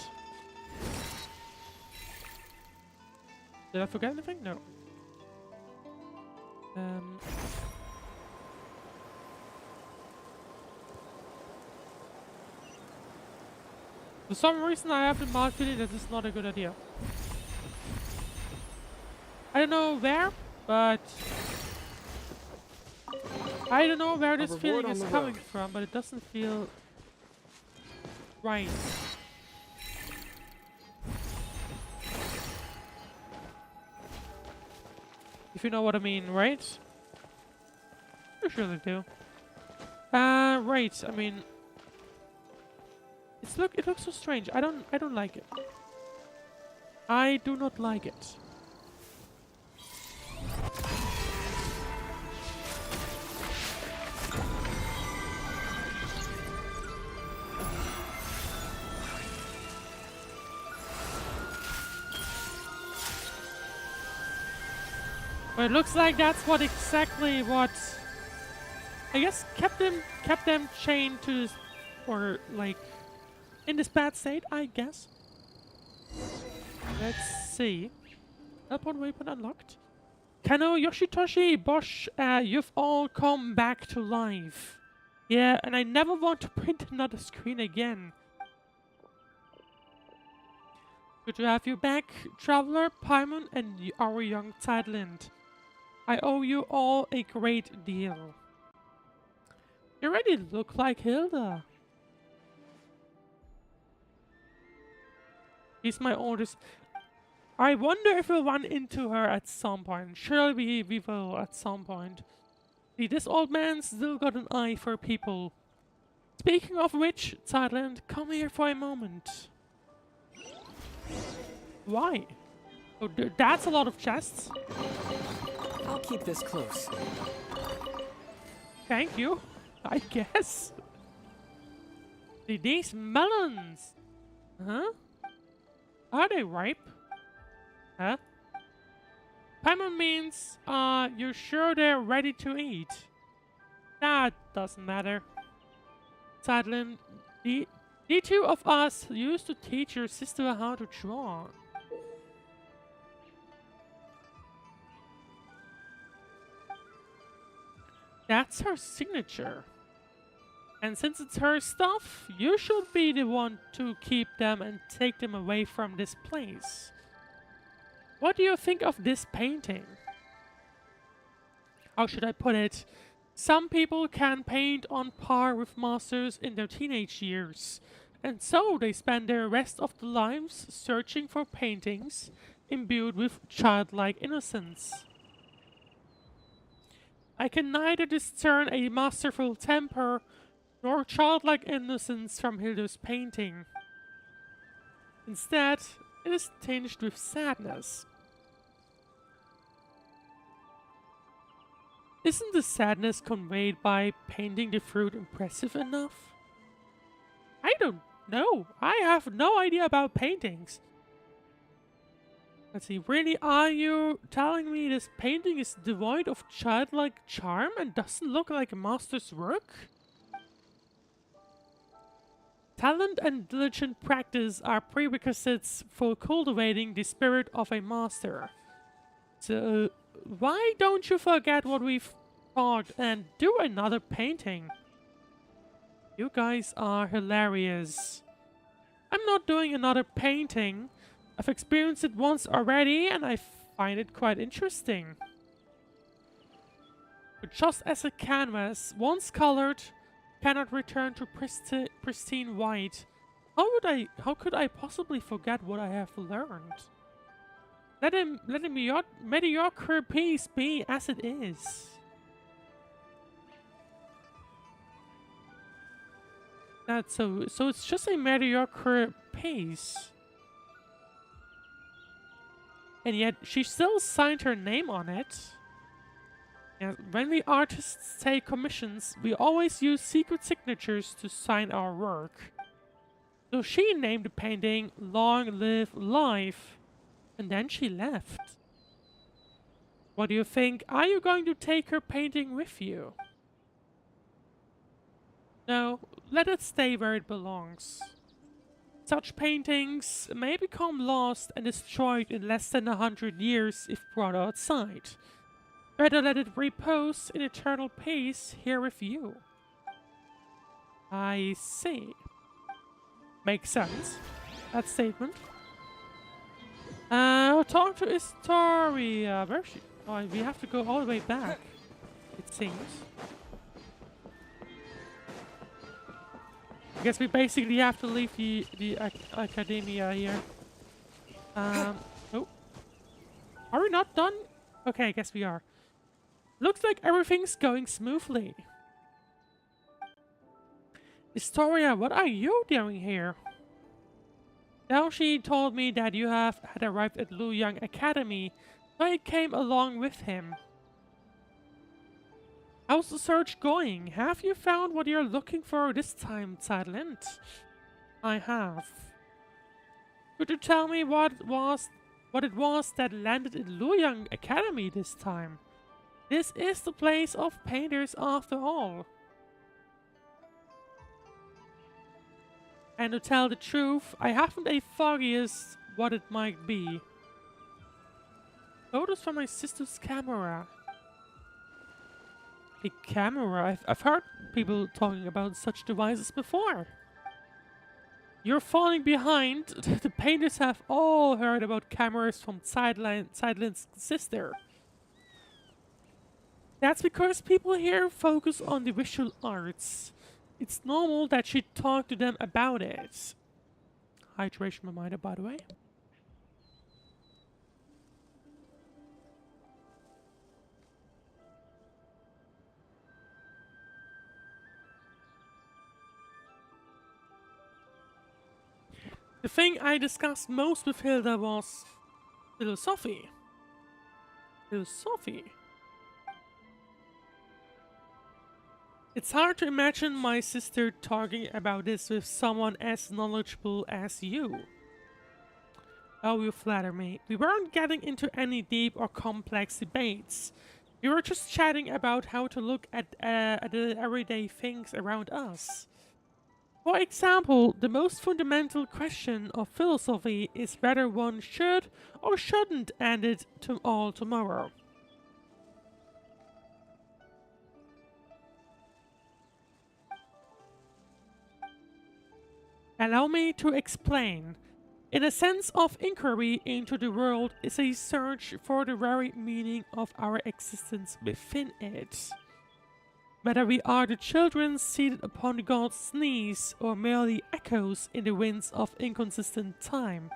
Did I forget anything? No. For some reason, I have the mild feeling that this is not a good idea. I don't know where, but I don't know where this feeling is coming from, but it doesn't feel right. If you know what I mean, right? You surely do. Right. I mean, it looks so strange. I don't like it. I do not like it. But it looks like that's exactly what I guess kept them chained to this, or like in this bad state, I guess. Let's see. Teleport weapon unlocked. Kano, Yoshitoshi, Bosch, you've all come back to life. Yeah, and I never want to print another screen again. Good to have you back, Traveler, Paimon, and our young Tidland. I owe you all a great deal. You already look like Hilda. She's my oldest. I wonder if we'll run into her at some point. Surely we will at some point. See, this old man still got an eye for people. Speaking of which, Tidland, come here for a moment. Why? Oh, that's a lot of chests. I'll keep this close. Thank you, I guess. See, these melons. Huh? Are they ripe? Huh? Paimon means, you're sure they're ready to eat? That doesn't matter. Tidland, the two of us used to teach your sister how to draw. That's her signature. And since it's her stuff, you should be the one to keep them and take them away from this place. What do you think of this painting? How should I put it? Some people can paint on par with masters in their teenage years, and so they spend their rest of their lives searching for paintings imbued with childlike innocence. I can neither discern a masterful temper nor childlike innocence from Hilda's painting. Instead, it is tinged with sadness. Isn't the sadness conveyed by painting the fruit impressive enough? I don't know. I have no idea about paintings. Let's see, really, are you telling me this painting is devoid of childlike charm and doesn't look like a master's work? Talent and diligent practice are prerequisites for cultivating the spirit of a master. So, why don't you forget what we've taught and do another painting? You guys are hilarious. I'm not doing another painting. I've experienced it once already and I find it quite interesting. But just as a canvas, once colored, cannot return to pristine white. How could I possibly forget what I have learned? Let a mediocre piece be as it is. That's so it's just a mediocre piece. And yet she still signed her name on it. And when we artists take commissions, we always use secret signatures to sign our work. So she named the painting Long Live Life. And then she left. What do you think? Are you going to take her painting with you? No, let it stay where it belongs. Such paintings may become lost and destroyed in less than 100 years if brought outside. Better let it repose in eternal peace here with you. I see. Makes sense. That statement. Talk to Historia. Where's she? Oh, we have to go all the way back, it seems. I guess we basically have to leave the academia here. Oh. Are we not done? Okay, I guess we are. Looks like everything's going smoothly. Historia, what are you doing here? Now she told me that you had arrived at Luoyang Academy, so I came along with him. How's the search going? Have you found what you're looking for this time, Silent? I have. Could you tell me what it was that landed in Luoyang Academy this time? This is the place of painters after all. And to tell the truth, I haven't a foggiest what it might be. Photos from my sister's camera. A camera? I've heard people talking about such devices before. You're falling behind. The painters have all heard about cameras from Sidelin's sister. That's because people here focus on the visual arts. It's normal that she talked to them about it. Hydration reminder, by the way. The thing I discussed most with Hilda was philosophy. Philosophy. It's hard to imagine my sister talking about this with someone as knowledgeable as you. Oh, you flatter me. We weren't getting into any deep or complex debates. We were just chatting about how to look at the everyday things around us. For example, the most fundamental question of philosophy is whether one should or shouldn't end it all tomorrow. Allow me to explain. In a sense of inquiry into the world is a search for the very meaning of our existence within it. Whether we are the children seated upon God's knees or merely echoes in the winds of inconsistent time.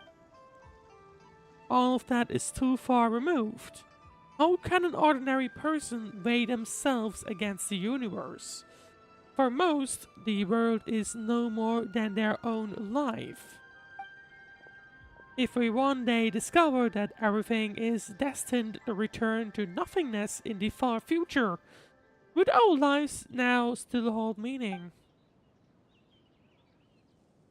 All of that is too far removed. How can an ordinary person weigh themselves against the universe? For most, the world is no more than their own life. If we one day discover that everything is destined to return to nothingness in the far future, would our lives now still hold meaning?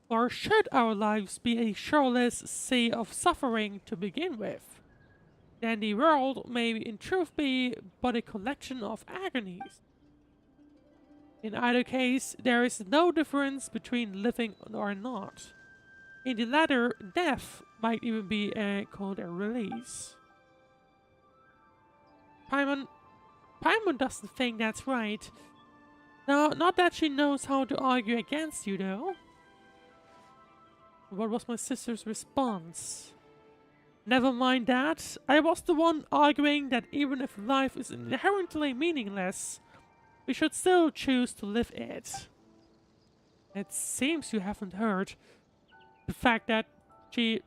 Or should our lives be a shoreless sea of suffering to begin with? Then the world may in truth be but a collection of agonies. In either case, there is no difference between living or not. In the latter, death might even be called a release. Paimon doesn't think that's right. No, not that she knows how to argue against you, though. What was my sister's response? Never mind that. I was the one arguing that even if life is inherently meaningless, we should still choose to live it. It seems you haven't heard the fact that she,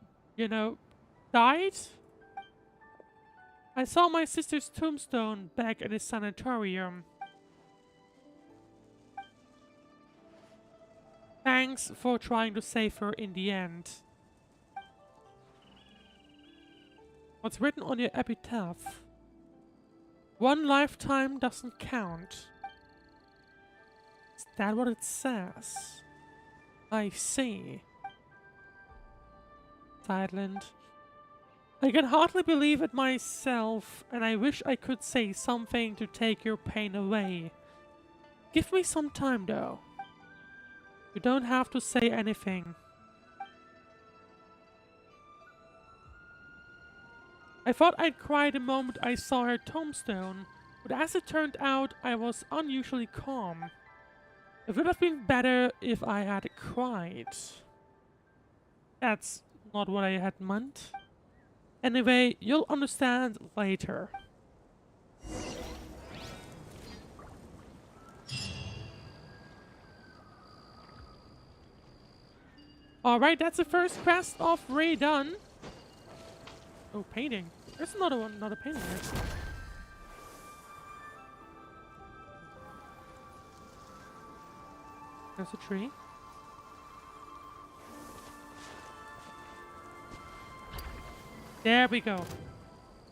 died? I saw my sister's tombstone back at the sanatorium. Thanks for trying to save her in the end. What's written on your epitaph? One lifetime doesn't count. Is that what it says? I see. Silent. I can hardly believe it myself, and I wish I could say something to take your pain away. Give me some time, though. You don't have to say anything. I thought I'd cry the moment I saw her tombstone, but as it turned out, I was unusually calm. It would have been better if I had cried. That's not what I had meant. Anyway, you'll understand later. Alright, that's the first quest of Ray done. Oh, painting. There's another one, another painting here. There's a tree. There we go.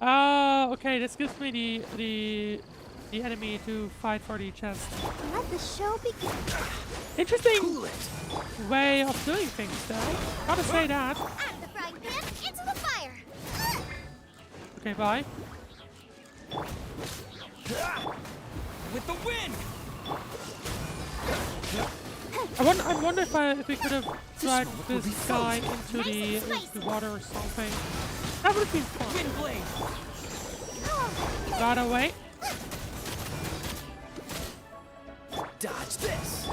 Oh, okay, this gives me the enemy to fight for the chest. Let the show begin. Interesting Cool it. way of doing things, though. Gotta say that. Out of the frying pan, into the fire. Okay, bye. With the wind. I wonder if we could have dragged this guy into the water or something. That would have been fun. Wind blade. Got away. Dodge this.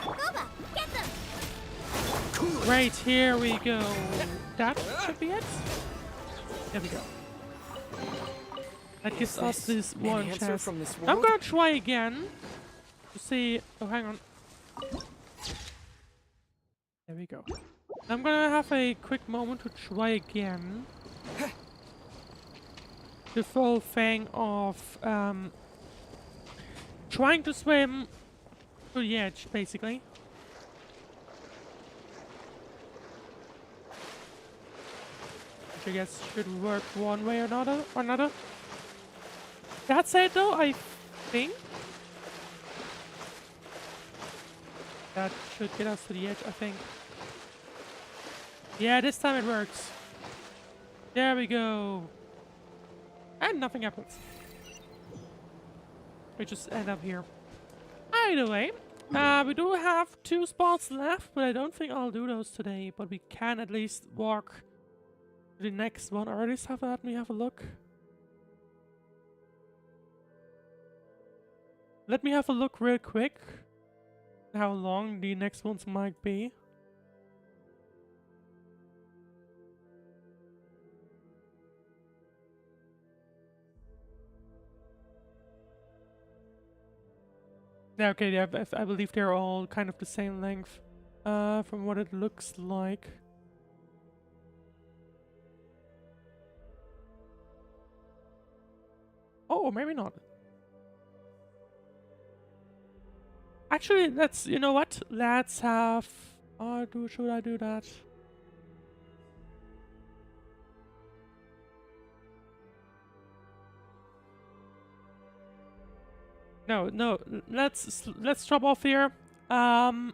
Boba, get them. Cool it. Right, here we go. That should be it. There we go. That gives us this An one answer chance. from this I'm world? gonna try again to see. Oh, hang on. There we go. I'm gonna have a quick moment to try again. The full thing of trying to swim to the edge, basically. Which I guess should work one way or another. That said, though, I think that should get us to the edge, I think. Yeah, this time it works. There we go. And nothing happens. We just end up here. Either way, we do have 2 spots left, but I don't think I'll do those today. But we can at least walk to the next one, or at least let me have a look. Let me have a look real quick how long the next ones might be. Yeah, okay, yeah, I believe they're all kind of the same length, from what it looks like. Oh, or maybe not. Actually, you know what? Let's have, should I do that? No, let's drop off here. I'm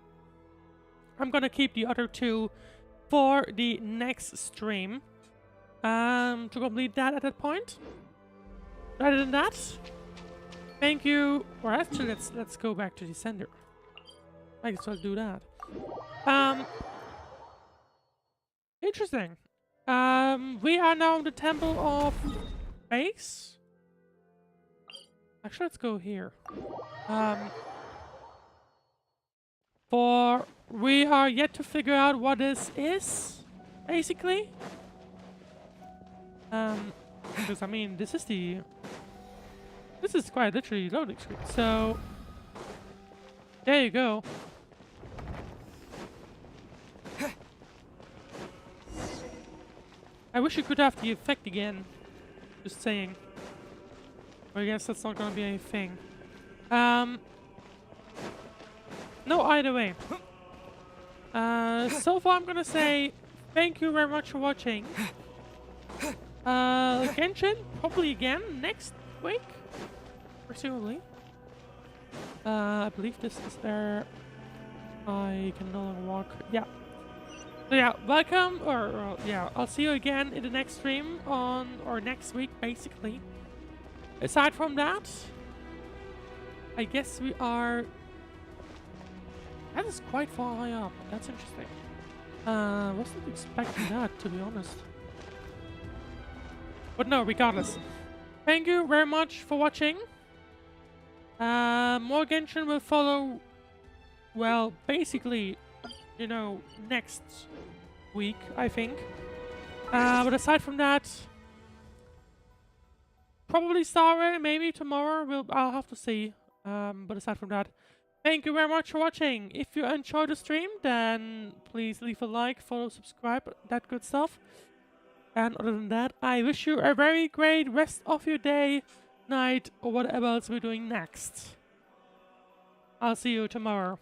gonna keep the other 2 for the next stream. To complete that at that point. Rather than that, thank you. Or actually, let's go back to the sender. I guess I'll do that. Interesting. We are now in the Temple of Base. Actually, let's go here. For we are yet to figure out what this is, basically. Because I mean, this is quite literally loading screen. So there you go. I wish you could have the effect again. Just saying. But I guess that's not gonna be a thing. No, either way. So far I'm gonna say thank you very much for watching. Genshin, probably again next week. Presumably. I believe this is where I can no longer walk. Yeah. So yeah, welcome, or yeah, I'll see you again in the next stream or next week, basically. Aside from that, I guess we are... That is quite far high up. That's interesting. Wasn't expecting that, to be honest. But no, regardless. Thank you very much for watching. More Genshin will follow, well, basically, you know, next week, I think. But aside from that, probably Star maybe tomorrow. I'll have to see. But aside from that, thank you very much for watching. If you enjoyed the stream, then please leave a like, follow, subscribe, that good stuff. And other than that, I wish you a very great rest of your day, night, or whatever else we're doing next. I'll see you tomorrow.